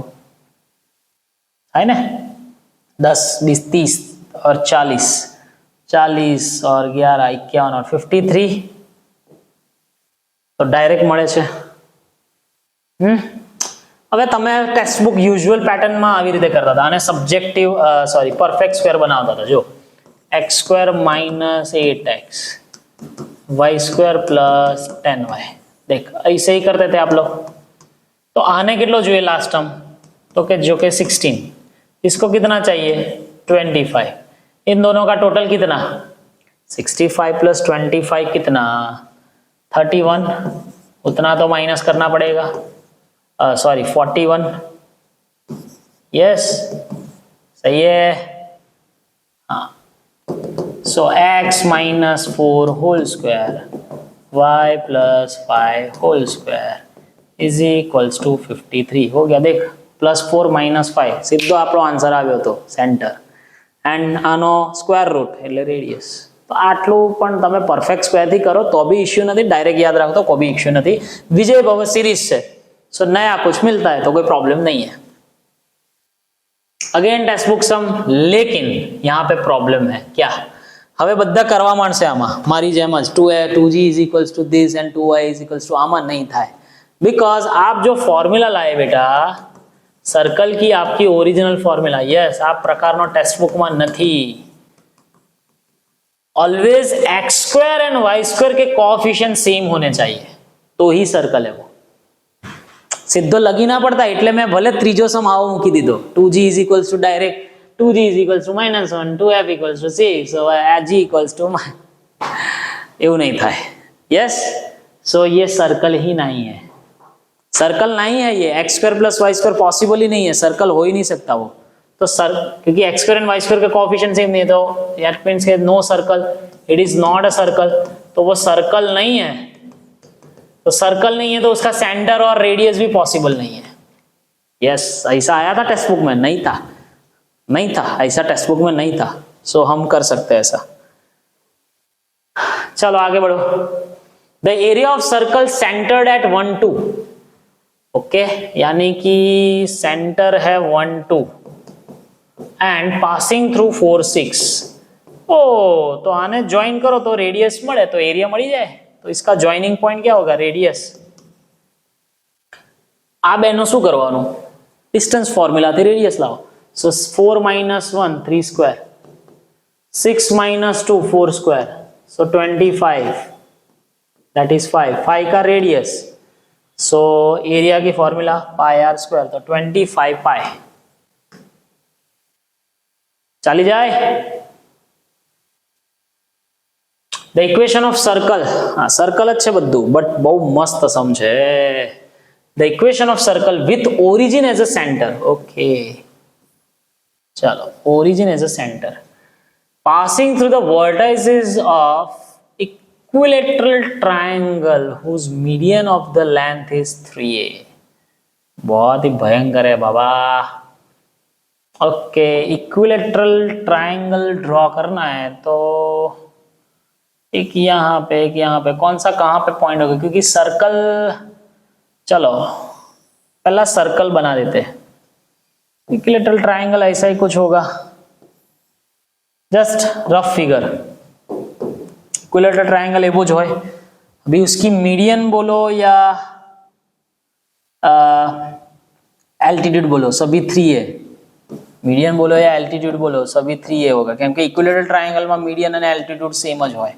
है ना। 10, 20, 30 और 40, 40 और 11, 51 और 53 તો ડાયરેક્ટ મળે છે. હવે તમે ટેક્સ્ટબુક યુઝ્યુઅલ પેટર્નમાં આવી રીતે કરતા હતા અને સબ્જેક્ટિવ પરફેક્ટ સ્ક્વેર બનાવતા હતા. જો x square minus 8x y square plus 10y, देख ऐसे ही करते थे आप लोग. तो आने कितना चाहिए लास्ट टर्म, तो कि जो कि 16, इसको कितना चाहिए 25. इन दोनों का टोटल कितना 65 प्लस 25 कितना 31, उतना तो माइनस करना पड़ेगा. 41, यस सही है. हाँ, so x minus 4 whole square y plus 5 whole square is equals to 53 हो गया. देख +4 -5 सीधो આપણો આન્સર આવ્યો તો સેન્ટર એન્ડ આનો સ્ક્વેર રૂટ એટલે રેડિયસ. તો આટલું પણ તમે પરફેક્ટ સ્ક્વેર થી કરો તો भी इश्यू नहीं, डायरेक्ट याद रखो तो कोई भी इश्यू नहीं. विजय भव सीरीज से सो नया कुछ मिलता है तो कोई प्रॉब्लम नहीं है. अगेन टेक्स्ट बुक सम, लेकिन यहाँ पे प्रॉब्लम है क्या, હવે બધા કરવા માંડશે આમાં મારી જેમ જ 2g is equals to this and 2y is equals to આમાં नहीं થાય. बिकॉज आप जो फॉर्मूला लाए बेटा सर्कल की आपकी ओरिजिनल फॉर्मूला, यस आप प्रकारનો टेक्स्ट बुक में नहीं. Always x square and y square के कोएफिशिएंट सेम होने चाहिए तो ही सर्कल है वो. सीधो लगी ना पड़ता એટલે मैं भले ત્રીજો સમ આવો મૂકી દીધો 2g is equals to direct 2g is equals to -1, 2f equals to 6, so g equals to એવું नहीं થાય. यस सो ये सर्कल ही नहीं है, सर्कल नहीं है ये. X square plus y square possible ही नहीं है, सर्कल हो ही नहीं सकता वो. तो क्योंकि x square and y square का कोएफिशिएंट सेम नहीं है तो दैट मींस के no circle, it is not a circle. तो वो सर्कल नहीं है, तो सर्कल नहीं है तो उसका सेंटर और रेडियस भी पॉसिबल नहीं है. यस ऐसा आया था टेक्स्ट बुक में, नहीं था, नहीं था ऐसा टेक्स्ट बुक में नहीं था. सो हम कर सकते हैं ऐसा. चलो आगे बढ़ो. The area of circle centred at 1 2, okay यानी कि सेंटर है 1 2 एंड पासिंग थ्रू 4 6. ओ तो आने ज्वाइन करो तो रेडियस મળે तो एरिया મળી जाए. तो इसका ज्वाइनिंग पॉइंट क्या होगा रेडियस. आ बेनो શું કરવાનું डिस्टेंस फॉर्मूला थी रेडियस लाओ. So 4 - 1 3 square, 6 - 2 4 square, so 25 that is 5 का रेडियस. सो एरिया की फॉर्मूला पाई आर स्क्वायर, तो 25 पाई चाली जाए. द इक्वेशन ऑफ सर्कल, हाँ सर्कल ज छे बधु बट बहु मस्त सम छे. The equation of circle with origin as a centre, okay चलो origin as a centre passing through the vertices of equilateral triangle whose median of the length is 3a. बहुत ही भयंकर है बाबा. ओके इक्विलेटरल ट्रायंगल ड्रॉ करना है तो एक यहाँ पे एक यहाँ पे, कौन सा कहाँ पे पॉइंट होगा, क्योंकि सर्कल, चलो पहला सर्कल बना देते. इक्विलेटरल ट्रायंगल ऐसा ही कुछ होगा, just rough figure. Equilateral triangle एवो जो है, अभी उसकी मीडियन बोलो या एल्टीट्यूड बोलो सभी 3 है. मीडियन बोलो या एल्टीट्यूड बोलो सभी 3a होगा, क्योंकि इक्विलेटरल ट्रायंगल में मीडियन और एल्टीट्यूड सेम ज होय.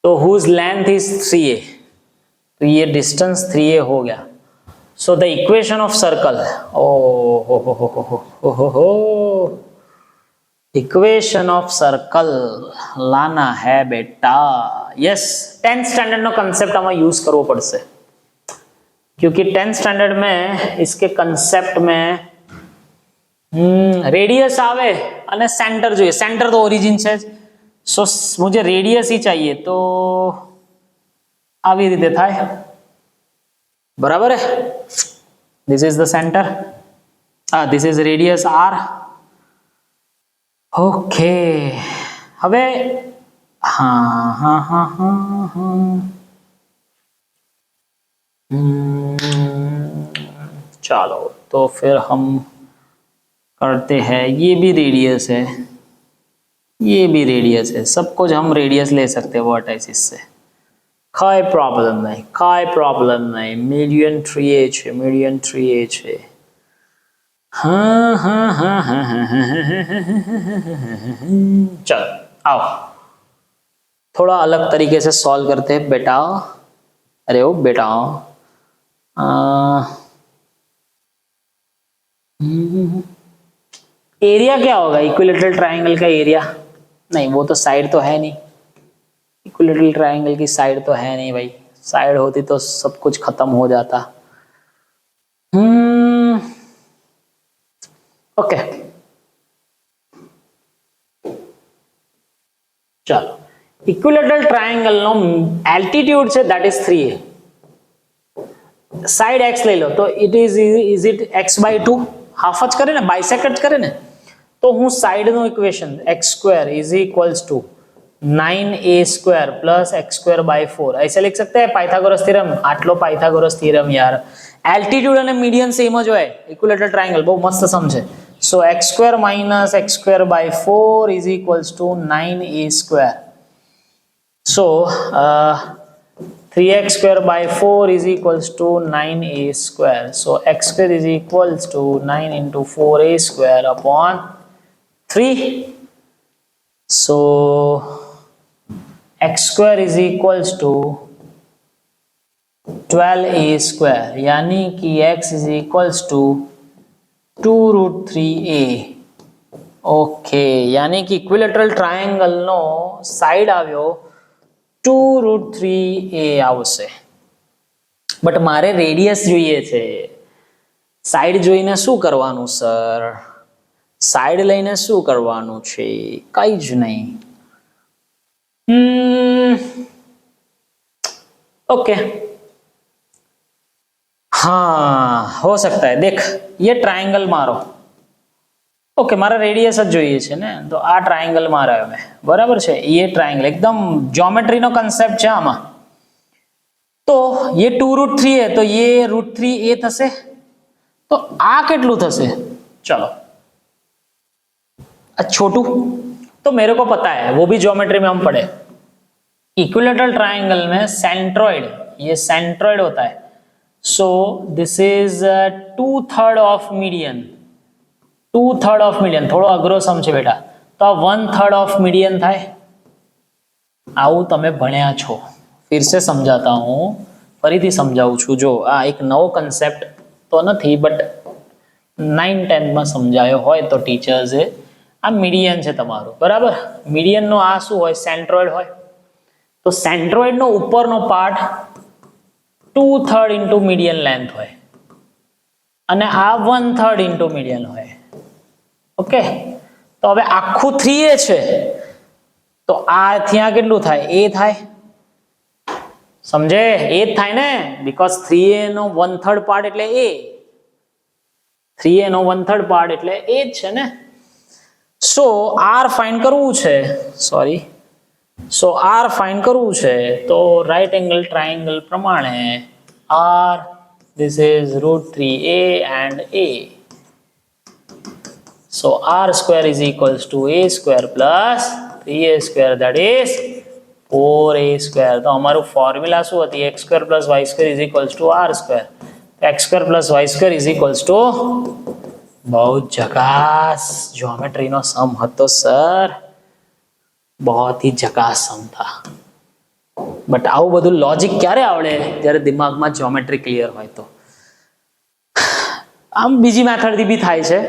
तो हुज लेंथ इज 3a, तो ये डिस्टेंस 3a हो गया. So the equation of circle, हो इक्वेशन ऑफ सर्कल लाना है बेटा. यस 10th स्टैंडर्ड नो कंसेप्ट हमें यूज करवो पड़से, क्योंकि 10th स्टैंडर्ड में इसके कंसेप्ट में रेडियस आवे અને सेंटर જોઈએ. सेंटर तो ओरिजिन है, सो मुझे रेडियस ही चाहिए, तो આવી રીતે થાય बराबर है. This is the centre, this is radius r. Okay હવે हाँ हाँ हाँ हाँ हाँ चलो तो फिर हम करते हैं, ये भी रेडियस है, ये भी रेडियस है, सब कुछ हम रेडियस ले सकते हैं वर्टाइसिस से, कोई प्रॉब्लम नहीं, कोई प्रॉब्लम नहीं। मीडियन 3h है, मीडियन 3h है। हाँ हाँ हाँ हाँ हाँ चलो आओ थोड़ा अलग तरीके से सॉल्व करते हैं बेटा। अरे ओ बेटा, एरिया क्या होगा इक्विलेटरल ट्रायंगल का एरिया? नहीं वो तो साइड तो है नहीं, इक्विलेटरल ट्रायंगल की साइड तो है नहीं भाई, साइड होती तो सब कुछ खत्म हो जाता। ओके चलो, इक्विलेटरल ट्रायंगल नो एल्टीट्यूड से that is 3a, side x ले लो तो it is it x/2, half ज करे ने, बाइसेक्ट करे ने, तो હું સાઈડ નો ઇક્વેશન x² = 9a² + x²/4 ऐसे लिख सकते हैं पाइथागोरस थ्योरम। आटलो पाइथागोरस थ्योरम यार, एल्टीट्यूड અને मीडियन सेम જ હોય इक्विलेटरल ट्रायंगल, બહુ મસ્ત સમજે। so x² - x²/4 = 9a², so 3x²/4 = 9a², so x² = 9 × 4a² upon 3, so x² = 12a², यानी कि x = 2√3a। ओके, यानी कि इक्विलेटरल ट्रायंगल नो साइड આવ્યો 2√3a આવશે, બટ મારે રેડિયસ જોઈએ છે। સાઈડ જોઈને શું કરવાનું સર? સાઈડ લઈને શું કરવાનું છે? કઈ જ નહીં। ओके हाँ हो सकता है, देख ये ट्रायंगल मारो, ओके मारा रेडियस ज જોઈએ છે ને, તો આ ટ્રાયંગલ મારાયો મેં, બરાબર છે। ये ट्रायंगल एकदम ज्योमेट्री નો કન્સેપ્ટ છે આમાં। તો ये 2√3 है तो ये √3a થશે, તો આ કેટલું થશે? चलो छोटू तो मेरे को पता है, वो भी ज्योमेट्री में हम पढ़े, इक्विलेटरल ट्रायंगल में सेंट्रोइड, ये सेंट्रोइड होता है। So this is 2/3 of median, 2/3 of median, थोड़ो अघरो समझे बेटा, तो 1/3 ऑफ मीडियन थाय। आवु तमे भण्या छो, फिर से समझाता हूँ, फरीथी समझाऊं छू। जो आ एक नवो कन्सेप्ट तो नहीं, बट 9-10 में समझायो होय तो टीचर्स आ मीडियन है तमारू, बराबर। मीडियन नो आ शू होय? सेंट्रोइड होय। तो सेंट्रोइड नो ऊपर नो पार्ट 2/3 इंटू मीडियन लेंथ होय, अने आ 1/3 इंटू मीडियन होय। ओके, तो हवे आखू 3a छे, तो आ थी केटलू थाय? a थाय, समझे? a थाय ने, बिकॉज 3a नो 1/3 पार्ट एटले a, 3a नो 1/3 पार्ट एटले a ज छे ने। सो आर फाइंड करवू छे, सॉरी, सो आर फाइंड करवू छे, तो राइट एंगल ट्रायंगल प्रमाणे r this is √3a and a, so r² = a² plus 3a², that is 4a²। तो हमारू फॉर्म्युला शू हती? x² + y² = r², x² + y² = बहुत झकास ज्योमेट्री नो सम हतो सर, बहुत ही झकास सम था। बट आવું બધું लॉजिक ક્યારે આવડે? જ્યારે દિમાગમાં જ્યોમેટ્રી ક્લિયર હોય તો। આમ બીજી મેથડ થી બી થાય છે,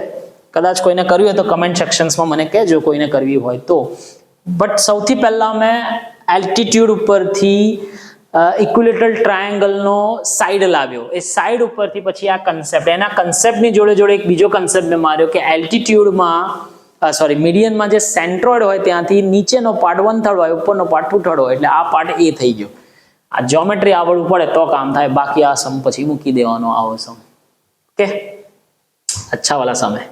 કદાચ કોઈને કર્યું હોય તો કમેન્ટ સેક્શન્સમાં મને કહેજો, કોઈને કરવી હોય તો। બટ સૌથી પહેલા મેં એલ્ટિટ્યુડ ઉપરથી इक्विलेटरल ट्रायंगल नो साइड लाव्यो, ए साइड ऊपर थी पछी आ कन्सेप्ट, एना कन्सेप्ट नी जोड़े जोड़े एक बीजो कन्सेप्ट में मार्यो कि एल्टिट्यूड में सॉरी मीडियन में जे सेंट्रोइड होय त्यांथी नीचेनो पार्ट 1/3 होय, उपरनो पार्ट 2/3 होय, એટલે આ પાર્ટ a થઈ ગયો। આ જ્યોમેટ્રી આવડવું પડે તો કામ થાય, બાકી આ સમ પછી મૂકી દેવાનો આવો સમ। ઓકે, अच्छा वाला सम है।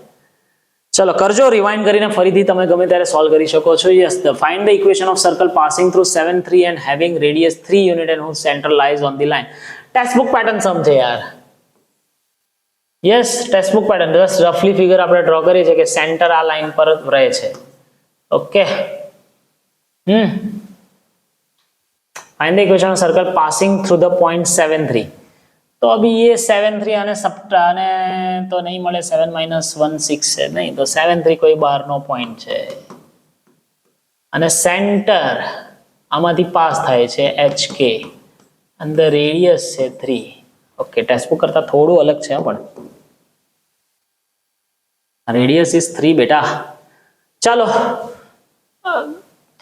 चलो करजो, रिवाइंड करीने फरीथी तमे गमे त्यारे सॉल्व करी शको छो। Yes, the find the equation of circle passing through 7, 3 and having radius 3 unit and whose center lies on the line। Textbook pattern sum छे यार, યસ ટેક્સ્ટબુક પેટર્ન જસ્ટ રફલી ફિગર આપણે ડ્રો કરીએ છીએ કે સેન્ટર આ line પર રહે છે. Okay find the equation of circle passing through the point 7 3. तो अभी ये 7 3 आने सप्टा ने तो नहीं મળે 7 - 1 6 છે નહીં તો 7 3 કોઈ બહારનો પોઈન્ટ છે અને સેન્ટર આમાંથી પાસ થાય છે HK and the radius છે 3. ઓકે ટેક્સ્ટબુક કરતા થોડું અલગ છે પણ રેડિયસ ઇઝ 3 બેટા. ચાલો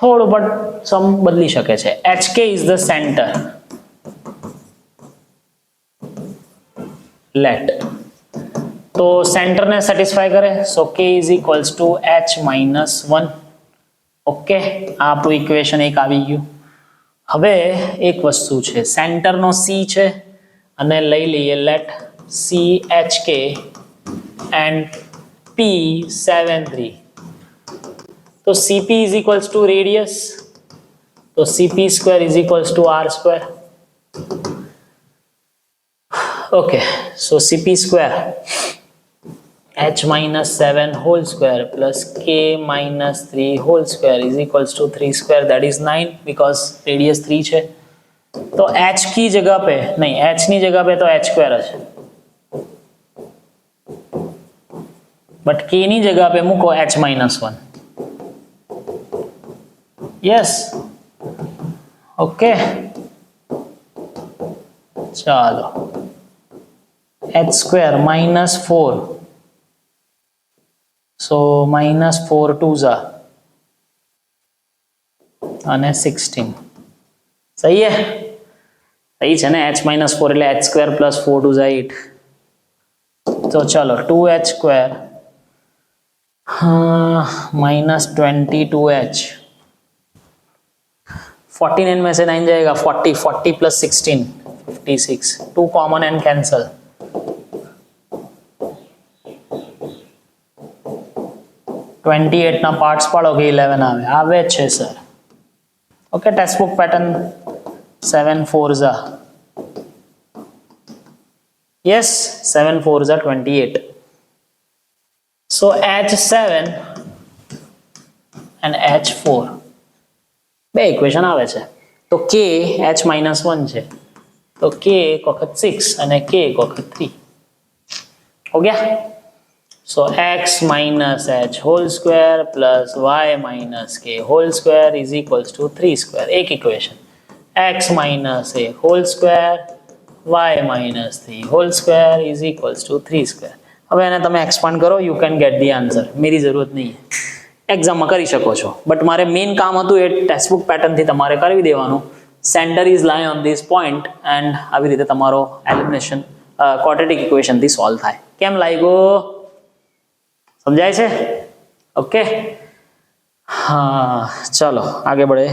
થોડું બટ સમ બદલી શકે છે. HK is the centre. Let તો સેન્ટર ને સેટિસ્ફાય કરે so K is equals to H - 1. Okay આ આપણું ઇક્વેશન એક આવી ગયું. હવે એક વસ્તુ છે સેન્ટર નો C છે અને લઈ લઈએ late C HK and P 7 3. तो CP is equals to radius, तो CP square is equals to R square. Okay, so CP square H minus 7 whole square plus K minus 3 whole square is equals to 3 square, that is 9 because radius 3 છે. तो H की जगह पे नहीं, H ની जगह पे तो H square है, बट K ની जगह पे મૂકો H minus 1. यस ओके चलो H square minus 4 so minus 4 2s અને 16 सही है सही है ना H minus 4 એટલે H square plus 4 2s 8 तो चलो 2H square minus 22H 49 में से 9 जाएगा 40 plus 16 56 2 कॉमन एंड कैंसल 28 ना पार्ट्स पाडोगे 11 आवे छे sir. Okay textbook pattern 7 4s yes 7 4s 28. so H7 and H4 બે ઇક્વેશન આવે છે તો K H - 1 છે તો K એક વખત 6 અને K એક વખત 3 हो गया. so X minus H whole square plus Y minus K whole square is equals to 3 square. एक equation X minus A whole square Y minus 3 whole square is equals to 3 square. હવે એને તમે expand કરો you can get the answer. मेरी जरूरत नहीं है એક્ઝામમાં કરી શકો છો બટ મારે મેઇન કામ હતું એ ટેક્સ્ટબુક પેટર્નથી તમારે કરી દેવાનું. સેન્ટર ઇઝ લાઈ ઓન ધીસ પોઈન્ટ એન્ડ આવી રીતે તમારો એલિમિનેશન ક્વોડ્રેટિક ઇક્વેશનથી સોલ્વ થાય. કેમ લાગ્યું? સમજાય છે? ઓકે હા ચલો આગે બઢે.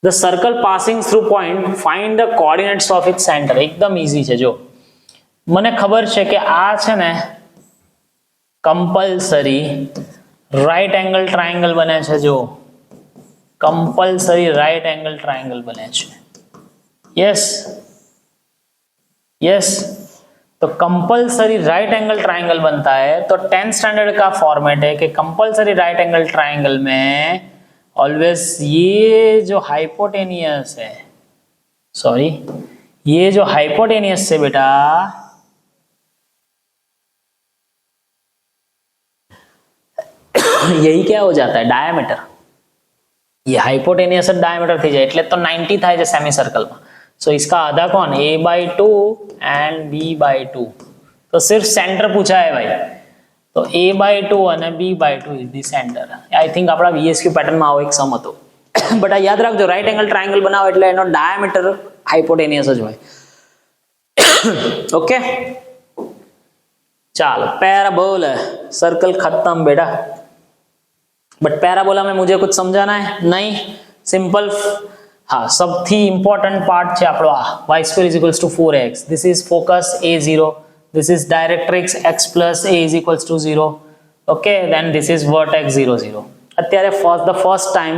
The circle passing through point find the coordinates of its centre. એકદમ ઇઝી છે. જો મને ખબર છે કે આ છે ને कंपलसरी राइट एंगल ट्रायंगल बने छे. जो कंपलसरी राइट एंगल ट्रायंगल बने छे. यस यस तो कंपलसरी राइट एंगल ट्रायंगल बनता है तो 10th स्टैंडर्ड का फॉर्मेट है कि कंपलसरी राइट एंगल ट्रायंगल में ऑलवेज ये जो हाइपोटेनियस है सॉरी ये जो हाइपोटेनियस है बेटा यही क्या हो जाता है डायमीटर. ये हाइपोटेनियस डायमीटर थी जाए એટલે તો 90 થાય છે સેમી सर्कल में. सो इसका आधा कौन a/2 एंड b/2. तो सिर्फ सेंटर पूछा है भाई तो a/2 અને b/2 is the centre. I think આપડા VSQ પેટર્ન માં આવો એક સમ હતો બટ આ યાદ રાખજો રાઈટ એંગલ ટ્રાયંગલ બનાવો એટલે એનો ડાયામીટર હાઇપોટેનિયસ જ હોય. ओके चलो पैराबोला सर्कल खत्म बेटा. बट पैराबोला में मुझे कुछ समझाना है नहीं. सिंपल हाँ सबथी इंपॉर्टंट पार्ट है आपको y square is equals to 4x. this is focus a0, this is directrix x plus a is equals to 0. okay then this is vertex 0 0. અત્યારે the first time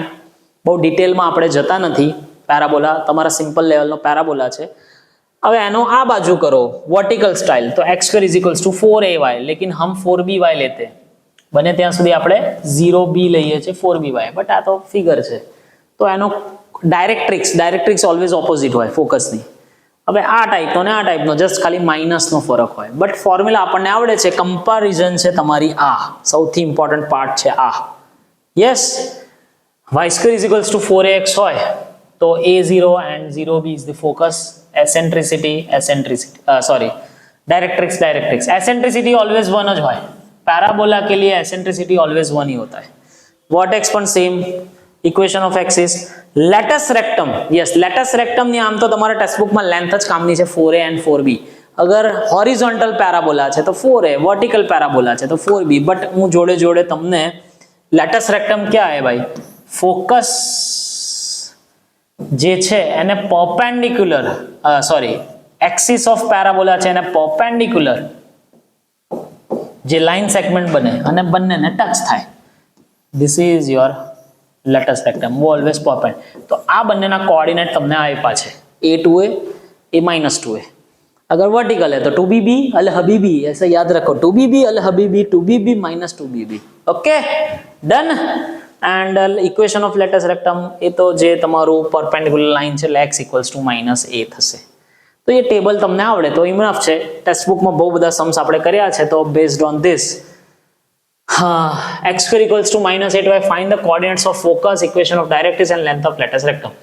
બહુ ડિટેલમાં આપણે જતા નથી. પેરાબોલા તમારા સિમ્પલ લેવલનો પેરાબોલા છે अब एनो आ बाजू करो वर्टिकल स्टाइल तो x स्क्वायर इज इक्वल्स टू 4ay, लेकिन हम 4by लेते बने ત્યાં સુધી આપણે 0b લઈએ છે 4by, બટ આ તો ફિગર છે તો એનો ડાયરેક્ટ્રિક્સ ઓલવેઝ ઓપોઝિટ હોય ફોકસની. હવે આ ટાઈપનો ને આ ટાઈપનો જસ્ટ ખાલી માઇનસનો ફરક હોય, બટ ફોર્મ્યુલા આપણને આવડે છે. કમ્પેરિઝન છે તમારી આ સૌથી ઇમ્પોર્ટન્ટ પાર્ટ છે આ. Yes, y square is equals two 4ax હોય તો a0 and 0b is the focus. Directrix eccentricity always 1 જ હોય. पैराबोला के लिए एसेंट्रिसिटी ऑलवेज 1 ही होता है. वर्टेक्स पण same. Equation of x is latus rectum. Yes, latus rectum ની આમ તો તમારા ટેક્સ્ટ બુક માં લેન્થ જ કામની છે 4a and 4b. અગર હોરિઝોન્ટલ પેરાબોલા છે તો 4a, વર્ટિકલ પેરાબોલા છે તો 4b, બટ હું જોડે જોડે તમને લેટસ રેક્ટમ क्या है भाई, फोकस જે છે એને પરપેન્ડિક્યુલર एक्सिस ऑफ पैराबोला છે એને પરપેન્ડિક્યુલર જે લાઈન સેગમેન્ટ બને અને બંનેને ટચ થાય, ધીસ ઇઝ યોર લેટસ રેક્ટમ. वो ऑलवेज परपेंड. तो आ બંનેના કોઓર્ડિનેટ તમને આપ્યા છે a2a a-2a. अगर वर्टिकल है तो 2bb अल हबीबी, ऐसा याद रखो 2bb अल हबीबी 2bb - 2bb. Okay done. And equation of latus rectum એ તો જે તમારું પરપેન્ડિક્યુલર લાઈન છે x = -a થશે. तो ये टेबल તમને આવડે તો ઇનફ છે. ટેક્સ્ટ બુક માં બહુ બધા सम्स આપણે કર્યા છે તો based on this x square equals to -8y, find the coordinates of focus, equation of directrix and length of latus rectum.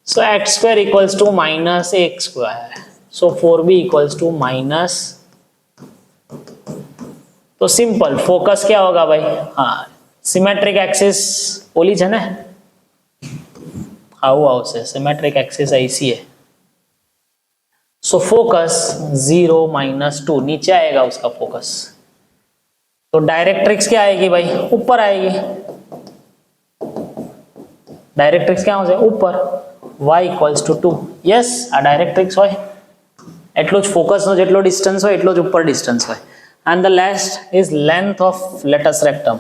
So x square equals to -x square, so 4b equals to minus. तो simple focus क्या होगा भाई, हाँ symmetric axis ओली है ना, આવું આવશે symmetric axis ऐसी है. सो फोकस 0 - 2 नीचे आएगा उसका फोकस. तो डायरेक्ट्रिक्स क्या आएगी भाई, ऊपर आएगी. डायरेक्ट्रिक्स क्या हो ऊपर, y = 2. यस, आ डायरेक्ट्रिक्स હોય એટલો જ ફોકસ નો જેટલો ડિસ્ટન્સ હોય એટલો જ ઉપર ડિસ્ટન્સ હોય. And the last is length of latus rectum.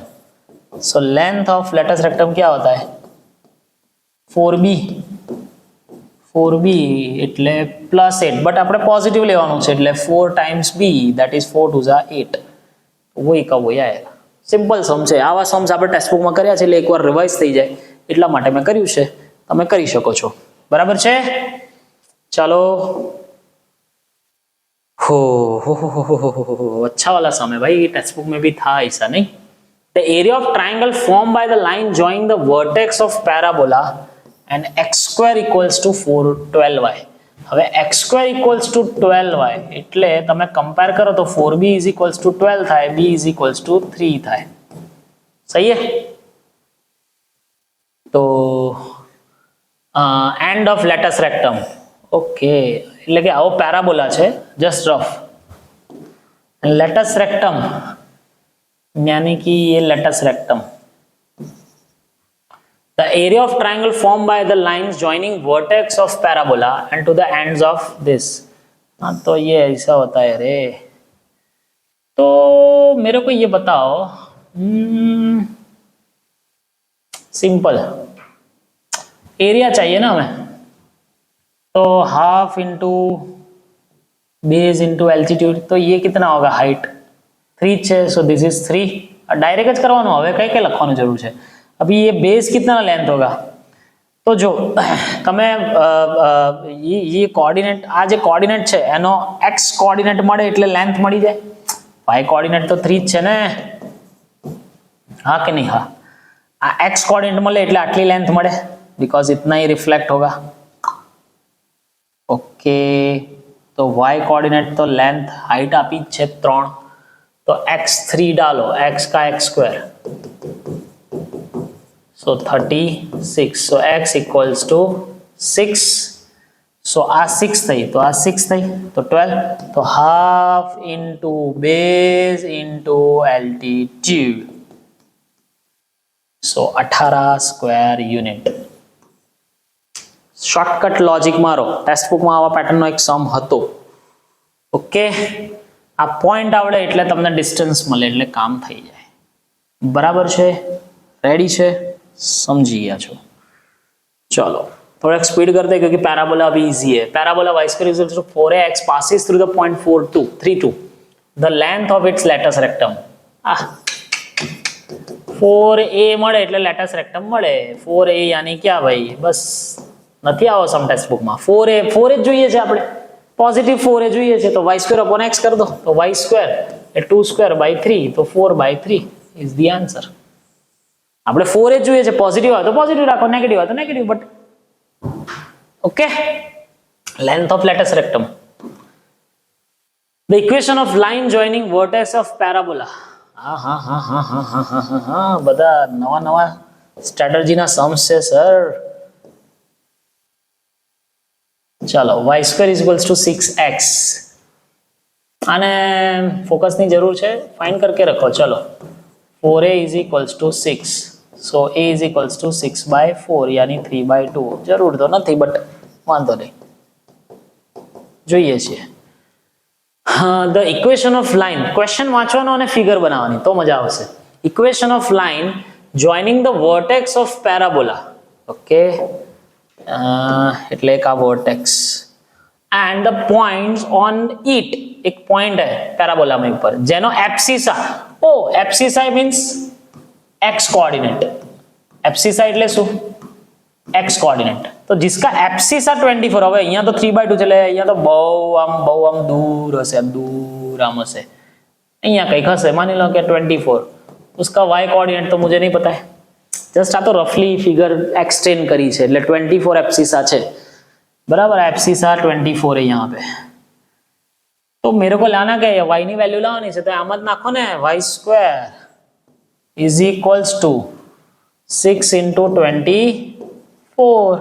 So length of latus rectum क्या होता है, 4b એટલે +8, બટ આપણે પોઝિટિવ લેવાનું છે એટલે 4 ટાઈમ્સ b, ધેટ ઇઝ 4 * 2 = 8. वही का वही आएगा. सिंपल सम છે. આવા सम्स આપણે ટેક્સ્ટ બુક માં કર્યા છે એટલે એકવાર રિવાઇઝ થઈ જાય એટલા માટે મેં કર્યું છે. તમે કરી શકો છો. બરાબર છે. ચાલો. हो अच्छा वाला सम है भाई, टेक्स्ट बुक में भी था ऐसा नहीं. The area of triangle formed by the line joining the vertex of parabola and x square equals to 412y. હવે x square equals to 12y એટલે તમે કમ્પેર કરો તો 4b is equals to 12 થાય, b is equals to 3 થાય. સહી है. તો end of latus rectum. Okay, એટલે કે આવો પેરાબોલા છે જસ્ટ રફ. लेटस रेक्टम यानी कि ये latus rectum. The area of triangle formed by the lines joining vertex of parabola and to the ends of this. हाँ तो ये ऐसा होता है रे. तो मेरे को ये बताओ, सिंपल एरिया चाहिए ना हमें, तो half into base into altitude, तो ये कितना होगा, हाइट 3 છે. So this is 3. डायरेक्ट જ કરવાનો, હવે કઈ કઈ લખવાની જરૂર છે. अभी ये बेस कितना लेंथ होगा, तो जो તમે ये कोऑर्डिनेट આ જે કોઓર્ડિનેટ છે એનો x કોઓર્ડિનેટ મળે એટલે લેન્થ મળી જાય. y કોઓર્ડિનેટ તો 3 જ છે ને, हाँ कि नहीं, हाँ. આ x કોઓર્ડિનેટ મળે એટલે આટલી લેન્થ મળે बिकॉज इतना ही रिफ्लेक्ट होगा. ओके, तो y कोऑर्डिनेट तो लेंथ हाइट आपी છે 3, तो x3 डालो, x का x square, so 36. so x equals to 6. so आ 6 થઈ તો આ 6 થઈ તો 12. તો half into base into altitude, so 18 square unit. Shortcut logic મારો. ટેક્સ્ટ બુક માં આવા પેટર્ન નો એક સમ હતો. ઓકે, આ પોઈન્ટ આવડે એટલે તમને ડિસ્ટન્સ મળે એટલે કામ થઈ જાય. બરાબર છે, રેડી છે, સમજી ગયા છો. ચલો थोड़ा स्पीड करते हैं क्योंकि पैराबोला अभी इजी है. Parabola y square is equal to 4ax passes through the point 32. The length of its latus rectum. 4a મળે એટલે latus rectum મળે. 4a यानी क्या भाई? बस નથી આવો સમ ટેક્સ્ટ બુકમાં. 4a જ જોઈએ છે આપણે. પોઝિટિવ 4a જોઈએ છે તો y square upon x કર દો. તો y square A 2 square by 3 તો 4/3 is the answer. આપણે 4a જ જોઈએ છે. પોઝિટિવ હોય તો પોઝિટિવ રાખો, નેગેટિવ હોય તો negative. But okay, length of latus rectum. The equation of line joining vertex of parabola. બધા નવા સ્ટ્રેટજી ના સમ્સ છે સર. ચાલો, y square is equals to 6x. આને ફોકસ ની જરૂર છે, ફાઇન્ડ કરકે રખો. ચલો, 4a is equals to 6. So a is equals to 6/4 यानी 3/2. જરૂર તો નથી બટ વાંધો નહીં, જોઈએ છીએ. The equation of line. Question વાંચવાનો અને ફિગર બનાવવાની તો મજા આવશે. Equation of line joining the vertex of parabola. Okay, એટલે એક આ vertex and the points on it. એક પોઈન્ટ है પેરાબોલા में ऊपर જેનો એબ્સિસા. એબ્સિસા मीन्स एक्स कोऑर्डिनेट. एब्सिसा એટલે શું? X coordinate. तो जिसका एब्सिसा 24. હવે અહીંયા તો 3/2 છે એટલે અહીંયા તો બહુ આમ દૂર હશે, દૂર આમ હશે. અહીંયા કઈક હશે, માની લો કે 24. उसका y कोऑर्डिनेट तो मुझे नहीं पता है. जस्ट આ તો રફલી ફિગર एक्सटेंड કરી છે એટલે 24 एब्सिसा છે. बराबर, एब्सिसा 24 है यहाँ पे. तो मेरे को लाना क्या है? y ની વેલ્યુ લાવવાની છે તો આમ જ નાખો ને. y square is equals to 6 into 24.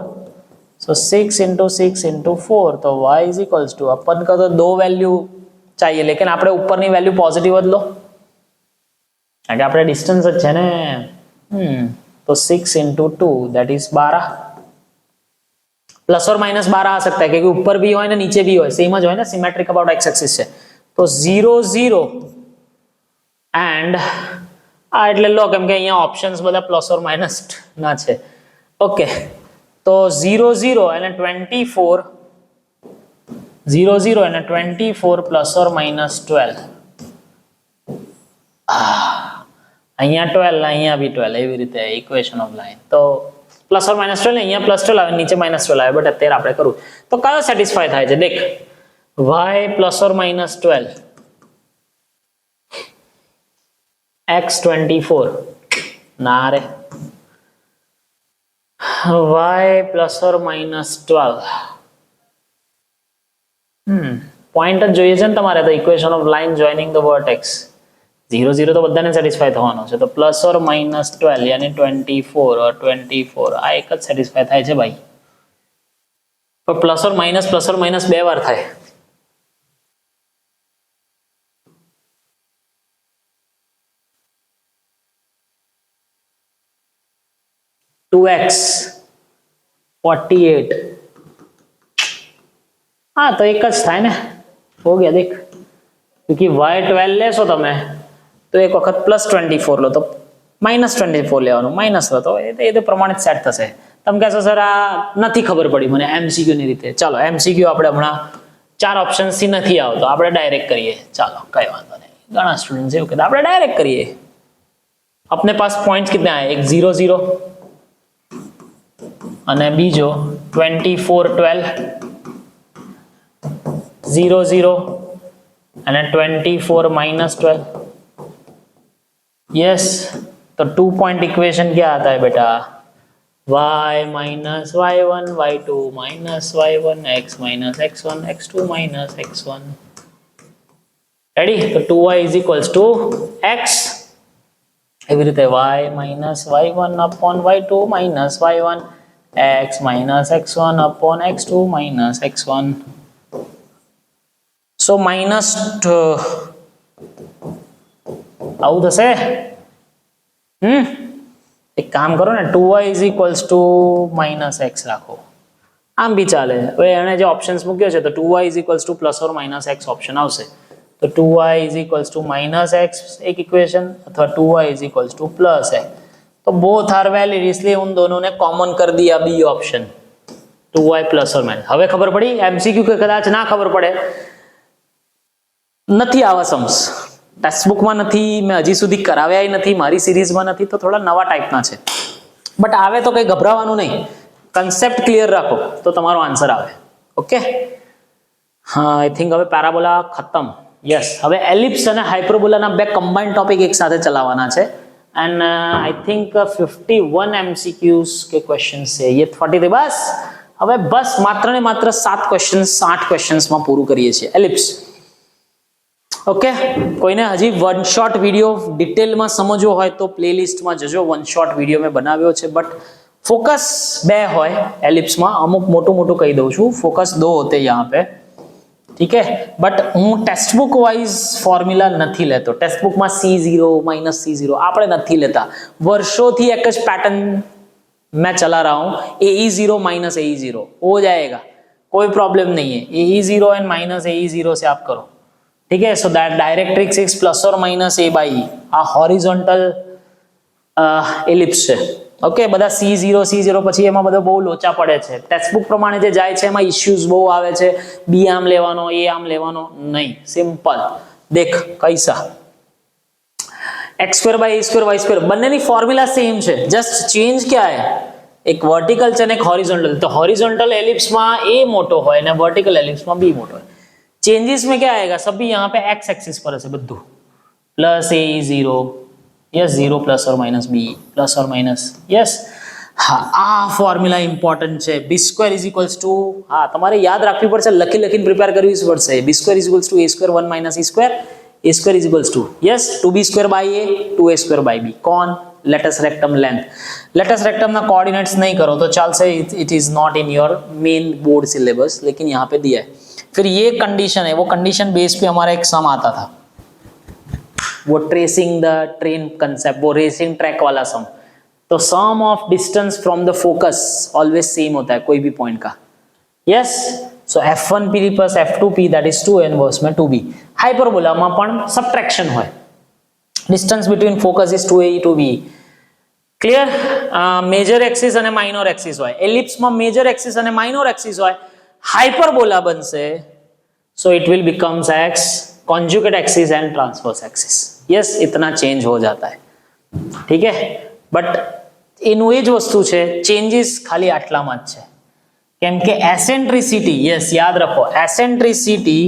So 6 into 6 into 4. तो y is equals to, अपन का तो दो वैल्यू चाहिए लेकिन આપણે ઉપરની વેલ્યુ પોઝિટિવ જ લો કારણ કે આપણે ડિસ્ટન્સ જ છે ને. तो 6 into 2 that is 12. प्लस और माइनस 12 आ सकता है क्योंकि ऊपर भी हो ना नीचे भी हो, सेम જ હોય ને. सिमेट्रिक अबाउट एक्स एक्सिस છે तो 0 0 एंड આ એટલે લો કેમ કે અહીંયા ઓપ્શન્સ બધા પ્લસ ઓર માઇનસ ના છે. ઓકે, તો 0 0 અને 24 0 0 અને 24 પ્લસ ઓર માઇનસ 12. અહીંયા 12 અહીંયા भी 12 એવી રીતે ઇક્વેશન ઓફ લાઇન. તો પ્લસ ઓર માઇનસ 12 અહીંયા પ્લસ 12 આવે, નીચે માઇનસ 12 આવે. બટ અત્યારે આપણે કરું તો કયો સેટિસ્ફાય થાય છે? દેખ, y plus or minus 12 x 24 ना रे, y प्लस और माइनस 12. पॉइंट જ જોઈએ છે ને તમારે. તો equation of line joining the vertex 0 0 તો બધાને સેટિસ્ફાય થવાનો છે. તો પ્લસ ઓર માઇનસ 12 यानी 24 और 24 આ એક જ સેટિસ્ફાય થાય છે ભાઈ. પણ પ્લસ ઓર માઇનસ બે વાર થાય. Two x 48. हाँ तो एक ज थाय ने. हो गया देख, क्योंकि y 12 लेशो तमे तो एक वखत +24 लो तो -24 लेवानुं. माइनस लो तो ए प्रमाणे सेट थशे. तमे कहो सर आ नथी खबर पड़ी मने एमसीक्यू नी रीते. चलो एमसीक्यू आपणे हमणां 4 ऑप्शन्स थी नथी आवतो, आपणे डायरेक्ट करीए. चलो कई वांधो नहीं, घणा स्टूडेंट्स एवुं कहे आपणे डायरेक्ट करीए. अपने पास पॉइंट्स कितने आए? एक 0 0 અને બીજો 24 12 0 0 અને 24 -12. यस, तो 2 पॉइंट इक्वेशन क्या आता है बेटा? y minus y1 y2 minus y1 x minus x1 x2 minus x1. Ready? तो 2y is equals to x. એવી રીતે y minus y1 upon y2 minus y1 x minus x1 upon x2 minus x1. So minus આવું થશે. એક કામ કરો ને, 2y is equals to minus x રાખો. આમ બી ચાલે. હવે એને જે ઓપ્શન્સ મૂક્યો છે તો 2y is equals to plus or minus x option આવશે. तो 2y is equals to minus x एक इक्वेशन अथवा 2y is equals to plus x. तो बोथ आर वैलिड, इसलिए उन दोनों ने कॉमन कर दिया B option. 2y plus or minus. હવે ખબર પડી? એમસીક્યુ કે કદાચ ના ખબર પડે, નથી આવા सम्स ટેક્સ્ટ બુકમાં નથી, મેં હજી સુધી કરાવ્યા નથી, મારી સિરીઝમાં નથી, તો થોડા નવા ટાઈપના છે. બટ આવે તો કંઈ ગભરાવાનું નહીં, કન્સેપ્ટ ક્લિયર રાખો તો તમારો આન્સર આવે. ઓકે, હા, આઈ થિંક હવે પેરાબોલા ખતમ. યસ, હવે એલિપ્સ અને હાઇપરબોલાના બે કમ્બાઇન્ડ ટોપિક એક સાથે ચલાવવાના છે. એન્ડ આઈ થિંક 51 MCQs કે ક્વેશ્ચન છે ये 40 બસ. હવે બસ માત્ર ને માત્ર 7 ક્વેશ્ચન 8 ક્વેશ્ચન્સમાં પૂરું કરીએ છીએ એલિપ્સ. ઓકે, કોઈને હજી વન શોટ વિડીયો ડિટેલમાં સમજવો હોય તો પ્લેલિસ્ટમાં જજો, વન શોટ વિડીયો મેં બનાવ્યો છે. બટ फोकस बे होय एलिप्स में, अमुक मोटू मोटू कही दઉં છું, फोकस 2 होते यहाँ पे, ठीक है. बट हूँ टेक्स्ट बुक वाइज फॉर्म्युला नहीं लेतो. टेक्स्ट बुक में C0 माइनस C0 आपणे नहीं लेता. वर्षों थी एक ज पैटर्न मैं चला रहा हूँ, AE0 माइनस AE0 हो जाएगा, कोई प्रॉब्लम नहीं है. AE0 एंड माइनस AE0 से आप करो, ठीक है. So that directrix is plus और माइनस A बाई E. आ हॉरिजॉन्टल एलिप्स है. ओके, બધા C0 પછી એમાં બધો બહુ લોચા પડે છે. ટેક્સ્ટ બુક પ્રમાણે જે જાય છે એમાં ઇશ્યુઝ બહુ આવે છે. બી આમ લેવાનો, એ આમ લેવાનો નહીં, સિમ્પલ. દેખ કૈસા x² બાય a² y² બંનેની ફોર્મ્યુલા સેમ છે, જસ્ટ ચેન્જ क्या है, એક વર્ટિકલ છે અને એક હોરિઝોન્ટલ. તો હોરિઝોન્ટલ એલિપ્સમાં a મોટો હોય અને વર્ટિકલ એલિપ્સમાં b મોટો હોય. चेंजेस में क्या आएगा, सभी यहाँ पे x एक्सिस पर है બધું, प्लस a0 यस 0 प्लस और माइनस b प्लस और माइनस यस. हाँ, आ फॉर्म्युला इम्पोर्टન્ટ છે. b² इज इक्वल्स टू, हाँ તમારે યાદ રાખવી પડશે, લખી લખીને પ્રિપેર કરવી પડશે. b² is equals to a² 1 minus e² a² is equals to yes 2b² by a 2a² by b. कौन? Latus rectum length. Latus rectum ना कोऑर्डिनेट्स नहीं करो तो चालसे, it is not in your main board syllabus, लेकिन यहाँ पे दिया है. फिर ये कंडीशन है, वो कंडीशन बेस पे हमारा एक सम आता था, वो ट्रेसिंग द ट्रेन कंसेप्ट, वो रेसिंग ट्रैक वाला सम. तो sum of distance from the focus always same होता है कोई भी पॉइंट का. Yes, so f1p plus f2p that is 2 inverse में 2b. हाइपरबोला में पण सब्ट्रैक्शन होय, distance between focus is 2a to b. Clear? Major axis અને માઇનોર एक्सिस होय. एलिप्स में मेजर एक्सिस અને માઇનોર एक्सिस होय. हाइपरबोला बनसे, so it will becomes x conjugate axis and transverse axis. Yes, इतना चेंज हो जाता है, ठीक है. बट एनु ए ज वस्तु छे, चेंजेस खाली आटलामां ज छे. केम के एसेंट्रिसिटी, यस याद रखो, एसेंट्रिसिटी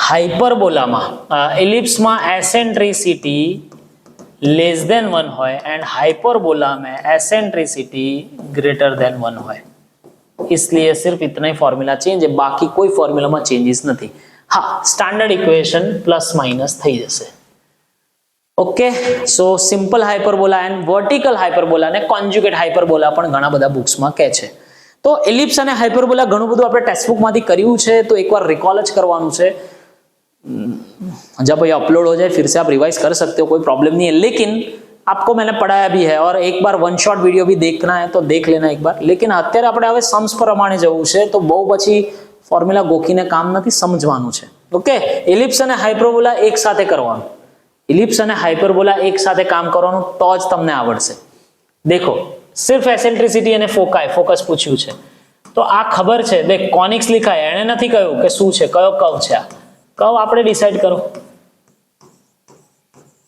हाइपरबोला में एलिप्स में एसेंट्रिसिटी लेस देन 1 होय एंड हाइपरबोला में एसेंट्रिसिटी ग्रेटर देन 1 होय. इसलिए सिर्फ इतना ही फॉर्म्युला चेंज है, बाकी कोई फॉर्म्युला में चेंजेस नहीं. हाँ, स्टैंडर्ड इक्वेशन प्लस माइनस थी जैसे. Okay, so simple hyperbola and vertical hyperbola ने कॉन्जुगेट हाइपरबोला पण घणा बधा बुक्स में कहे छे. तो एलिप्स अने हाइपरबोला घणું બધું આપણે ટેક્સ્ટ બુક માંથી કર્યું છે, તો એકવાર રિકોલ જ કરવાનું છે. जब ये अपलोड हो जाए फिर से आप रिवाइज कर सकते हो, कोई प्रॉब्लम नहीं है. लेकिन आपको मैंने पढ़ाया भी है और एक बार वन शॉट वीडियो भी देखना है तो देख लेना एक बार. लेकिन અત્યારે આપણે હવે सम्स પ્રમાણે જવું છે, તો બહુ પછી ફોર્મ્યુલા ગોખીને કામ નથી, સમજવાનું છે. ઓકે, એલિપ્સ અને હાઇપરબોલા એક સાથે કરવાનું, એલિપ્સ અને હાઇપરબોલા એક સાથે કામ કરવાનું, તો જ તમને આવડશે. देखो, सिर्फ एसेंट्रिसिटी અને फोकस પૂછ્યું છે, તો આ ખબર છે. દેખ, કોનિક્સ लिखा है, એણે નથી કહ્યું કે શું છે, કયો કર્વ છે. આ કર્વ આપણે ડિસાઈડ કરો,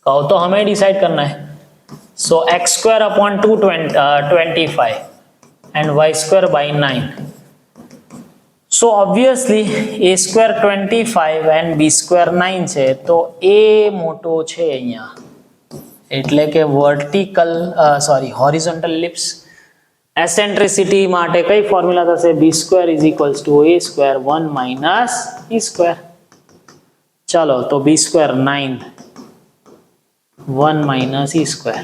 કર્વ તો हमें डिसाइड करना है. सो x² upon 225 and y² by 9. So obviously a² 25 and b² 9 છે, તો a મોટો છે અહીંયા, એટલે કે વર્ટિકલ હોરિઝોન્ટલ એલિપ્સ. એસેન્ટ્રિસિટી માટે કઈ ફોર્મ્યુલા થશે? b² is equals to a² 1 minus e². चलो, तो b² 9 1 minus e².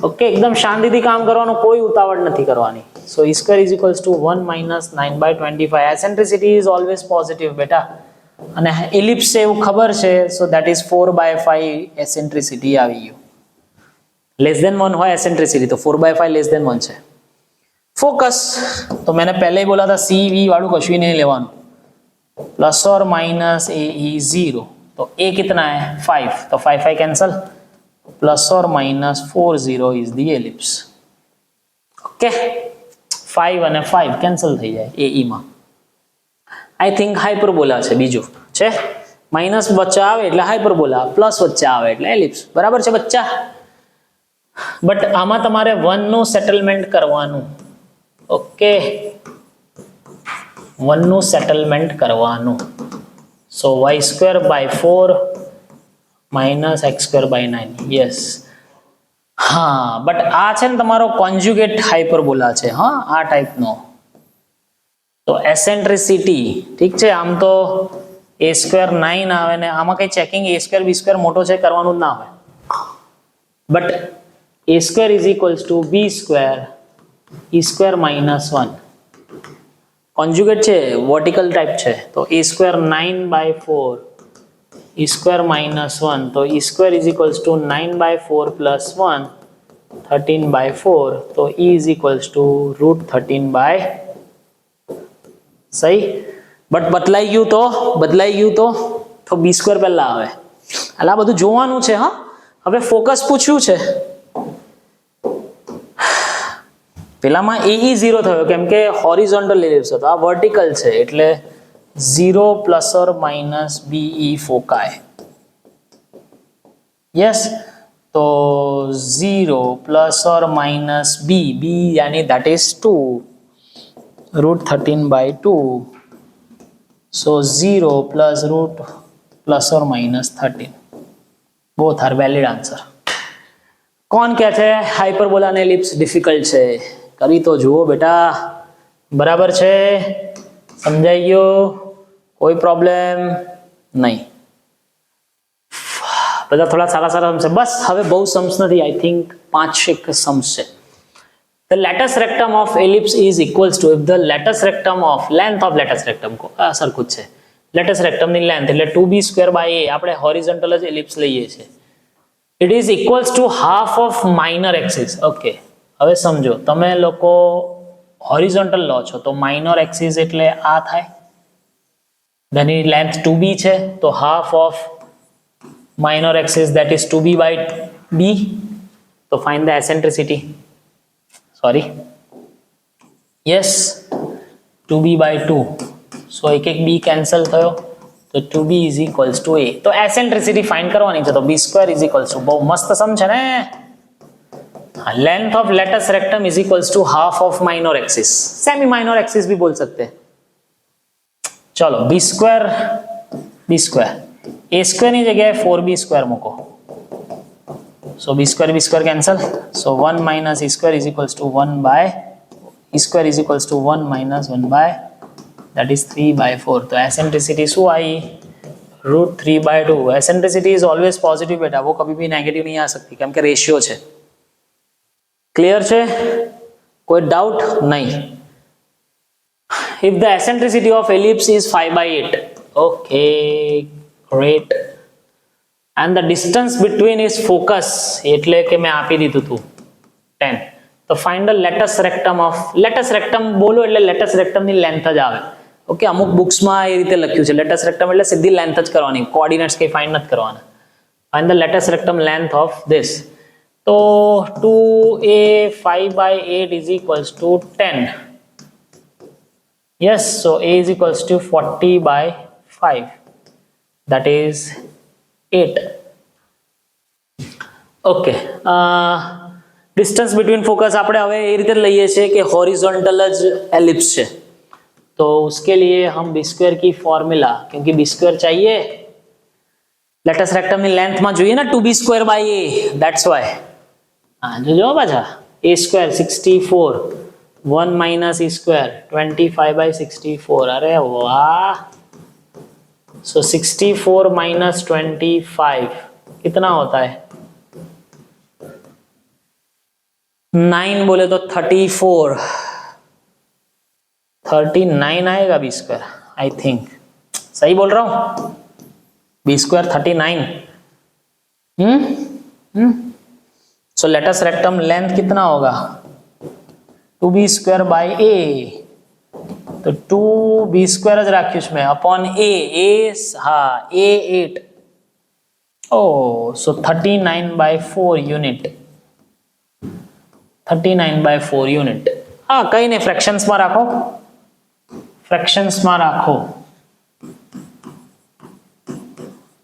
ओके, एकदम शांतिથી કામ કરવાનું, કોઈ ઉતાવળ નથી કરવાની. So e² is equals to 1 minus 9 by 25. Eccentricity is always positive बेटा, અને એલિપ્સ છે એવું ખબર છે, so that is 4/5 eccentricity આવી ગયું. लेस देन 1 હોય एसेंट्रिसिटी, तो 4/5 लेस देन 1 છે. फोकस तो मैंने पहले ही बोला था, CV वालू कશું नहीं लेवाનું, प्लस और माइनस AE0. तो A कितना है? 5, तो 5 कैंसल, प्लस और minus 40 is the ellipse. Okay, 5 અને 5 કેન્સલ થઈ જાય AE માં. આઈ થિંક હાઇપરબોલા છે બીજું છે. માઇનસ વચ્ચે આવે એટલે હાઇપરબોલા, પ્લસ વચ્ચે આવે એટલે એલિપ્સ. બરાબર છે બચ્ચા? બટ આમાં તમારે 1 નું સેટલમેન્ટ કરવાનું. ઓકે, 1 નું સેટલમેન્ટ કરવાનું. સો y² / 4 માઇનસ x² / 9. યસ. હા, બટ આ છે ને તમારો કોન્જ્યુગેટ હાઇપરબોલા છે. હા, આ ટાઈપનો. તો એસેન્ટ્રિસિટી ઠીક છે. આમ તો a² 9 આવે ને આમાં કઈ ચેકિંગ a² b² મોટો છે કરવાનું જ ના હોય. But a² = b² e² - 1 conjugate છે, વર્ટિકલ ટાઈપ છે. તો a² 9/4 e² - 1 તો e² = 9/4 + 1 13/4 તો e = √13/, સही. બટ બદલાઈ ગયું તો b² પહેલા આવે. એટલે આ બધું જોવાનું છે. હા, હવે ફોકસ પૂછ્યું છે. પેલામાં AE 0 થયો કેમ કે હોરિઝોન્ટલ એલિપ્સ હતો. આ વર્ટિકલ છે એટલે 0 ± BE ફોકાય. યસ. તો 0 ± B यानी that is 2 √13/2. so 0 ± 13. both are valid answer. કોણ કહે છે હાઇપરબોલા ને એલિપ્સ ડિફિકલ્ટ છે? કરી તો જુઓ બેટા. બરાબર છે? સમજાઈ ગયું? કોઈ પ્રોબ્લેમ નહીં? બધા થોડા સારા સમજશે. બસ હવે બહુ સમ્સ નથી. આઈ થિંક 5-6 સમ્સ છે. The latus rectum of ellipse is equals to, if the latus rectum of length of latus rectum को સરખું જ છે. latus rectum ની length એટલે 2b² / a. આપણે હોરિઝોન્ટલ જ એલિપ્સ લઈએ છીએ. It is equals to half of minor axis. Okay, હવે સમજો. તમે લોકો હોરિઝોન્ટલ લો છો તો માઇનર એક્સિસ એટલે આ થાય. તેની લેન્થ 2b છે તો half of minor axis that is 2b/b. તો find the eccentricity. Sorry. Yes, 2b/2. so એક b કેન્સલ થયો તો 2b = a. તો એસેન્ટ્રિસિટી ફાઇન્ડ કરવાની છે. તો b² બહુ મસ્ત સમ છે ને. Length of latus rectum = half of minor axis. Semi minor axis भी बोल सकते हैं. चलो b² a² ની જગ્યાએ 4b² મૂકો. so b² cancel. so 1 - e² = 1 that is 3/4. तो एसेंट्रिसिटी શું आई? √3/2. एसेंट्रिसिटी इज ऑलवेज पॉजिटिव बेटा, वो कभी भी नेगेटिव नहीं आ सकती કેમ કે રેશિયો છે. ક્લિયર છે? કોઈ ડાઉટ નહીં? if the eccentricity of ellipse is 5/8. okay, great. and the distance between its focus એટલે કે મેં આપી દીધું હતું 10. તો find the latus rectum of, latus rectum બોલો એટલે latus rectum ની લેન્થ જ આવે. ઓકે, અમુક બુક્સમાં એ રીતે લખ્યું છે. latus rectum એટલે સીધી લેન્થ જ કરવાની, કોઓર્ડિનેટ્સ કઈ ફાઇન્ડ નથી કરવાના. find the latus rectum length of this. तो 2a 5/8 = 10. yes, so a = 40/5. that is 8. okay, distance between focus આપણે હવે એ રીતે લઈએ છીએ કે હોરિઝોન્ટલ જ એલિપ્સ છે. तो उसके लिए हम b² की फॉर्मूला, क्योंकि b² चाहिए लेटस रेक्टम ની લેન્થ માં જોઈએ ને 2b² / a. that's why. हाँ, जो बचा a² 64 1 - e² 25/64. अरे वाह. so 64 - 25 कितना होता है? 9 बोले तो 34. 39 आएगा b². आई थिंक सही बोल रहा हूं? b² 39. So let's rectum length कितना होगा? 2b² / a. तो 2b² જ રાખ્યું છે મેં अपॉन a. हाँ, a 8. so 39/4 unit. 39/4 यूनिट. हाँ कहीं नहीं, फ्रैक्शंस में राखो, फ्रैक्शंस में राखो।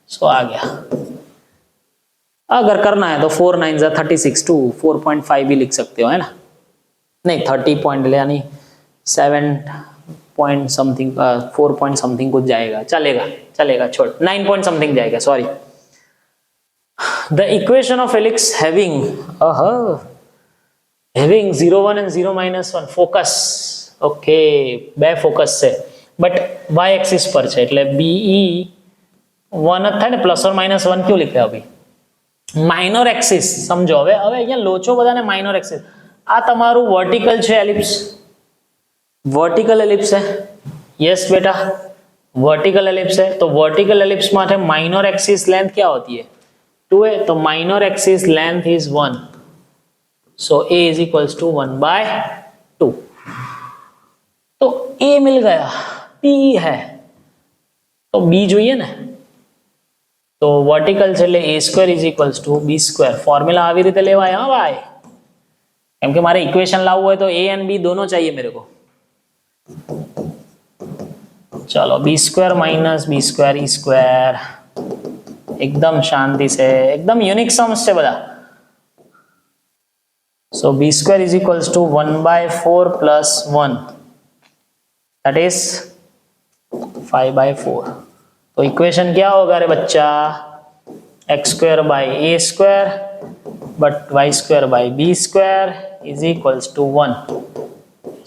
सो आ गया। अगर करना है तो 4 9 36 टू 4.5 भी लिख सकते हो, है ना? नहीं 30 पॉइंट ले, यानी 7 पॉइंट समथिंग 4 पॉइंट समथिंग कुछ जाएगा, चलेगा चलेगा, छोड़ 9 पॉइंट समथिंग जाएगा, sorry. The equation of helix having having 0 1 and 0 -1 focus, okay બે फोकस છે, बट y एक्सिस पर છે એટલે BE 1 જ થાય ને, પ્લસ ઓર માઇનસ 1 ક્यों लिखे अभी? माइनर एक्सिस समझो, હવે અહીંયા લોચો બધાને માઇનર एक्सिस। આ તમારું વર્ટિકલ છે એલિપ્સ, वर्टिकल एलिप्स है, यस बेटा वर्टिकल एलिप्स है। तो वर्टिकल एलिप्स माटे माइनर एक्सिस लेंथ क्या होती है? 2a। तो minor axis length is 1, so a is equals to 1/2। तो a मिल गया, b है तो b જોઈએ ને, तो वर्टिकल છે એટલે a² is equals to b²। Formula આવી રીતે લેવાય હા ભાઈ, કેમ કે મારે इक्वेशन લાવવું હોય तो a एंड b दोनों चाहिए मेरे को। चलो b² माइनस b² e², एकदम शांति से, एकदम यूनिक सम्स છે બધા। So b² is equals to 1/4 plus 1, that is 5/4। तो इक्वेशन क्या होगा रे बच्चा? x²/a² but y²/b² is equals to 1।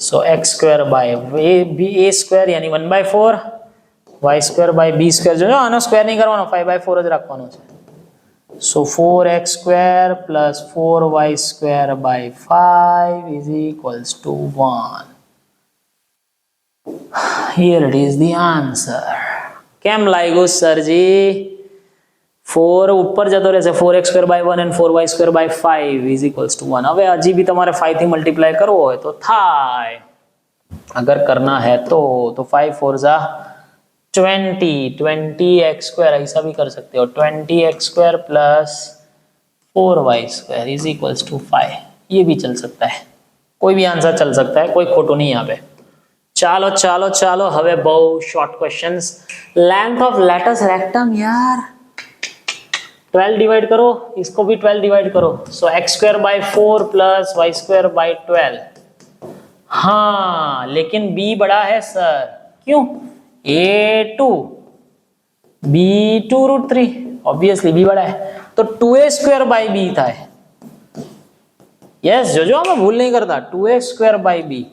So x²/a² यानी 1/4, y²/b² जो आनो स्क्वायर नहीं करवानो, 5/4 ज राखवानो छे। So 4x² plus 4y²/5 is equals to 1। Here it is the answer. केम लागू सरजी? 4 ऊपर जतो रहेशे, 4x²/1 and 4y²/5 is equals to 1। હવે હજી भी તમારે 5 થી મલ્ટીપ્લાય કરવો હોય તો થાય, अगर करना है तो 5 4 जा 20x² ऐसा भी कर सकते हो, 20x² plus 4y² is equals to 5, ये भी चल सकता है, कोई भी आंसर चल सकता है, कोई खोटो नहीं यहाँ पे। चालो चालो चालो, हवे बहुत short questions. Length of latus rectum यार 12 डिवाइड करो, इसको भी 12 डिवाइड करो। So x²/4 plus y²/12। हाँ लेकिन b बड़ा है सर, क्यों? a2 b2√3, ऑब्वियसली b बड़ा है, तो 2a²/b था। यस जो मैं भूल नहीं करता, 2a²/b,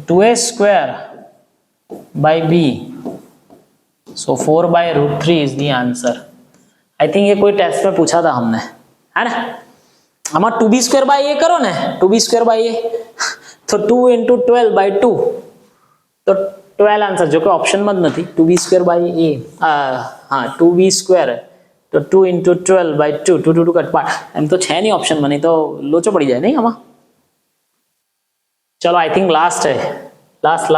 2a²/b, so 4/√3 is the answer. I think ये कोई टेस्ट में पूछा था हमने, है ना? आमा 2b²/a करो ने, 2b²/a तो 2 × 12/2, तो 12 आंसर, जो कि ऑप्शन में नहीं। 2b²/a हाँ 2b² तो 2 × 12/2, 2 2 कट पार्ट, एम तो है नहीं ऑप्शन में, नहीं तो लोचो पड़ी जाए नहीं आमा। चलो आई थिंक लास्ट है, last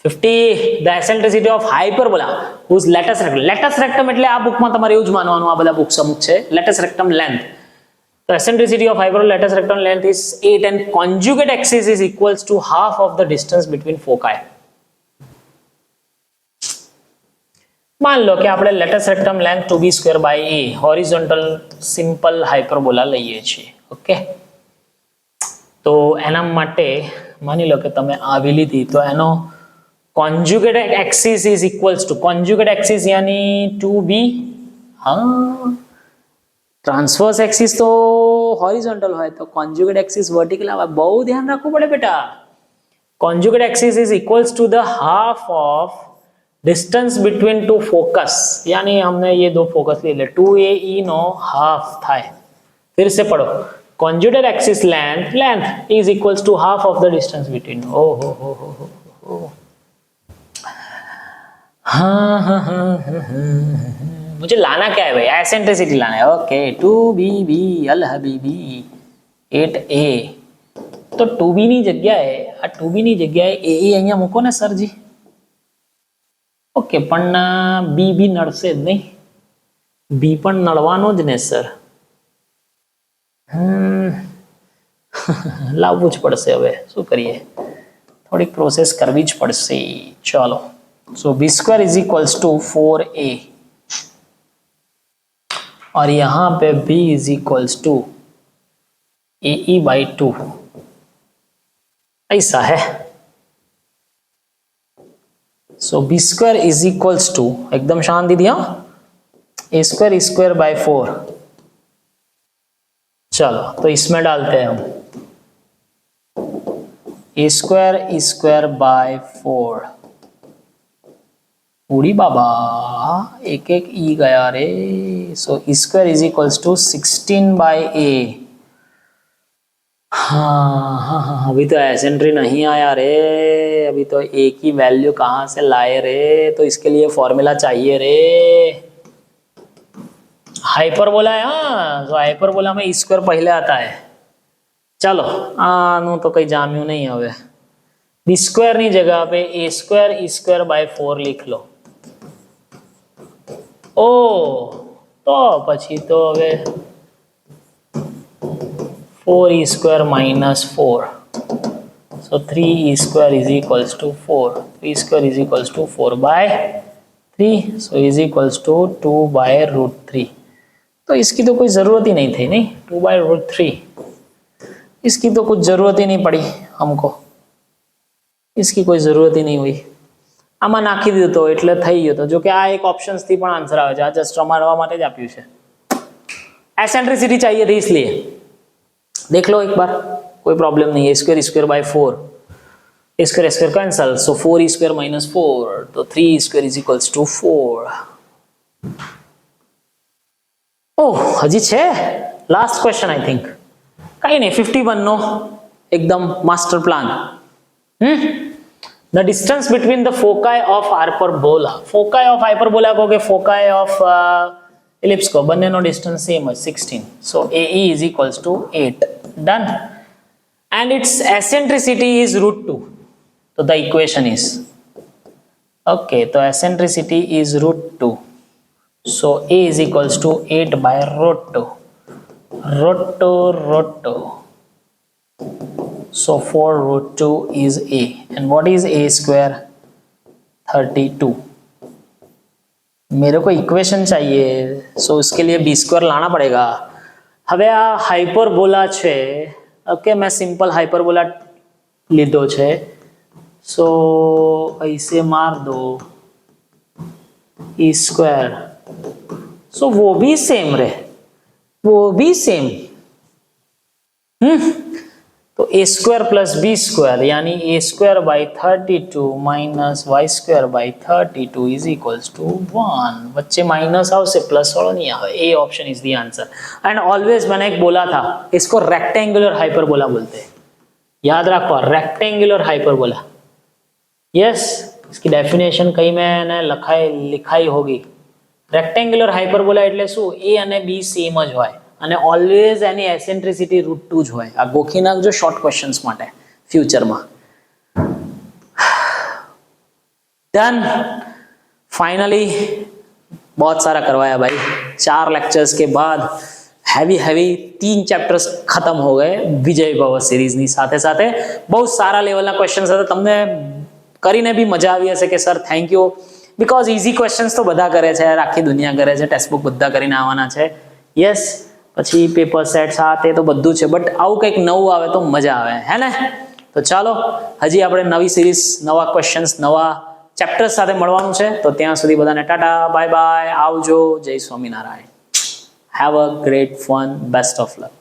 50 the eccentricity of hyperbola whose latus rectum. Latus rectum એટલે આ બુકમાં તમારે એવું જ માનવાનું, આ બધા બુક્સ અમુક છે। Latus rectum length, the eccentricity of hyperbola lattice rectangle length is 8 and conjugate axis is equals to half of the distance between foci। मान लो कि આપણે latus rectum length 2b²/a horizontal simple hyperbola લઈએ છીએ, okay? તો એના માટે માની લો કે તમે આવી લીધી, તો એનો conjugate axis is equals to, conjugate axis यानी 2b, हाँ ट्रांसवर्स एक्सिस तो हॉरिजॉन्टल है तो कॉन्जुगेट एक्सिस वर्टिकल आवे, बहुत ध्यान रखવું પડે बेटा। Conjugate axis is equals to the half of distance between two focus, यानी हमने ये दो फोकस ले ले, 2ae नो हाफ थाय। फिर से पढ़ो, conjugate axis length is equals to half of the distance between. ओ हो हाँ मुझे लाना क्या है भाई? एसेंट्रिसिटी लाना है, ओके। 2bb अल हबीबी 8a, तो 2b ની જગ્યાએ આ 2b ની જગ્યાએ a અહીંયા મૂકો ને સરજી, ઓકે? પણ b નડશે જ નહીં, b પણ નડવાનો જ ને સર। લાવવું જ પડશે હવે શું કરીએ થોડીક પ્રોસેસ કરવી જ પડશે ચાલો so b square is equals to 4a और यहां पे b is equals to ae/2 ऐसा है so b square is equals to एकदम शांति दिया a²e²/4 चलो तो इसमें डालते हैं हम a²e²/4 उड़ी बाबा एक एक ई गया रे सो e² is equals to 16/a हाँ अभी तो एसेंट्री नहीं आया रे अभी तो a की वैल्यू कहाँ से लाए रे तो इसके लिए फॉर्मूला चाहिए रे हाइपरबोला है हाँ तो हाइपरबोला में e² पहले आता है चलो आनु तो कहीं जाम्यू नहीं हवे b² ની જગ્યા पे a²e²/4 लिख लो ओ तो પછી તો હવે 4e²-4 so 3e² is equals to 4 e² is equals to 4/3 so is equals to 2/√3 तो इसकी तो कोई जरूरत ही नहीं थी नहीं 2/√3 इसकी तो कुछ जरूरत ही नहीं पड़ी हमको इसकी कोई जरूरत ही नहीं हुई આમાં નાખી દીધું તો એટલે થઈ ગયો તો જો કે આ એક ઓપ્શન્સ થી પણ આન્સર આવે છે આ જસ્ટ રમાડવા માટે જ આપ્યું છે એસેન્ટ્રિસિટી चाहिए थी इसलिए देख लो एक बार कोई प्रॉब्लम नहीं है a²e²/4 a² cancel so 4e² - 4 तो 3e² इज इक्वल्स टू 4 ओह हजी छे लास्ट क्वेश्चन आई थिंक कहीं नहीं 51 नो एकदम master plan The distance between the foci of hyperbola को के foci of ellipse को बन्ने नो distance same है 16 so AE is equals to 8 done and its eccentricity is √2 so the equation is okay तो eccentricity is √2 so A is equals to 8/√2 √2 so 4√2 is A and what is a²? 32 मेरे को equation चाहिए सो उसके लिए b² लाना पड़ेगा હવે આ હાઇપરબોલા છે ઓકે मैं सिंपल हाइपरबोला લીધો છે सो ऐसे मार दो e² सो वो भी सेम रे वो भी सेम तो a² प्लस b² यानी a²/32 minus y²/32 is equals to 1 बच्चे माइनस आवશે प्लस वाला नहीं आवे A option is the answer and always मैंने एक बोला था इसको रेक्टेंगुलर हाइपरबोला बोलते हैं याद रखो रेक्टेंगुलर हाइपरबोला यस इसकी डेफिनेशन कहीं मैंने लिखाई होगी रेक्टेंगुलर हाइपरबोला એટલે શું a અને b સેમ જ હોય અને ઓલવેઝ એની એસેન્ટ્રિસિટી √2 જ હોય આ ગોખી નાખજો શોર્ટ ક્વેશ્ચન્સ માટે ફ્યુચરમાં डन फाइनली बहुत सारा करवाया भाई 4 लेक्चर्स के बाद हैवी 3 चैप्टर्स खत्म हो गए विजय भव सीरीज ની સાથે સાથે બહુ સારા લેવલના ક્વેશ્ચન્સ હતા તમને કરીને भी मजा આવી હશે કે sir thank you because easy questions तो બધા કરે છે આખી દુનિયા કરે છે ટેક્સ્ટ બુક બધા કરીને આવવાના છે यस પછી પેપર સેટ સાથે તો બધું છે બટ આવું કંઈક નવું આવે તો મજા આવે હે ને તો ચાલો હજી આપણે નવી સિરીઝ નવા ક્વેશ્ચન્સ નવા ચેપ્ટર્સ સાથે મળવાનું છે તો ત્યાં સુધી બધાને ટાટા બાય બાય આવજો જય Swaminarayan have a great fun best of luck